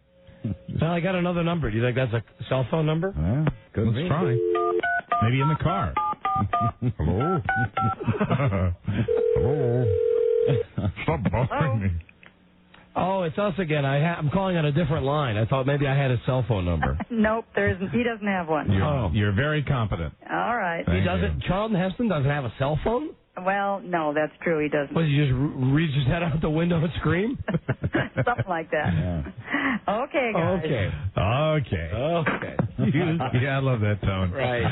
Well, I got another number. Do you think that's a cell phone number? Yeah, let's try. Maybe in the car. Hello? Hello? Stop bothering me. Oh, it's us again. I'm calling on a different line. I thought maybe I had a cell phone number. Nope, he doesn't have one. You're very competent. All right. Thank He doesn't. Charlton Heston doesn't have a cell phone? Well, no, that's true. He doesn't. Was he just reach his head out the window and scream? Something like that. Yeah. Okay, guys. Okay. Yeah, I love that tone. Right.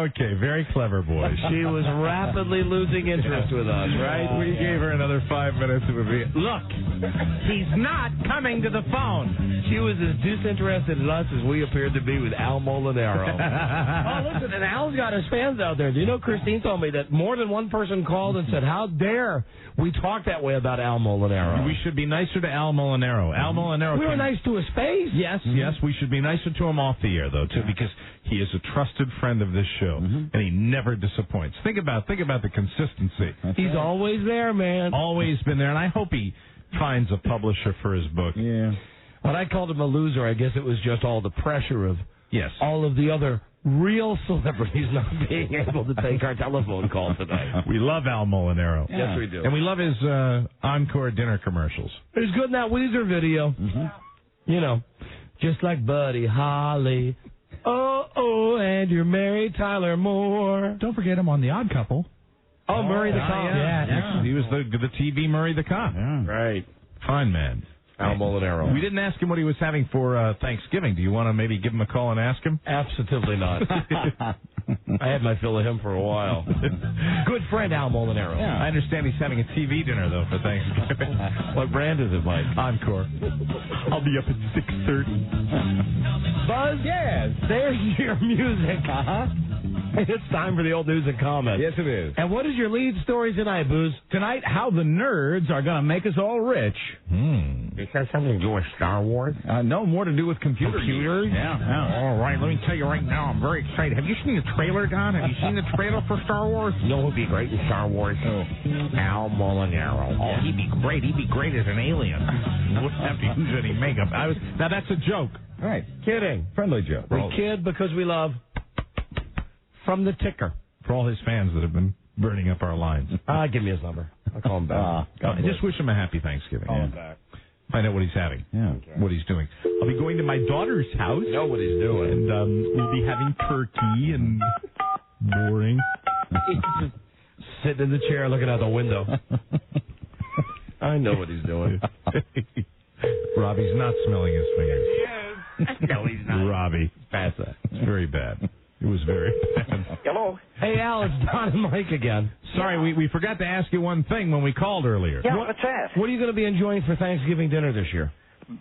Okay, very clever boy. She was rapidly losing interest with us, right? We gave her another 5 minutes. It would be, look, he's not coming to the phone. She was as disinterested in us as we appeared to be with Al Molinaro. Oh, listen, and Al's got his fans out there. Do you know Christine told me that more than one person called and said, how dare we talk that way about Al Molinaro? We should be nicer to Al Molinaro. Al Molinaro. We were nice to his face. Yes, we should be nicer to him off the air, though, too, because he is a trusted friend of this show, and he never disappoints. Think about the consistency. He's always there, man. Always been there, and I hope he finds a publisher for his book. Yeah. When I called him a loser, I guess it was just all the pressure of all of the other real celebrities not being able to take our telephone call tonight. We love Al Molinaro. Yeah. Yes, we do. And we love his encore dinner commercials. He's good in that Weezer video. You know, just like Buddy Holly. Oh, and you're married, Tyler Moore. Don't forget him on The Odd Couple. Oh, Murray the Cop. Yeah. He was the TV Murray the Cop. Yeah. Right. Fine man. Al Molinaro. We didn't ask him what he was having for Thanksgiving. Do you want to maybe give him a call and ask him? Absolutely not. I had my fill of him for a while. Good friend Al Molinaro. Yeah. I understand he's having a TV dinner, though, for Thanksgiving. What brand is it, Mike? Encore. I'll be up at 6:30. Buzz? Yes. There's your music. It's time for the old news and comments. Yes, it is. And what is your lead story tonight, Booze? Tonight, how the nerds are going to make us all rich. Is that something to do with Star Wars? No, more to do with computers. Yeah. All right, let me tell you right now, I'm very excited. Have you seen the trailer, Don? Have you seen the trailer for Star Wars? You know who'd be great in Star Wars? Al Molinaro. Oh, he'd be great. He'd be great as an alien. Wouldn't have to use any makeup. Now, that's a joke. All right. Kidding. Friendly joke. We kid because we love. From the ticker. For all his fans that have been burning up our lines. Give me his number. I'll call him back. I just wish him a happy Thanksgiving. Call him back. Find out what he's having. Yeah. What he's doing. I'll be going to my daughter's house. Know what he's doing. And we'll be having turkey and boring. He's just sitting in the chair looking out the window. I know what he's doing. Robbie's not smelling his fingers. Yes. No, he's not. Robbie. Pass that. It's very bad. It was very bad. Hello. Hey, Al, it's Donna Mike again. Sorry, we forgot to ask you one thing when we called earlier. Yeah, what's that? What are you going to be enjoying for Thanksgiving dinner this year?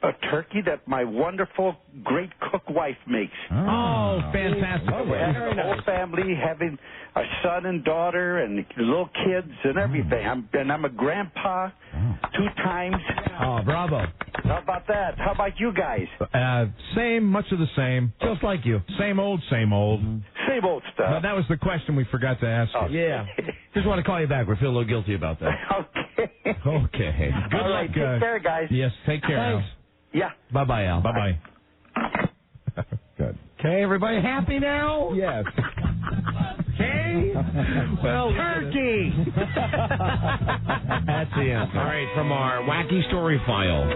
A turkey that my wonderful great cook wife makes. Oh, fantastic. The whole family having a son and daughter and little kids and everything. I'm a grandpa 2 times. Oh, bravo. How about that? How about you guys? Same, much of the same. Just like you. Same old, same old. Same old stuff. But that was the question we forgot to ask you. Yeah. Just want to call you back. We feel a little guilty about that. Okay. Okay. Good All luck. right, take care, guys. Yes, take care, Al. Thanks. Yeah. Bye-bye, Al. Bye-bye. Good. Okay, everybody happy now? Yes. Okay. Well, turkey. That's the answer. All right, from our wacky story file.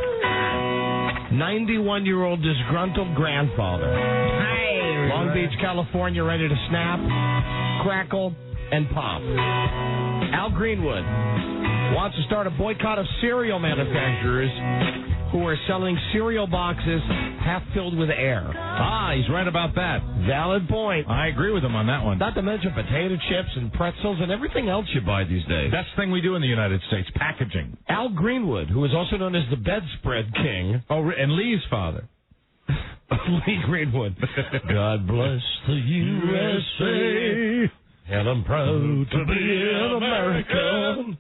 91-year-old disgruntled grandfather. Hi. Long Beach, California, ready to snap, crackle, and pop. Al Greenwood wants to start a boycott of cereal manufacturers who are selling cereal boxes half filled with air. He's right about that. Valid point. I agree with him on that one. Not to mention potato chips and pretzels and everything else you buy these days. Best thing we do in the United States, packaging. Al Greenwood, who is also known as the bedspread king. Oh, and Lee's father. Lee Greenwood. God bless the USA, and I'm proud to be an American.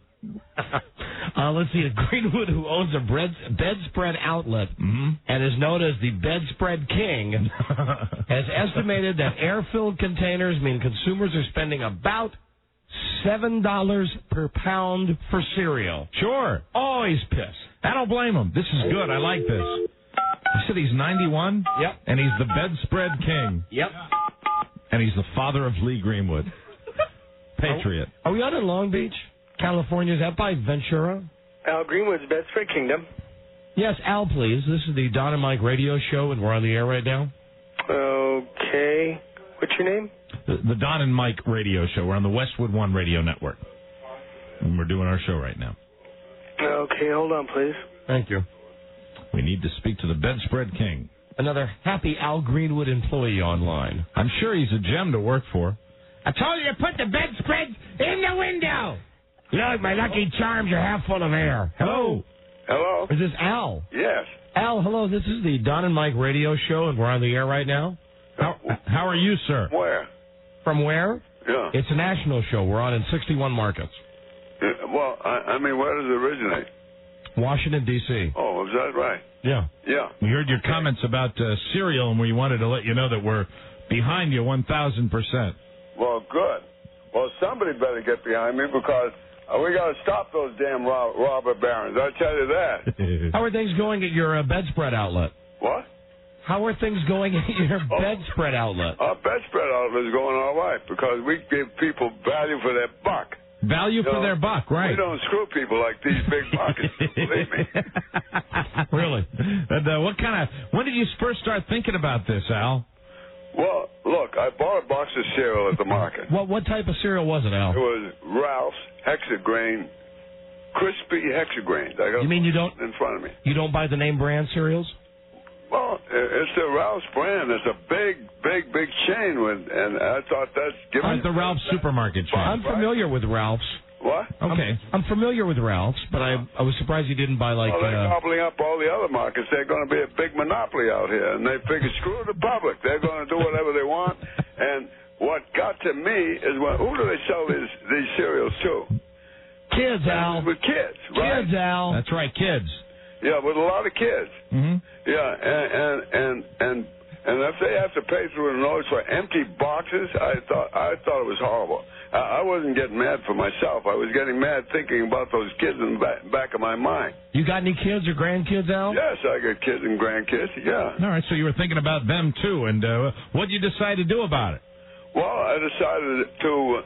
Let's see, Greenwood, who owns a bedspread outlet and is known as the bedspread king, has estimated that air-filled containers mean consumers are spending about $7 per pound for cereal. Sure. Oh, he's pissed. I don't blame him. This is good. I like this. You said he's 91? Yep. And he's the bedspread king. Yep. And he's the father of Lee Greenwood. Patriot. Are we out in Long Beach, California? Is that by Ventura? Al Greenwood's Bedspread Kingdom. Yes, Al, please. This is the Donna Mike radio show, and we're on the air right now. Okay. What's your name? The Don and Mike radio show. We're on the Westwood One radio network. And we're doing our show right now. Okay, hold on, please. Thank you. We need to speak to the bedspread king. Another happy Al Greenwood employee online. I'm sure he's a gem to work for. I told you to put the bedspread in the window. Look, my Lucky Charms are half full of air. Hello. Hello. Is this Al? Yes. Al, hello. This is the Don and Mike radio show, and we're on the air right now. How are you, sir? Where? From where? Yeah. It's a national show. We're on in 61 markets. Well, I mean, where does it originate? Washington, D.C. Oh, is that right? Yeah. Yeah. We heard your comments about cereal, and we wanted to let you know that we're behind you 1,000%. Well, good. Well, somebody better get behind me because we got to stop those damn robber barons. I tell you that. How are things going at your bedspread outlet? What? How are things going at your bedspread outlet? Our bedspread outlet is going all right because we give people value for their buck. Value for their buck, right. We don't screw people like these big pockets, believe me. Really? And, when did you first start thinking about this, Al? Well, look, I bought a box of cereal at the market. What type of cereal was it, Al? It was Ralph's Hexagrain Crispy Hexagrains. I got You mean you don't in front of me? You don't buy the name brand cereals? Well, it's the Ralph's brand. It's a big chain, and I thought that's giving. The Ralph's supermarket chain. I'm familiar with Ralph's. What? Okay. I'm familiar with Ralph's, but I was surprised you didn't buy like. Well, they're gobbling up all the other markets. They're going to be a big monopoly out here, and they figure screw the public. They're going to do whatever they want. And what got to me is who do they sell these cereals to? Kids, Al. With kids, right? Kids, Al. That's right, kids. Yeah, with a lot of kids. Mm-hmm. Yeah, and if they have to pay through the nose for empty boxes, I thought it was horrible. I wasn't getting mad for myself. I was getting mad thinking about those kids in the back of my mind. You got any kids or grandkids, Al? Yes, I got kids and grandkids. Yeah. All right, so you were thinking about them too, and what did you decide to do about it? Well, I decided to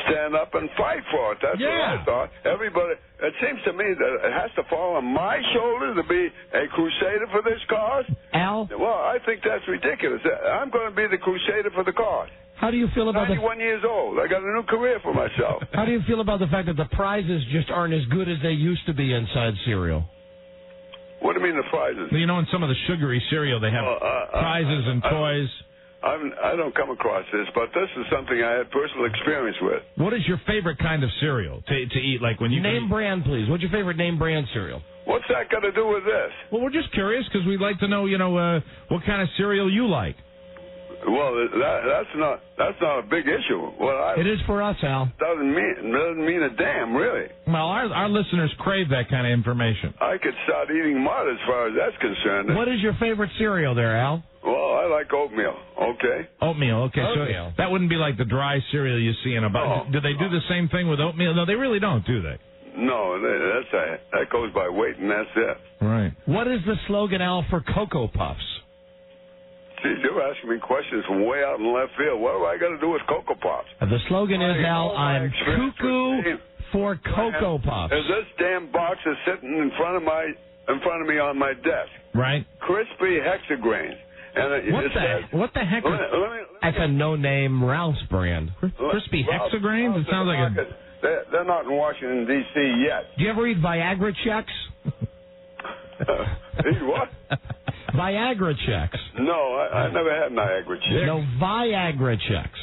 stand up and fight for it. That's what I thought. Everybody, it seems to me that it has to fall on my shoulders to be a crusader for this cause. Al? Well, I think that's ridiculous. I'm going to be the crusader for the cause. How do you feel about 91 years old. I got a new career for myself. How do you feel about the fact that the prizes just aren't as good as they used to be inside cereal? What do you mean the prizes? Well, you know, in some of the sugary cereal, they have prizes and toys. I don't come across this, but this is something I had personal experience with. What is your favorite kind of cereal to eat? Like when you name brand, please. What's your favorite name brand cereal? What's that got to do with this? Well, we're just curious because we'd like to know, what kind of cereal you like. Well, that's not a big issue. It is for us, Al. Doesn't mean a damn, really. Well, our listeners crave that kind of information. I could start eating mud as far as that's concerned. What is your favorite cereal there, Al? Well, I like oatmeal. Okay. Oatmeal. Okay. Oatmeal. So that wouldn't be like the dry cereal you see in a box. Do they do the same thing with oatmeal? No, they really don't, do they? No, that goes by weight, and that's it. Right. What is the slogan, Al, for Cocoa Puffs? Geez, you're asking me questions from way out in left field. What do I got to do with Cocoa Pops? The slogan is, Al, I'm cuckoo for Cocoa Puffs. Is this damn box is sitting in front of me on my desk? Right. Crispy Hexagrains. And what the heck? That's a no-name Ralph's brand. Crispy Hexagrains? It sounds like They're not in Washington, D.C. yet. Do you ever eat Viagra checks? Eat what? Viagra checks. No, I never had Niagara chips. No, Viagra checks.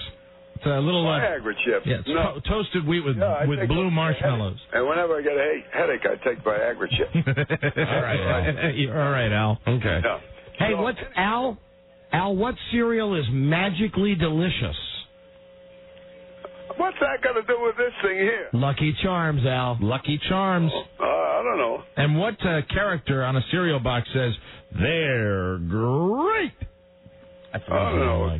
It's a little Viagra chips. Yeah, it's toasted wheat with blue marshmallows. And whenever I get a headache, I take Viagra chips. All right, Al. Okay. Yeah. Hey, Al, what cereal is magically delicious? What's that got to do with this thing here? Lucky Charms, Al. Lucky Charms. I don't know. And what character on a cereal box says, they're great? I don't know.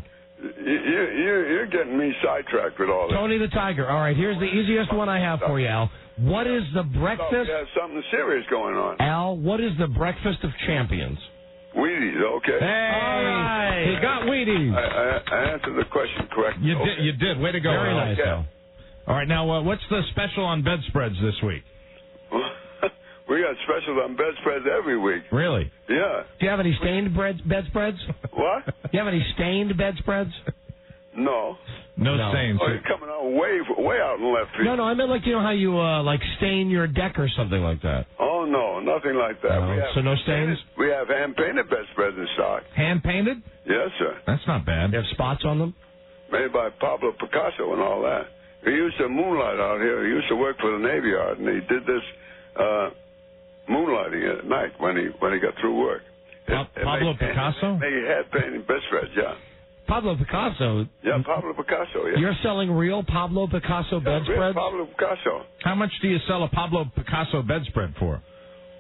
You're getting me sidetracked with all that. Tony the Tiger. All right, here's the easiest one I have for you, Al. What is the breakfast? We have something serious going on. Al, what is the breakfast of champions? Wheaties, okay. Hey, all right. You got Wheaties. I answered the question correctly. You did. Way to go. Very nice, Al. All right, now, what's the special on bedspreads this week? We got specials on bedspreads every week. Really? Yeah. Do you have any stained bedspreads? What? Do you have any stained bedspreads? No. No stains. Oh, you're coming out way out in left field. No, I meant like, you know how you stain your deck or something like that. Oh, no, nothing like that. So no stains? We have hand-painted bedspreads in stock. Hand-painted? Yes, sir. That's not bad. They have spots on them? Made by Pablo Picasso and all that. He used to moonlight out here. He used to work for the Navy Yard, and he did this moonlighting at night when he got through work. Pablo Picasso? He had painted bedspreads, yeah. Pablo Picasso? Yeah, Pablo Picasso, yeah. You're selling real Pablo Picasso bedspreads? Real Pablo Picasso. How much do you sell a Pablo Picasso bedspread for?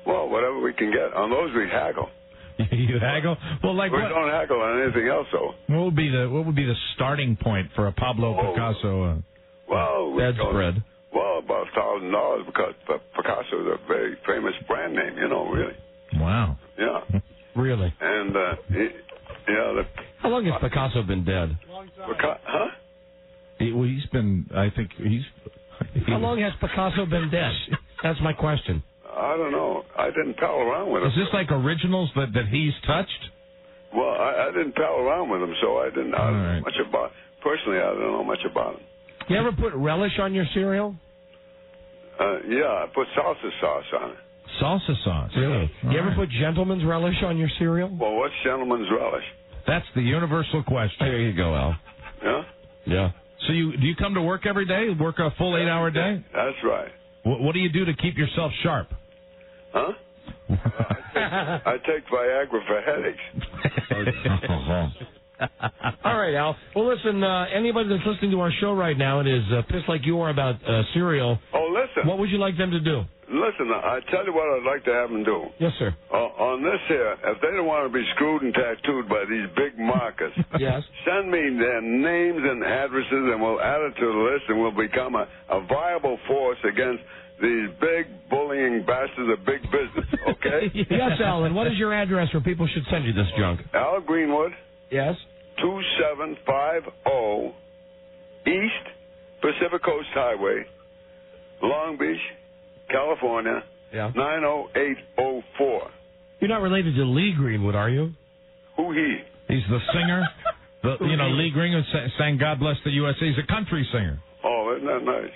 Well, whatever we can get. On those we haggle. You haggle? Well, like we don't haggle on anything else, though. What would be the starting point for a Pablo Picasso bedspread? Well, about $1,000 because Picasso is a very famous brand name, really. Wow. Yeah. Really? And how long has Picasso been dead? Huh? He's been. I think he's. How long has Picasso been dead? That's my question. I don't know. I didn't pal around with him. Is this like originals that he's touched? Well, I didn't pal around with him, so I don't know much about. Personally, I don't know much about him. You ever put relish on your cereal? Yeah, I put salsa sauce on it. Salsa sauce. Really? You ever put gentleman's relish on your cereal? Well, what's gentleman's relish? That's the universal question. There you go, Al. Yeah? Yeah. So do you come to work every day? Work a full 8-hour day? That's right. What do you do to keep yourself sharp? Huh? I take Viagra for headaches. All right, Al. Well, listen, anybody that's listening to our show right now and is pissed like you are about cereal, listen. What would you like them to do? Listen, I tell you what I'd like to have them do. Yes, sir. On this here, if they don't want to be screwed and tattooed by these big markers, yes, send me their names and addresses, and we'll add it to the list, and we'll become a viable force against these big bullying bastards of big business, okay? Yes, Al, and what is your address where people should send you this junk? Al Greenwood. Yes? 2750 East Pacific Coast Highway, Long Beach, California, 90804. You're not related to Lee Greenwood, are you? Who he? He's the singer. Lee Greenwood sang God Bless the USA. He's a country singer. Oh, isn't that nice?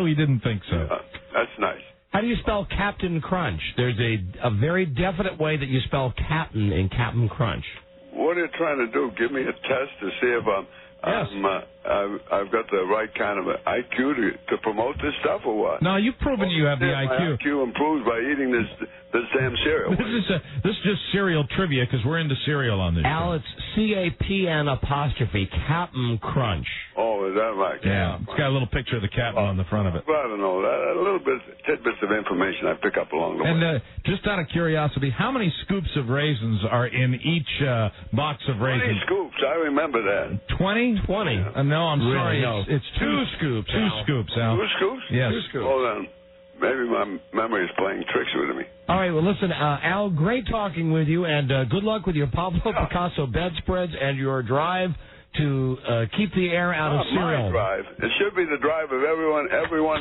We didn't think so. That's nice. How do you spell Captain Crunch? There's a very definite way that you spell Captain in Captain Crunch. What are you trying to do? Give me a test to see if I've got the right kind of IQ to promote this stuff or what? No, you've proven you have the IQ. My IQ improves by eating this damn cereal. This is just cereal trivia because we're into cereal on this Al, show. it's CAPN' Captain Crunch. Oh, is that right? Yeah. It's got a little picture of the captain on the front of it. I don't know. A little bit, tidbits of information I pick up along the way. And just out of curiosity, how many scoops of raisins are in each box of raisins? 20 scoops. I remember that. 20? 20. No, I'm sorry. No. It's two scoops. Two scoops, Al. 2 scoops? Yes. 2 scoops. Hold on. Maybe my memory is playing tricks with me. All right, well, listen, Al, great talking with you, and good luck with your Pablo Picasso bedspreads and your drive to keep the air out of cereal. My drive. It should be the drive of everyone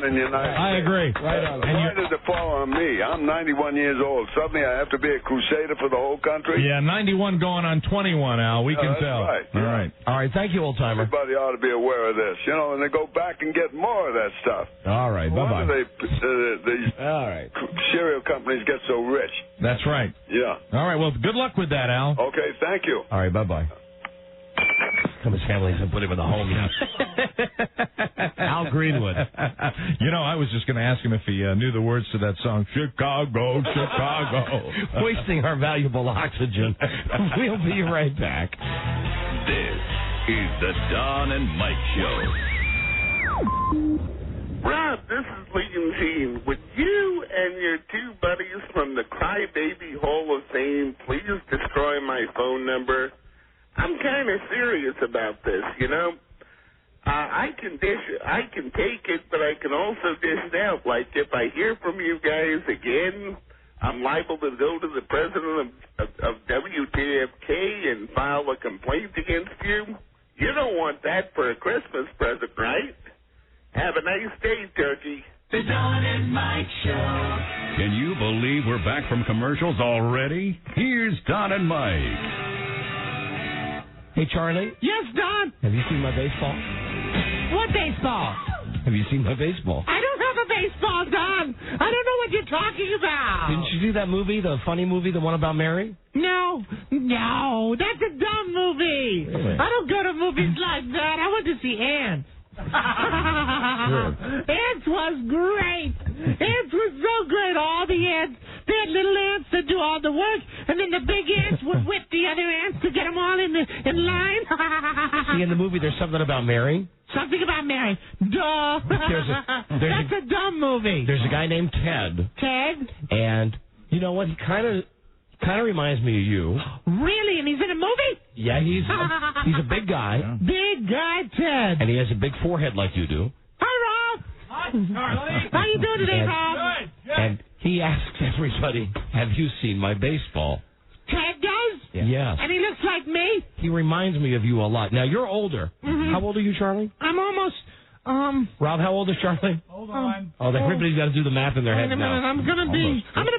in the United States. I agree. Right on. Why does it fall on me? I'm 91 years old. Suddenly I have to be a crusader for the whole country? Yeah, 91 going on 21, Al. We can tell. Right. All right. All right, thank you, old-timer. Everybody ought to be aware of this, and they go back and get more of that stuff. All right, bye-bye. Why do these cereal companies get so rich? That's right. Yeah. All right, well, good luck with that, Al. Okay, thank you. All right, bye-bye. His family's going to put him in the home, Al Greenwood. I was just going to ask him if he knew the words to that song, Chicago, Chicago. Wasting our valuable oxygen. We'll be right back. This is the Don and Mike Show. Rob, this is Liam Jean. Would you and your 2 buddies from the Crybaby Hall of Fame please destroy my phone number? I'm kind of serious about this, I can take it, but I can also dish it out. Like, if I hear from you guys again, I'm liable to go to the president of WTFK and file a complaint against you. You don't want that for a Christmas present, right? Have a nice day, Turkey. The Don and Mike Show. Can you believe we're back from commercials already? Here's Don and Mike. Hey, Charlie. Yes, Don. Have you seen my baseball? What baseball? Have you seen my baseball? I don't have a baseball, Don. I don't know what you're talking about. Didn't you see that movie, the funny movie, the one about Mary? No, that's a dumb movie. Really? I don't go to movies like that. I went to see Ants. Ants was great. Ants was so great. All the ants, they had little ants that do all the work, and then the big ants would whip the other ants to get them all in line. See, in the movie, there's something about Mary. Something about Mary. Duh. That's a dumb movie. There's a guy named Ted. Ted? And you know what? He kind of reminds me of you. Really? And he's in a movie? Yeah, he's a big guy. Yeah. Big guy Ted. And he has a big forehead like you do. Hi, Rob. Hi, Charlie. How you doing today, Rob? Good. And he asks everybody, have you seen my baseball? Ted does? Yeah. Yes. And he looks like me? He reminds me of you a lot. Now, you're older. Mm-hmm. How old are you, Charlie? I'm almost, Rob, how old is Charlie? Hold on. Everybody's got to do the math in their head now. I'm going to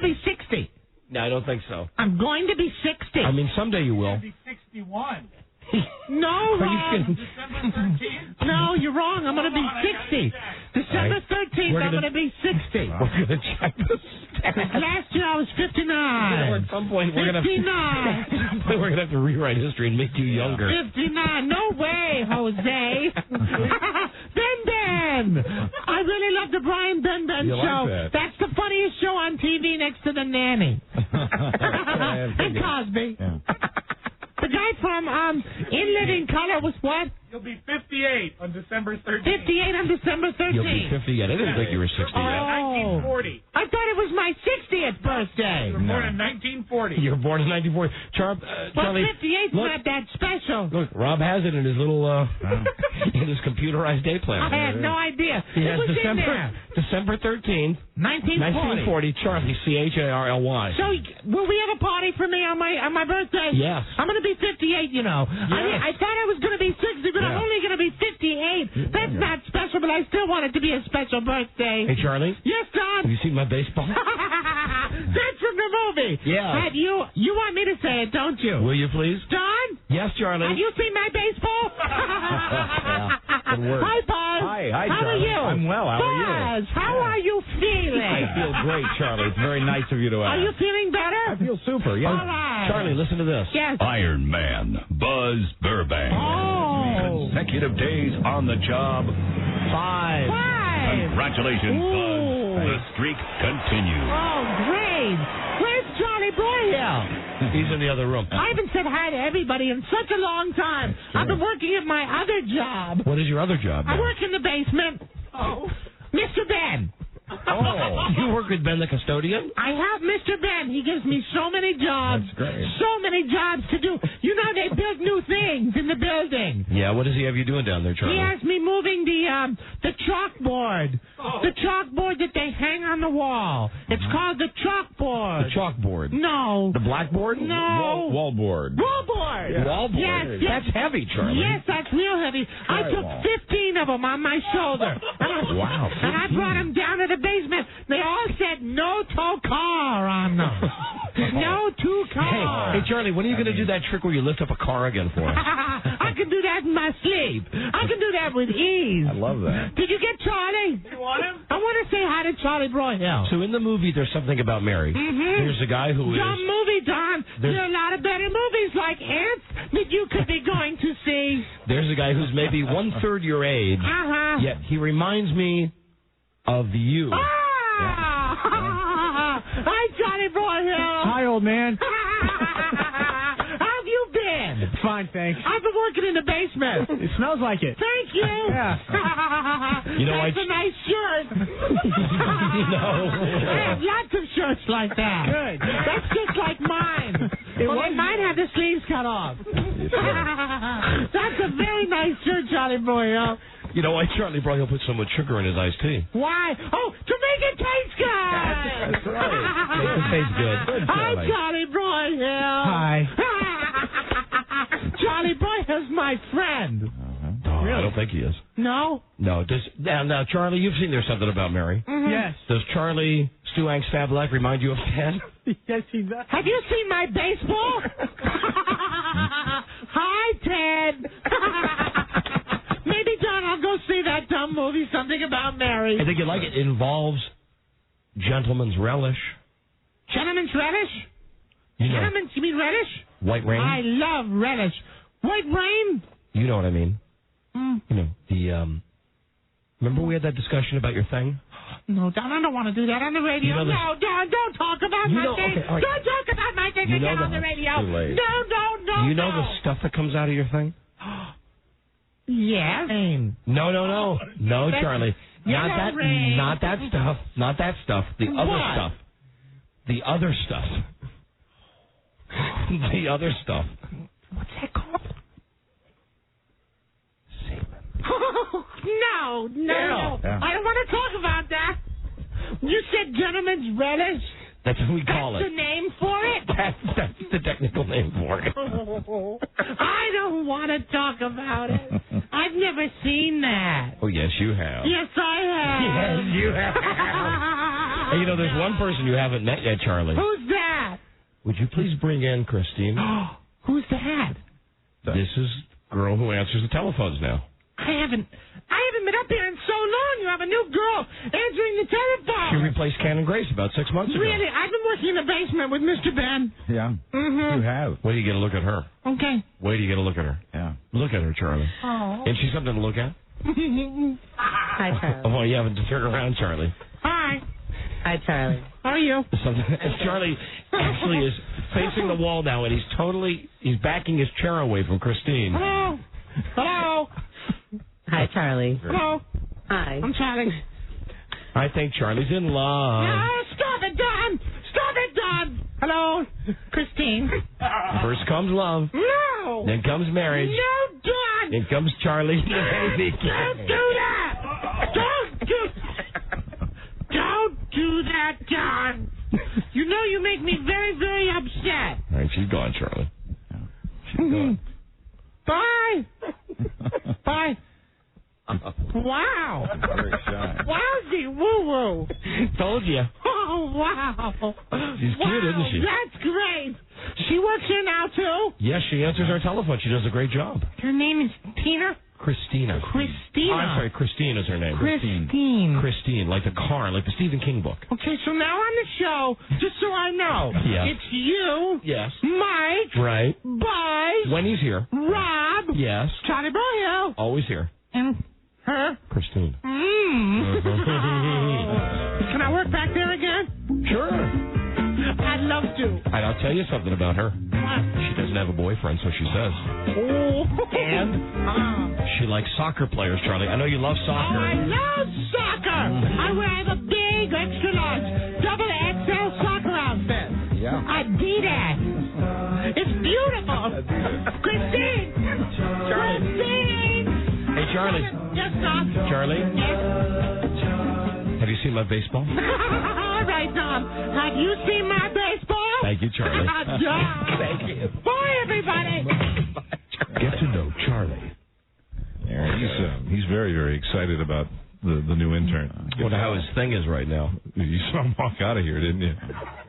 be 60. No, I don't think so. I'm going to be 60. I mean, someday you will. I'll be 61. No, Are you kidding? December 13th? No, you're wrong. I'm going to be 60. December 13th, I'm going to be 60. We're going to check the stats. Last year I was 59. At some point, we're going to have to rewrite history and make you younger. 59. No way, Jose. Ben. I really love the Brian Ben show. Like that. That's the funniest show on TV next to The Nanny. And Cosby. Yeah. The guy from In Living Color was what? You'll be 58 on December 13th. 58 on December 13th. You'll be 50 yet. I didn't think you were 60 yet. 1940. I thought it was my 60th birthday. You were born in 1940. You were born in 1940. Charlie, 58's not that special. Look, Rob has it in his little, in his computerized day planner. I had no idea. He It has was in there. December 13th, 1940. Charlie, Charly. So, will we have a party for me on my birthday? Yes. I'm going to be 58, you know. Yes. I thought I was going to be 60, but I'm only going to be 58. That's not special, but I still want it to be a special birthday. Hey, Charlie? Yes, Don? Have you seen my baseball? That's from the movie. Yeah. You want me to say it, don't you? Will you please? Don? Yes, Charlie. Have you seen my baseball? Good work. Hi, Buzz. Hi, How Charlie. are you? I'm well. How are you? Buzz, how are you feeling? I feel great, Charlie. It's very nice of you to ask. Are you feeling better? I feel super, yes. All right. Charlie, listen to this. Yes. Iron Man Buzz Burbank. Oh. Consecutive days on the job. 5. Congratulations, Buzz. The streak continues. Oh, great. Where's Charlie Boy here? He's in the other room. I haven't said hi to everybody in such a long time. I've been working at my other job. What is your other job? I work in the basement. Oh. Mr. Ben. Oh, you work with Ben the custodian? I have Mr. Ben. He gives me so many jobs. That's great. So many jobs to do. You know, they build new things in the building. Yeah, what does he have you doing down there, Charlie? He has me moving the chalkboard. The chalkboard that they hang on the wall. It's called the chalkboard. The chalkboard? No. The blackboard? No. Wallboard. Wallboard. Yeah. Wallboard? Yes. That's heavy, Charlie. Yes, that's real heavy. I took 15 of them on my shoulder. Wow. And I brought them down to the basement. They all said no tow car on them. No two car. Hey, Charlie, when are you going to do that trick where you lift up a car again for us? I can do that in my sleep. I can do that with ease. I love that. Did you get Charlie? You want him? I want to say hi to Charlie Broyhill. So in the movie, there's something about Mary. Mm-hmm. There's a guy who is... Dumb movie, Don. There are a lot of better movies like Ants that you could be going to see. There's a guy who's maybe 1/3 your age, yet he reminds me of you. Hi, Johnny Broyhill. Hi, old man. How have you been? Fine, thanks. I've been working in the basement. It smells like it. Thank you. Yeah. You know, that's a nice shirt. I have lots of shirts like that. Good. That's just like mine. Mine had the sleeves cut off. That's a very nice shirt, Johnny Broyhill. You know why Charlie Broyhill put so much sugar in his iced tea? Why? Oh, to make it taste good. That's right. Make it taste good. Hi, Charlie Broyhill. Hi. Charlie Broyhill's my friend. Oh, I don't think he is. No? No. Now, Charlie, you've seen There's Something About Mary. Mm-hmm. Yes. Does Charlie Stuank's Fab Life remind you of Ted? Yes, he does. Have you seen my baseball? Hi, Ted. Maybe, John, I'll go see that dumb movie, Something About Mary. I think you like it. It involves Gentleman's Relish. Gentleman's Relish? You know, Gentleman's, you mean relish? White Rain? I love relish. White Rain? You know what I mean. Mm. You know, remember we had that discussion about your thing? No, Don, I don't want to do that on the radio. You know No, Don, don't talk about my thing. Okay, all right. Don't talk about my thing again on the radio. Too late. No. You know the stuff that comes out of your thing? Yes. No, Charlie. Not that stuff. Not that stuff. The other stuff. The other stuff. The other stuff. What's that called? No. Yeah. I don't want to talk about that. You said gentleman's relish? That's what we call That's it. the name for it? That's the technical name for it. I don't want to talk about it. I've never seen that. Oh, yes, you have. Yes, I have. Yes, you have. Hey, you know, there's one person you haven't met yet, Charlie. Who's that? Would you please bring in Christine? Who's that? This is the girl who answers the telephones now. I haven't haven't been up here in so long. You have a new girl answering the telephone. She replaced Cannon Grace about 6 months ago. Really? I've been working in the basement with Mr. Ben. Yeah. Mm-hmm. You have. Wait till you get a look at her. Okay. Wait till you get a look at her. Yeah. Look at her, Charlie. Oh. Isn't she something to look at? Hi, Charlie. Oh, you haven't to turn around, Charlie. Hi. Hi, Charlie. How are you? Charlie actually is facing the wall now, and he's backing his chair away from Christine. Hello. Hello. Hi, Charlie. Hello. Hi. I'm Charlie. I think Charlie's in love. No, stop it, Don. Stop it, Don. Hello, Christine. First comes love. No. Then comes marriage. No, Don. Then comes Charlie. Don't do that. Don't do that, Don. You know you make me very, very upset. All right, she's gone, Charlie. She's gone. Bye. Bye. Wow. Very shy. Wowzy woo-woo. Told you. Oh, wow. She's cute, isn't she? That's great. She works here now, too? Yes, she answers our telephone. She does a great job. Her name is Tina? Christina. Christina. Oh, I'm sorry, Christine is her name. Christine, like the car, like the Stephen King book. Okay, so now on the show, just so I know, Yes. it's you, Yes. Mike, Right. Buzz, When he's here. Rob, Yes. Charlie Boyle, Always here. and her. Christine. Can I work back there again? Sure. I'd love to. And I'll tell you something about her. What? She doesn't have a boyfriend, so she says. Oh. And she likes soccer players, Charlie. I know you love soccer. Oh, I love soccer. I wear the big extra large double XL soccer outfit. Yeah. Adidas. It's beautiful. Christine. Christine. Hey, Charlie. Yes, Don. Charlie? Yes. Have you seen my baseball? All right, Don. Have you seen my baseball? Thank you, Charlie. Thank you. Bye, everybody. Get to know Charlie. He's very, very excited about the new intern. Wonder how his thing is right now. You saw him walk out of here, didn't you?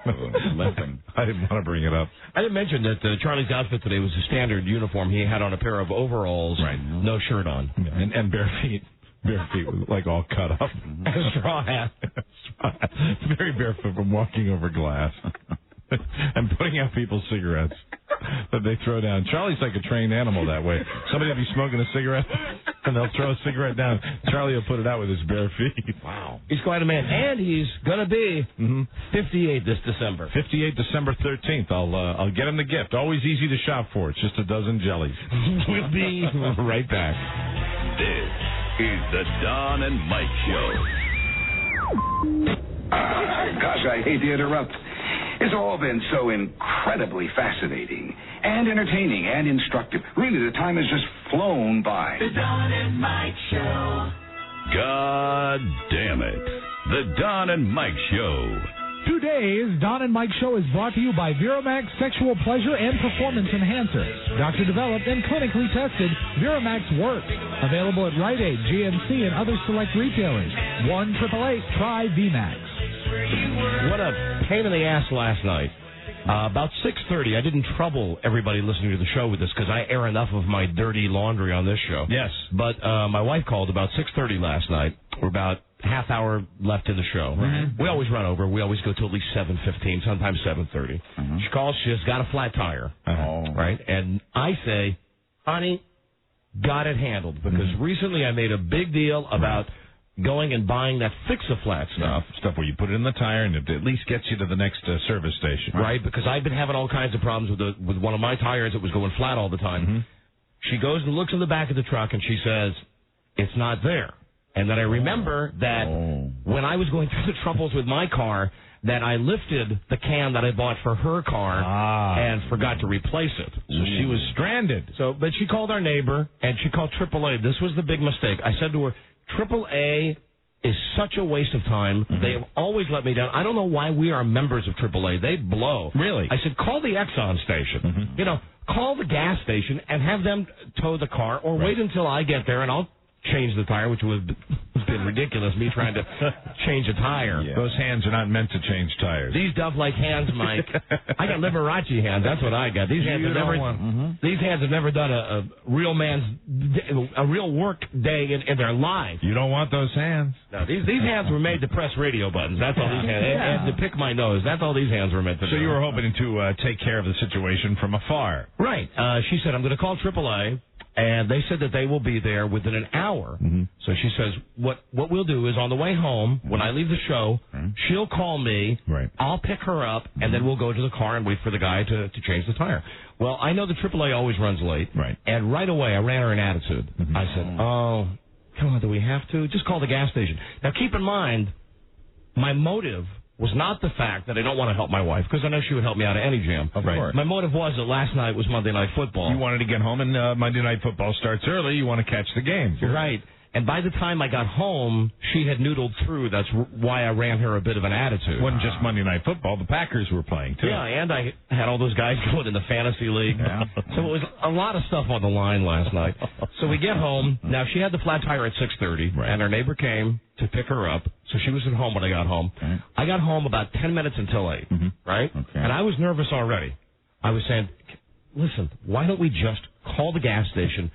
I didn't want to bring it up. I didn't mention that Charlie's outfit today was a standard uniform. He had on a pair of overalls, right. No shirt on. And bare feet. Bare feet, like all cut up. And a straw hat. Very barefoot from walking over glass. And putting out people's cigarettes that they throw down. Charlie's like a trained animal that way. Somebody will be smoking a cigarette, and they'll throw a cigarette down. Charlie will put it out with his bare feet. Wow. He's quite a man. And he's going to be 58 this December. 58 December 13th. I'll get him the gift. Always easy to shop for. It's just a dozen jellies. We'll be right back. This is the Don and Mike Show. Gosh, I hate to interrupt. It's all been so incredibly fascinating and entertaining and instructive. Really, the time has just flown by. The Don and Mike Show. God damn it. The Don and Mike Show. Today's Don and Mike Show is brought to you by Viramax Sexual Pleasure and Performance Enhancer. Doctor-developed and clinically tested, Viramax works. Available at Rite Aid, GNC, and other select retailers. 1-888-TRY VMAX. What a pain in the ass last night. About 6:30, I didn't trouble everybody listening to the show with this because I air enough of my dirty laundry on this show. Yes. But my wife called about 6:30 last night. We're about half hour left in the show. Mm-hmm. We always run over. We always go till at least 7:15, sometimes 7:30. Mm-hmm. She calls. She has got a flat tire. Right? And I say, honey, got it handled. Because recently I made a big deal about going and buying that fix-a-flat stuff where you put it in the tire and it at least gets you to the next service station. Right, because I've been having all kinds of problems with one of my tires that was going flat all the time. She goes and looks in the back of the truck and she says, it's not there. And then I remember that when I was going through the troubles with my car, that I lifted the can that I bought for her car and forgot to replace it. So she was stranded. But she called our neighbor and she called AAA. This was the big mistake. I said to her, AAA is such a waste of time. They have always let me down. I don't know why we are members of AAA. They blow. Really? I said, call the Exxon station. You know, call the gas station and have them tow the car, or wait until I get there and I'll change the tire, which would have been and ridiculous, me trying to change a tire. Yeah. Those hands are not meant to change tires. These dove-like hands, Mike. I got Liberace hands. That's what I got. These hands have never done a real work day in their life. You don't want those hands. No, these hands were made to press radio buttons. That's all these hands. And to pick my nose. That's all these hands were meant to do. So you were hoping to take care of the situation from afar. Right. She said, I'm going to call AAA. And they said that they will be there within an hour. Mm-hmm. So she says, what we'll do is on the way home, when I leave the show, she'll call me. Right. I'll pick her up, and then we'll go to the car and wait for the guy to change the tire. Well, I know the AAA always runs late. Right. And right away, I ran her an attitude. Mm-hmm. I said, oh, come on, do we have to? Just call the gas station. Now, keep in mind, my motive was not the fact that I don't want to help my wife, because I know she would help me out of any jam. Of course. My motive was that last night was Monday Night Football. You wanted to get home, and Monday Night Football starts early. You want to catch the game. Right. And by the time I got home, she had noodled through. That's why I ran her a bit of an attitude. It wasn't just Monday Night Football. The Packers were playing, too. Yeah, and I had all those guys going in the fantasy league. Yeah. So it was a lot of stuff on the line last night. So we get home. Now, she had the flat tire at 6:30, and her neighbor came to pick her up. So she was at home when I got home. Right. I got home about 10 minutes until 8, right? Okay. And I was nervous already. I was saying, listen, why don't we just call the gas station,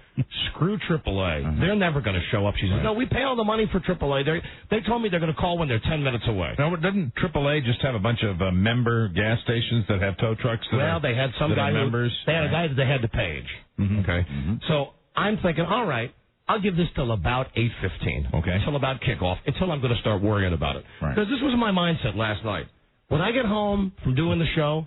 screw AAA. They're never going to show up. She says, no, we pay all the money for AAA. They told me they're going to call when they're 10 minutes away. Now, doesn't AAA just have a bunch of member gas stations that have tow trucks? They had some guy members. They had a guy that they had to page. Okay. So I'm thinking, all right, I'll give this till about 8:15. Okay. Till about kickoff, until I'm going to start worrying about it. Right. Because this was my mindset last night. When I get home from doing the show,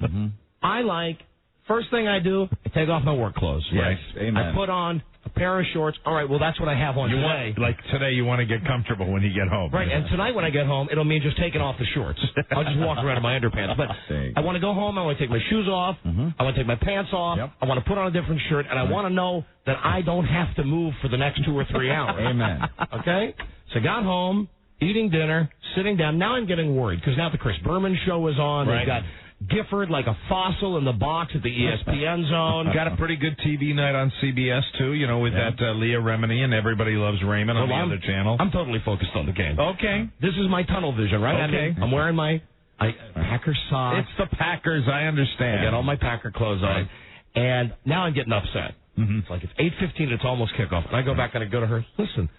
first thing I do, I take off my work clothes. Yes, amen. I put on a pair of shorts. All right, well, that's what I have on today. Like today, you want to get comfortable when you get home. Right, and tonight when I get home, it'll mean just taking off the shorts. I'll just walk around in my underpants. But I want to go home. I want to take my shoes off. I want to take my pants off. Yep. I want to put on a different shirt, and I want to know that I don't have to move for the next 2 or 3 hours. Amen. Okay? So I got home, eating dinner, sitting down. Now I'm getting worried, because now the Chris Berman show is on. Right. They've got Gifford like a fossil in the box at the ESPN zone. Got a pretty good TV night on CBS, too, with that Leah Remini and Everybody Loves Raymond on the other channel. I'm totally focused on the game. Okay. This is my tunnel vision, right? Okay. I'm wearing my Packer socks. It's the Packers, I understand. I got all my Packer clothes on. And now I'm getting upset. It's like it's 8:15, it's almost kickoff. And I go back and I go to her, listen,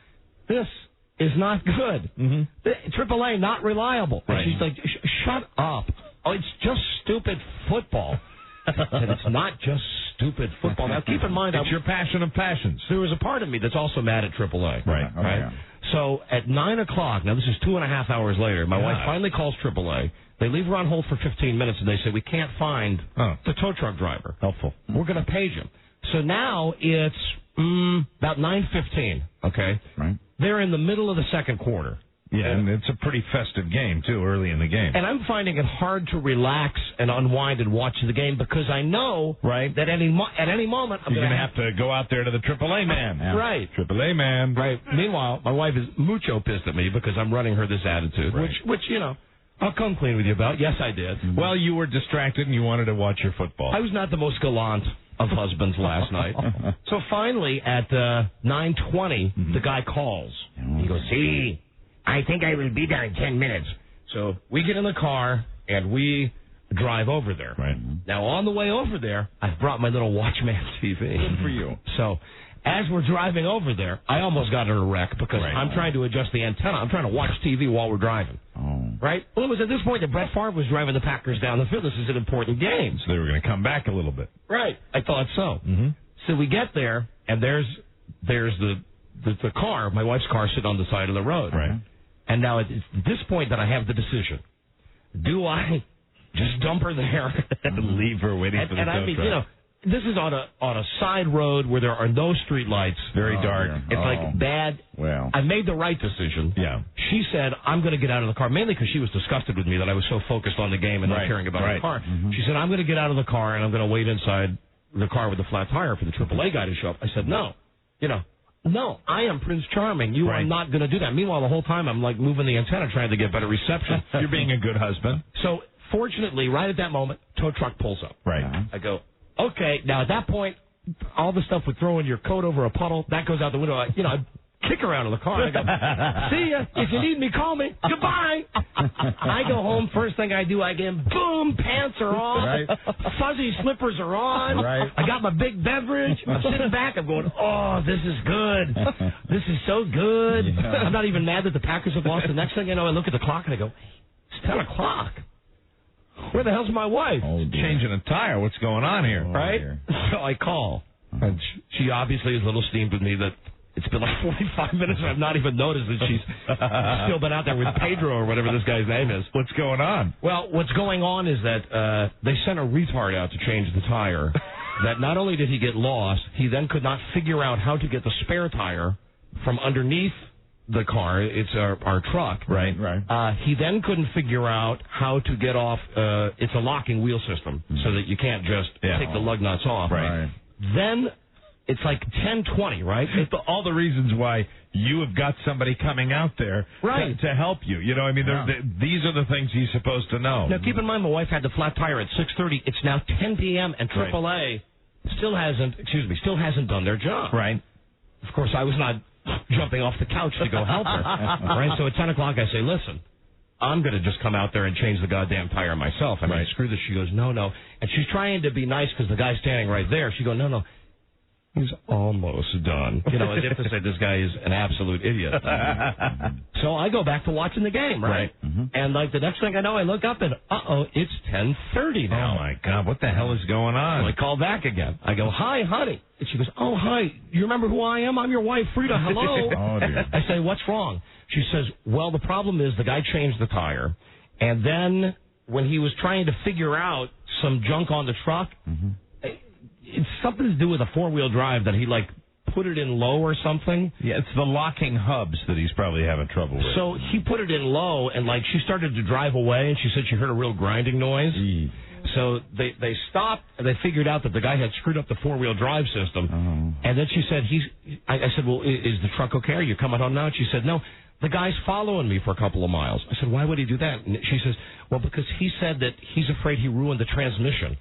this is not good. AAA, not reliable. Right. And she's like, shut up. Oh, it's just stupid football. And it's not just stupid football. Now, keep in mind, it's your passion of passions. There was a part of me that's also mad at AAA. Right. Right. So at 9 o'clock, now this is 2.5 hours later, my wife finally calls AAA. They leave her on hold for 15 minutes, and they say, we can't find the tow truck driver. Helpful. We're going to page him. So now it's about 9:15, okay? Right. They're in the middle of the second quarter. Yeah, and it's a pretty festive game, too, early in the game. And I'm finding it hard to relax and unwind and watch the game, because I know that at any moment I'm going to have to go out there to the AAA man. Yeah. Right. AAA man. Right. Meanwhile, my wife is mucho pissed at me because I'm running her this attitude, which I'll come clean with you about. Yes, I did. Well, you were distracted and you wanted to watch your football. I was not the most gallant of husbands last night. So finally, at 9:20, the guy calls. He goes, see, I think I will be there in 10 minutes. So we get in the car, and we drive over there. Right. Now, on the way over there, I've brought my little Watchman TV. Good for you. So as we're driving over there, I almost got in a wreck because I'm trying to adjust the antenna. I'm trying to watch TV while we're driving. Right? Well, it was at this point that Brett Favre was driving the Packers down the field. This is an important game. So they were going to come back a little bit. Right. I thought so. So we get there, and there's the car, my wife's car, sitting on the side of the road. Right. And now it's this point that I have the decision. Do I just dump her there and leave her waiting for the tow truck? I mean, this is on a side road where there are no street lights. Very dark. Yeah. It's like bad. Well, I made the right decision. Yeah. She said, I'm going to get out of the car, mainly because she was disgusted with me that I was so focused on the game and not caring about the car. She said, I'm going to get out of the car and I'm going to wait inside the car with the flat tire for the AAA guy to show up. I said, no. No, I am Prince Charming. You are not going to do that. Meanwhile, the whole time I'm like moving the antenna trying to get better reception. You're being a good husband. So fortunately, right at that moment, tow truck pulls up. Right. I go, okay. Now at that point, all the stuff with throwing your coat over a puddle, that goes out the window. I kick her out of the car. I go, see ya. If you need me, call me. Goodbye. I go home. First thing I do, I get boom, pants are on. Right. Fuzzy slippers are on. Right. I got my big beverage. I'm sitting back. I'm going, oh, this is good. This is so good. Yeah. I'm not even mad that the Packers have lost. The next thing I know, I look at the clock and I go, it's 10 o'clock. Where the hell's my wife? Changing a tire. What's going on here? Right? So I call. And she obviously is a little steamed with me that it's been like 45 minutes and I've not even noticed that she's still been out there with Pedro or whatever this guy's name is. What's going on? Well, what's going on is that they sent a retard out to change the tire. That not only did he get lost, he then could not figure out how to get the spare tire from underneath the car. It's our truck. Right. He then couldn't figure out how to get off. It's a locking wheel system, so that you can't just take the lug nuts off. Right. Then it's like 10:20, right? All the reasons why you have got somebody coming out there to help you. You know, I mean, these are the things he's supposed to know. Now, keep in mind, my wife had the flat tire at 6:30. It's now 10 p.m. and AAA still hasn't done their job. Right. Of course, I was not jumping off the couch to go help her. Right. So at 10 o'clock, I say, listen, I'm going to just come out there and change the goddamn tire myself. I mean, screw this. She goes, no. And she's trying to be nice because the guy's standing right there. She goes, no. He's almost done. You know, as if to say this guy is an absolute idiot. So I go back to watching the game, right? And like the next thing I know, I look up and, it's 10:30 now. Oh, my God. What the hell is going on? So I call back again. I go, hi, honey. And she goes, oh, hi. You remember who I am? I'm your wife, Frida. Hello. Oh, dear. I say, what's wrong? She says, well, the problem is the guy changed the tire. And then when he was trying to figure out some junk on the truck, it's something to do with a four-wheel drive that he, like, put it in low or something. Yeah, it's the locking hubs that he's probably having trouble with. So he put it in low, and, like, she started to drive away, and she said she heard a real grinding noise. So they stopped, and they figured out that the guy had screwed up the four-wheel drive system. And then she said, I said, well, is the truck okay? Are you coming home now? And she said, no, the guy's following me for a couple of miles. I said, why would he do that? And she says, well, because he said that he's afraid he ruined the transmission.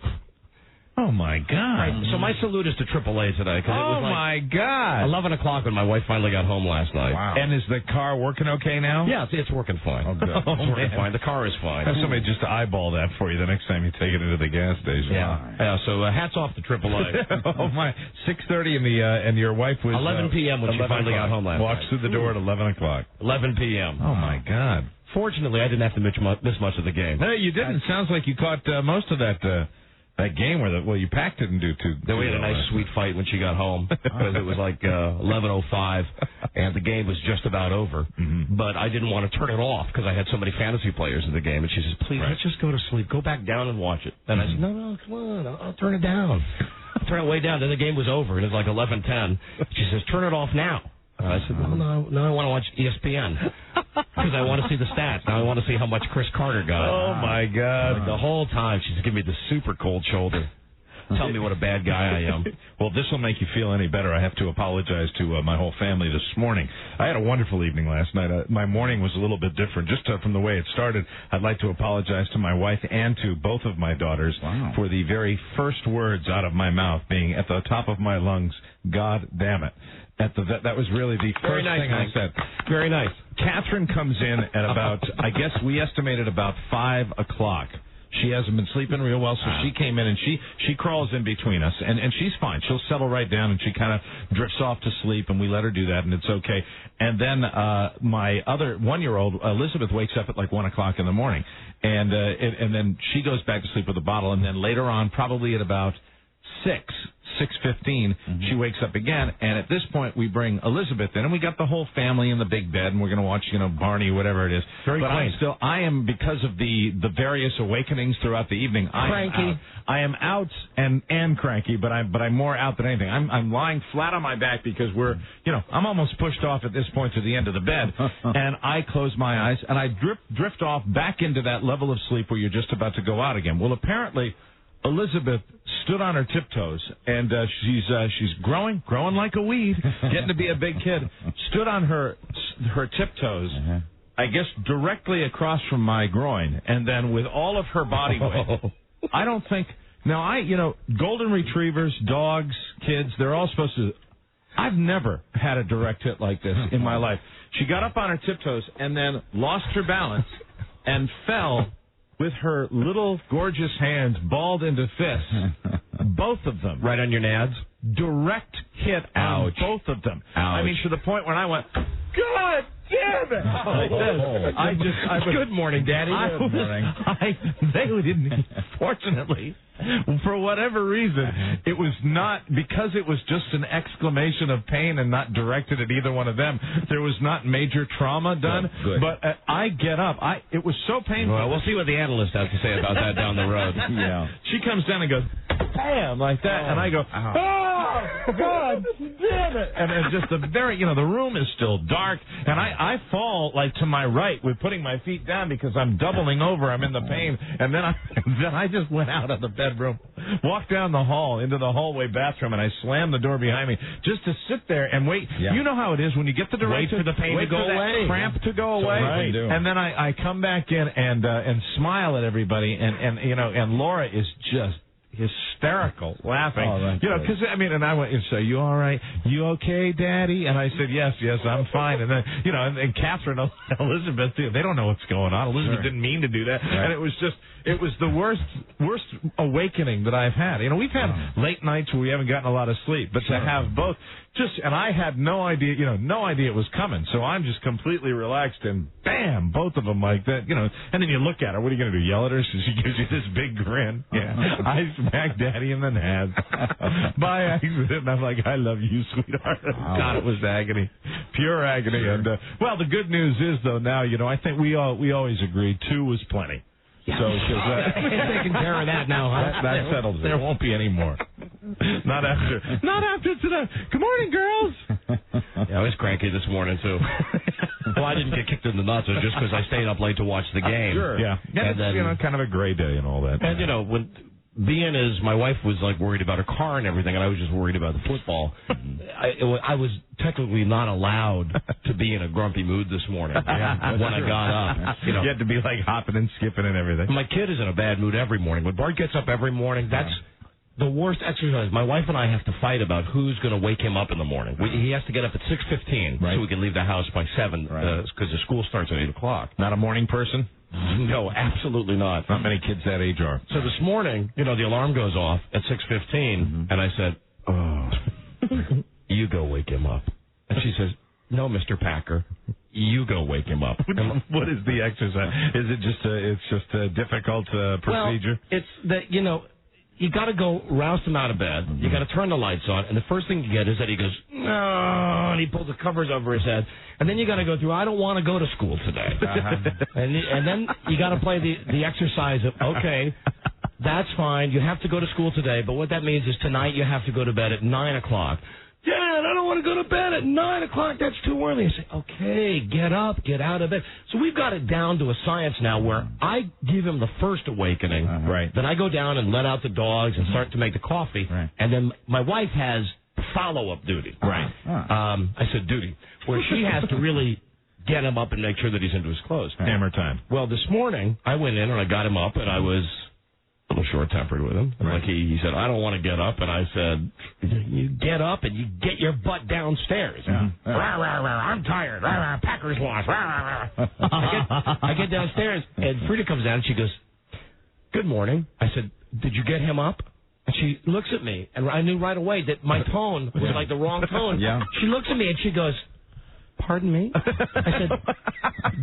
Oh, my God. Right, so my salute is to AAA today. It was like my God. 11 o'clock when my wife finally got home last night. Wow. And is the car working okay now? Yeah, it's working fine. Oh, good. It's working fine. The car is fine. Have somebody just eyeball that for you the next time you take it into the gas station. Yeah. So hats off to AAA. Oh, my. 6:30 and your wife was... 11 p.m. when she finally got home last night. Walks through the door at 11 o'clock. 11 p.m. Oh, my God. Fortunately, I didn't have to miss much of the game. No, you didn't. Sounds like you caught most of that game where you packed it and do two. Then we had a nice sweet fight when she got home because it was like 11:05 and the game was just about over. But I didn't want to turn it off because I had so many fantasy players in the game. And she says, please, let's just go to sleep. Go back down and watch it. And I said, no, come on. I'll turn it down. I'll turn it way down. Then the game was over and it's like 11:10. She says, turn it off now. I said, no, I want to watch ESPN because I want to see the stats. Now I want to see how much Chris Carter got. Oh, my God. Like the whole time she's giving me the super cold shoulder. Tell me what a bad guy I am. Well, this will make you feel any better. I have to apologize to my whole family this morning. I had a wonderful evening last night. My morning was a little bit different. Just from the way it started, I'd like to apologize to my wife and to both of my daughters for the very first words out of my mouth being at the top of my lungs, God damn it. That was really the first thing I said. Very nice. Catherine comes in at about, I guess we estimated about 5 o'clock. She hasn't been sleeping real well, so she came in and she crawls in between us, and she's fine. She'll settle right down, and she kind of drifts off to sleep, and we let her do that, and it's okay. And then my other 1-year-old, Elizabeth, wakes up at like 1 o'clock in the morning, and then she goes back to sleep with a bottle, and then later on, probably at about 6:15, she wakes up again, and at this point we bring Elizabeth in, and we got the whole family in the big bed, and we're going to watch, Barney, whatever it is. Very but quaint. I am, because of the various awakenings throughout the evening, cranky. I am out and cranky, but I'm more out than anything. I'm lying flat on my back because I'm almost pushed off at this point to the end of the bed, and I close my eyes, and I drift off back into that level of sleep where you're just about to go out again. Well, apparently Elizabeth stood on her tiptoes, and she's growing like a weed, getting to be a big kid. Stood on her tiptoes, I guess directly across from my groin, and then with all of her body weight. I don't think now golden retrievers, dogs, kids, they're all supposed to I've never had a direct hit like this in my life. She got up on her tiptoes and then lost her balance and fell with her little gorgeous hands balled into fists. Both of them. Right on your nads? Direct hit on both of them. Ouch. I mean, to the point when I went, God damn it! Good morning, Daddy. Good morning. They didn't, fortunately, for whatever reason, it was not, because it was just an exclamation of pain and not directed at either one of them, there was not major trauma done. Good. But I get up. It was so painful. Well, we'll see what the analyst has to say about that down the road. Yeah. She comes down and goes, bam, like that. And I go, oh, God damn it. And just the room is still dark. And I fall, like, to my right with putting my feet down because I'm doubling over. I'm in the pain. And then I just went out of the bedroom, walked down the hall into the hallway bathroom, and I slammed the door behind me just to sit there and wait. Yeah. You know how it is when you get the direction. Wait for the pain to go away. Cramp to go away. Right. And then I come back in and smile at everybody. And Laura is just hysterical, laughing. Oh, because and I went, so you all right? You okay, Daddy? And I said, yes, I'm fine. And then, and Catherine, Elizabeth, they don't know what's going on. Elizabeth didn't mean to do that. Right. And it was the worst awakening that I've had. We've had late nights where we haven't gotten a lot of sleep, but to have both, and I had no idea it was coming. So I'm just completely relaxed, and bam, both of them like that, and then you look at her. What are you going to do, yell at her? So she gives you this big grin. Yeah. I smacked Daddy in the nads by accident, and I'm like, I love you, sweetheart. God, it was agony. Pure agony. Sure. And, the good news is, though, now, I think we always agreed 2 was plenty. Yeah. So taking care of that now, huh? That settles it. There won't be any more. Not after today. Good morning, girls. Yeah, I was cranky this morning too. Well, I didn't get kicked in the nuts. It was just because I stayed up late to watch the game. Sure. Yeah. And it's kind of a gray day and all that. And when being as my wife was like worried about her car and everything, and I was just worried about the football. I was technically not allowed to be in a grumpy mood this morning when I got up. You had to be like hopping and skipping and everything. My kid is in a bad mood every morning. When Bart gets up every morning, that's the worst exercise. My wife and I have to fight about who's going to wake him up in the morning. He has to get up at 6:15 so we can leave the house by 7 because the school starts at 8 o'clock. Not a morning person? No, absolutely not. Not many kids that age are. So this morning, the alarm goes off at 6:15, and I said, "Oh, you go wake him up." And she says, "No, Mr. Packer, you go wake him up." What is the exercise? Is it just a difficult procedure? Well, it's that you got to go roust him out of bed. You got to turn the lights on, and the first thing you get is that he goes, no, and he pulls the covers over his head. And then you got to go through, I don't want to go to school today. And then you got to play the exercise of, okay, that's fine. You have to go to school today, but what that means is tonight you have to go to bed at 9 o'clock. Dad, I don't want to go to bed at 9 o'clock. That's too early. I say, okay, get up, get out of bed. So we've got it down to a science now where I give him the first awakening. Then I go down and let out the dogs and start to make the coffee. And then my wife has follow-up duty. I said duty, where she has to really get him up and make sure that he's into his clothes. Hammer time. Well, this morning I went in and I got him up, and I was a little short-tempered with him. Like he said, I don't want to get up, and I said, you get up and you get your butt downstairs. Rah, rah, rah, I'm tired. Rah, rah, Packers lost. Rah, rah, rah. I get downstairs, and Frida comes down, and she goes, good morning. I said, did you get him up? And she looks at me, and I knew right away that my tone was like the wrong tone. She looks at me, and she goes, pardon me? I said,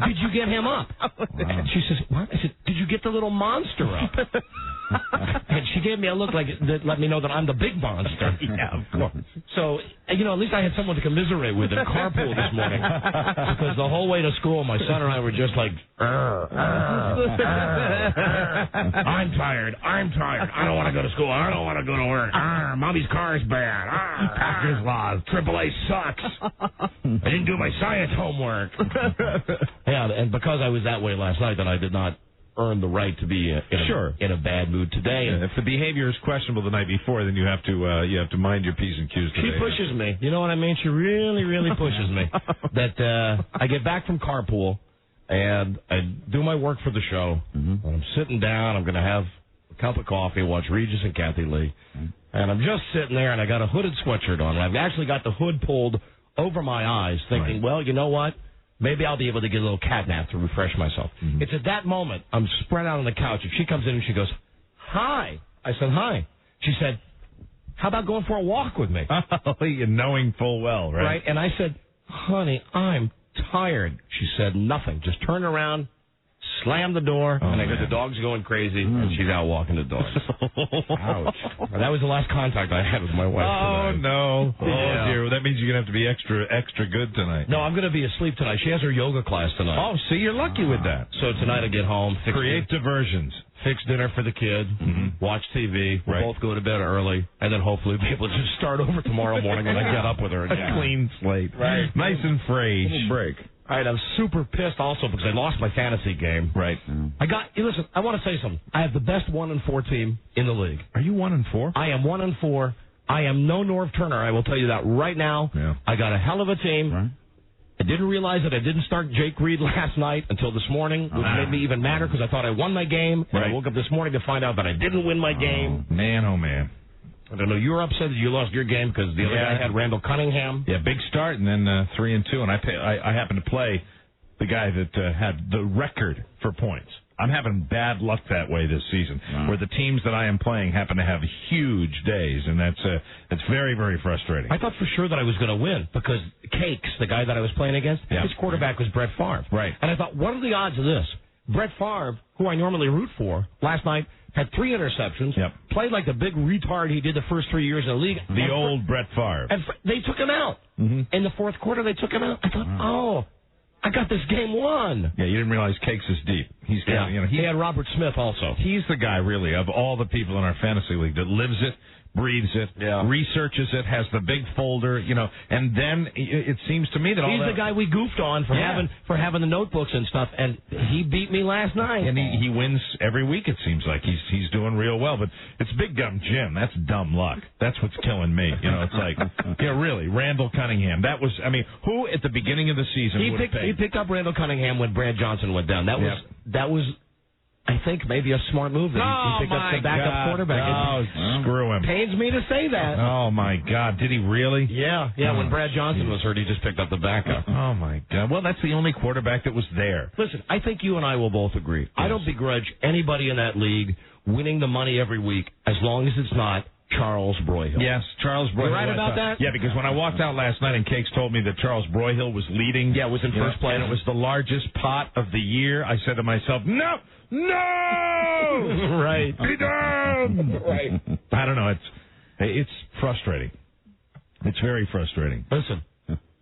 did you get him up? And she says, what? I said, did you get the little monster up? And she gave me a look like that let me know that I'm the big monster. Yeah, of course. So, at least I had someone to commiserate with in carpool this morning. Because the whole way to school, my son and I were just like, I'm tired. I don't want to go to school. I don't want to go to work. Mommy's car's bad. Packers lost. AAA sucks. I didn't do my science homework. Yeah, and because I was that way last night, then I did not earn the right to be in a bad mood today. Yeah, if the behavior is questionable the night before, then you have to mind your P's and Q's today. She pushes me. You know what I mean? She really, really pushes me. That I get back from carpool, and I do my work for the show, and I'm sitting down. I'm going to have a cup of coffee, watch Regis and Kathy Lee, And I'm just sitting there, and I got a hooded sweatshirt on. And I've actually got the hood pulled over my eyes, thinking, well, you know what? Maybe I'll be able to get a little cat nap to refresh myself. Mm-hmm. It's at that moment, I'm spread out on the couch, and she comes in and she goes, hi. I said, hi. She said, how about going for a walk with me? Knowing full well, right? Right. And I said, honey, I'm tired. She said nothing. Just turned around, slammed the door, and I heard the dogs going crazy, and she's out walking the dogs. Ouch. That was the last contact I had with my wife tonight. No. Oh, dear. Well, that means you're going to have to be extra good tonight. No, I'm going to be asleep tonight. She has her yoga class tonight. Oh, see, you're lucky with that. So tonight I get home. Create diversions. Fix dinner for the kid, watch TV, we'll both go to bed early, and then hopefully be able to just start over tomorrow morning when I get up with her again. A clean slate. Right. Nice and fresh. Little break. All right, I'm super pissed also because I lost my fantasy game. Right. Listen, I want to say something. I have the best 1-4 team in the league. Are you 1-4? I am 1-4. I am no Norv Turner. I will tell you that right now. Yeah. I got a hell of a team. Right. I didn't realize that I didn't start Jake Reed last night until this morning, which made me even madder because I thought I won my game. And I woke up this morning to find out that I didn't win my game. Man, oh, man. I don't know. You were upset that you lost your game because the other guy had Randall Cunningham. Yeah, big start, and then 3-2. And I happened to play the guy that had the record for points. I'm having bad luck that way this season, where the teams that I am playing happen to have huge days, and that's very, very frustrating. I thought for sure that I was going to win because Cakes, the guy that I was playing against, his quarterback was Brett Favre. Right. And I thought, what are the odds of this? Brett Favre, who I normally root for, last night had 3 interceptions, played like the big retard he did the first 3 years in the league. The old Brett Favre. And they took him out. Mm-hmm. In the fourth quarter, they took him out. I thought, I got this game won. Yeah, you didn't realize Cakes is deep. He's got, he had Robert Smith also. He's the guy, really, of all the people in our fantasy league that lives it, breathes it, researches it, has the big folder, and then it seems to me that he's the guy we goofed on for having the notebooks and stuff, and he beat me last night. And he wins every week. It seems like he's doing real well, but it's Big Gum Jim. That's dumb luck. That's what's killing me. It's like, really, Randall Cunningham. That was, who at the beginning of the season he picked up Randall Cunningham when Brad Johnson went down. That was. I think maybe a smart move that he picked up the backup quarterback. Screw him. Pains me to say that. Oh, my God. Did he really? Yeah. When Brad Johnson was hurt, he just picked up the backup. Oh, my God. Well, that's the only quarterback that was there. Listen, I think you and I will both agree. Yes. I don't begrudge anybody in that league winning the money every week as long as it's not Charles Broyhill. Yes, Charles Broyhill. You right about that? Yeah, because when I walked out last night and Cakes told me that Charles Broyhill was leading. Yeah, was in first place. And it was the largest pot of the year. I said to myself, no! Right. Be done! Right. I don't know. It's frustrating. It's very frustrating. Listen,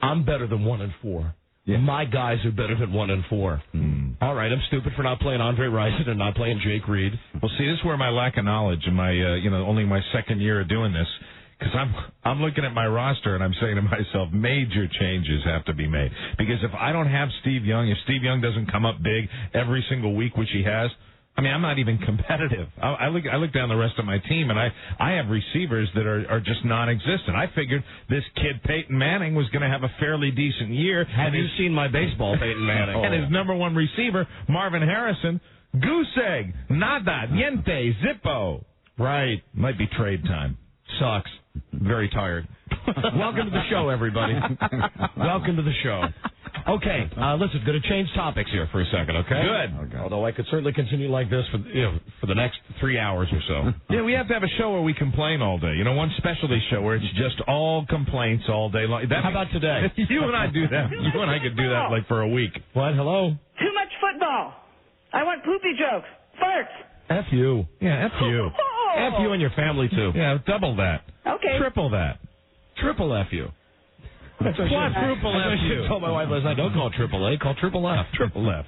I'm better than 1-4. Yeah. My guys are better than 1-4. All right, I'm stupid for not playing Andre Rison and not playing Jake Reed. Well, see, this is where my lack of knowledge and my, only my second year of doing this, because I'm looking at my roster and I'm saying to myself, major changes have to be made. Because if I don't have Steve Young, if Steve Young doesn't come up big every single week, which he has, I'm not even competitive. I look down the rest of my team, and I have receivers that are just non-existent. I figured this kid Peyton Manning was going to have a fairly decent year. Have you seen my baseball, Peyton Manning? And his number one receiver, Marvin Harrison, goose egg, nada, niente, zippo. Right. Might be trade time. Sucks. Very tired. Welcome to the show, everybody. Welcome to the show. Okay, listen, going to change topics here for a second, okay? Good. Although I could certainly continue like this for the next 3 hours or so. Yeah, we have to have a show where we complain all day. One specialty show where it's just all complaints all day long. How about today? You and I do that. You and I could do that like for a week. What? Hello? Too much football. I want poopy jokes. Farts. F you. Yeah, F you. F you and your family, too. Yeah, double that. Okay. Triple that. Triple F you. Quadruple F you. I told my wife last night, don't call triple A, call triple F. Triple F.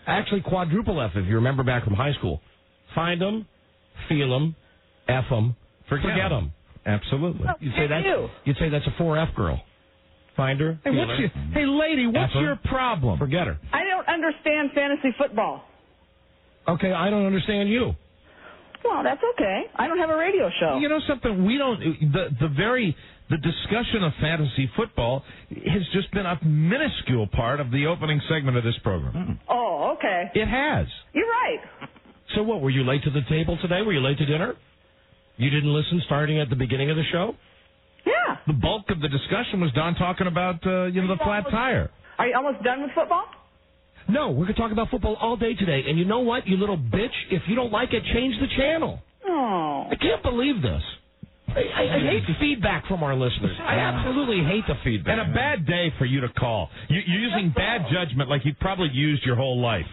Actually, quadruple F, if you remember back from high school. Find them, feel them, F them, forget them. Absolutely. You'd say that's a 4F girl. Find her. Hey, lady, what's your problem? Forget her. I don't understand fantasy football. Okay, I don't understand you. Well, that's okay. I don't have a radio show. You know something? We don't. The discussion of fantasy football has just been a minuscule part of the opening segment of this program. Oh, okay. It has. You're right. So what? Were you late to the table today? Were you late to dinner? You didn't listen starting at the beginning of the show? Yeah. The bulk of the discussion was Don talking about, the flat tire. Are you almost done with football? No, we're going to talk about football all day today. And you know what, you little bitch? If you don't like it, change the channel. Oh. I can't believe this. I hate feedback from our listeners. I absolutely hate the feedback. And a bad day for you to call. You're using bad judgment like you've probably used your whole life.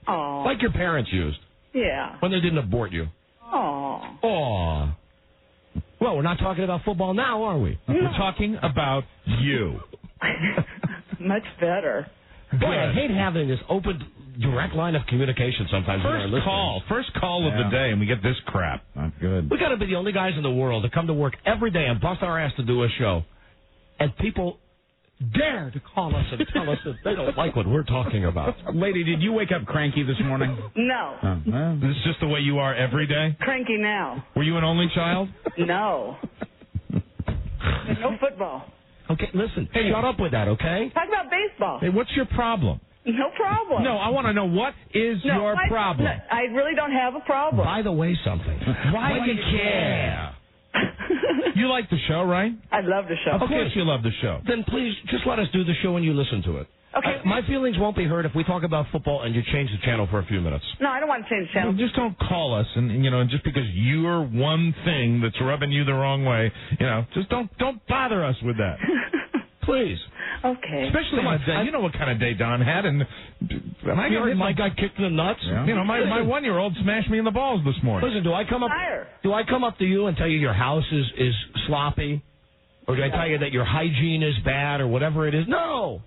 Oh. Like your parents used. Yeah. When they didn't abort you. Oh. Aw. Well, we're not talking about football now, are we? No. We're talking about you. Much better. Boy, I hate having this open, direct line of communication sometimes with our listeners. First call of the day, and we get this crap. Not good. We got to be the only guys in the world to come to work every day and bust our ass to do a show. And people dare to call us and tell us that they don't like what we're talking about. Lady, did you wake up cranky this morning? No. This is just the way you are every day? Cranky now. Were you an only child? No. No football. Okay, listen, shut up with that, okay? Talk about baseball. Hey, what's your problem? No problem. No, I want to know what is your problem. I really don't have a problem. By the way, something. Why do you care? You like the show, right? I love the show. Of course you love the show. Then please, just let us do the show when you listen to it. Okay. My feelings won't be hurt if we talk about football and you change the channel for a few minutes. No, I don't want to change the channel. Well, just don't call us, and just because you're one thing that's rubbing you the wrong way, just don't bother us with that. Please. Okay. Especially on a day. You know what kind of day Don had, and I heard Mike got kicked in the nuts. Yeah. My 1-year-old smashed me in the balls this morning. Listen, do I come up to you and tell you your house is sloppy? Or do I tell you that your hygiene is bad or whatever it is? No.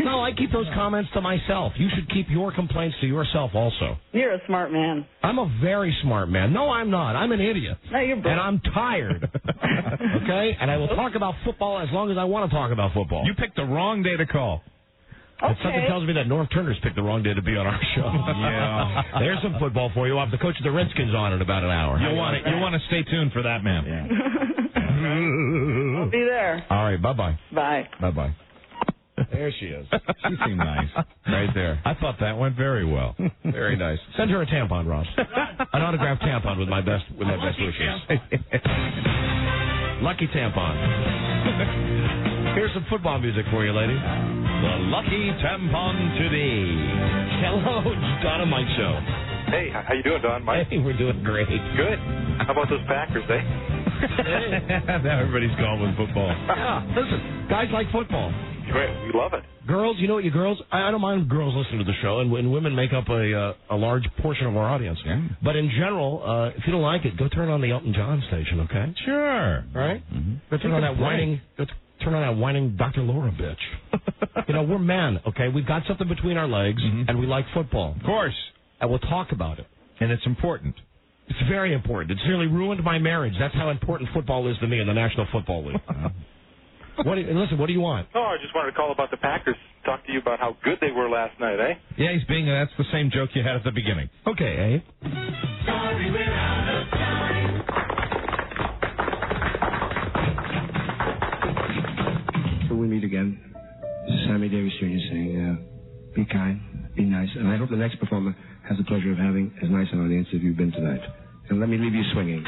No, I keep those comments to myself. You should keep your complaints to yourself also. You're a smart man. I'm a very smart man. No, I'm not. I'm an idiot. No, you're and I'm tired. Okay? And I will talk about football as long as I want to talk about football. You picked the wrong day to call. Okay. Something tells me that North Turner's picked the wrong day to be on our show. Yeah. There's some football for you. I'll have the coach of the Redskins on in about an hour. You'll want to stay tuned for that, man. Yeah. I'll be there. All right. Bye-bye. Bye. Bye-bye. There she is. She seemed nice. Right there. I thought that went very well. Very nice. Send her a tampon, Ross. An autographed tampon with my best wishes. Lucky tampon. Here's some football music for you, lady. The Lucky Tampon Today. Hello, Donna Mike Show. Hey, how you doing, Don Mike? Hey, we're doing great. Good. How about those Packers, eh? Now everybody's going with football. Yeah, listen, guys like football. Great. We love it. Girls, you know what, you girls, I don't mind girls listening to the show, and women make up a large portion of our audience. Yeah. But in general, if you don't like it, go turn on the Elton John station, okay? Sure. All right? Mm-hmm. Go turn on that whining Dr. Laura bitch. We're men, okay? We've got something between our legs, and we like football. Of course. And we'll talk about it. And it's important. It's very important. It's nearly ruined my marriage. That's how important football is to me in the National Football League. Listen, what do you want? Oh, I just wanted to call about the Packers. Talk to you about how good they were last night, eh? Yeah, that's the same joke you had at the beginning. Okay, Sorry, we're out of time. So we meet again. This is Sammy Davis Jr. saying, be kind, be nice, and I hope the next performer has the pleasure of having as nice an audience as you've been tonight. And let me leave you swinging.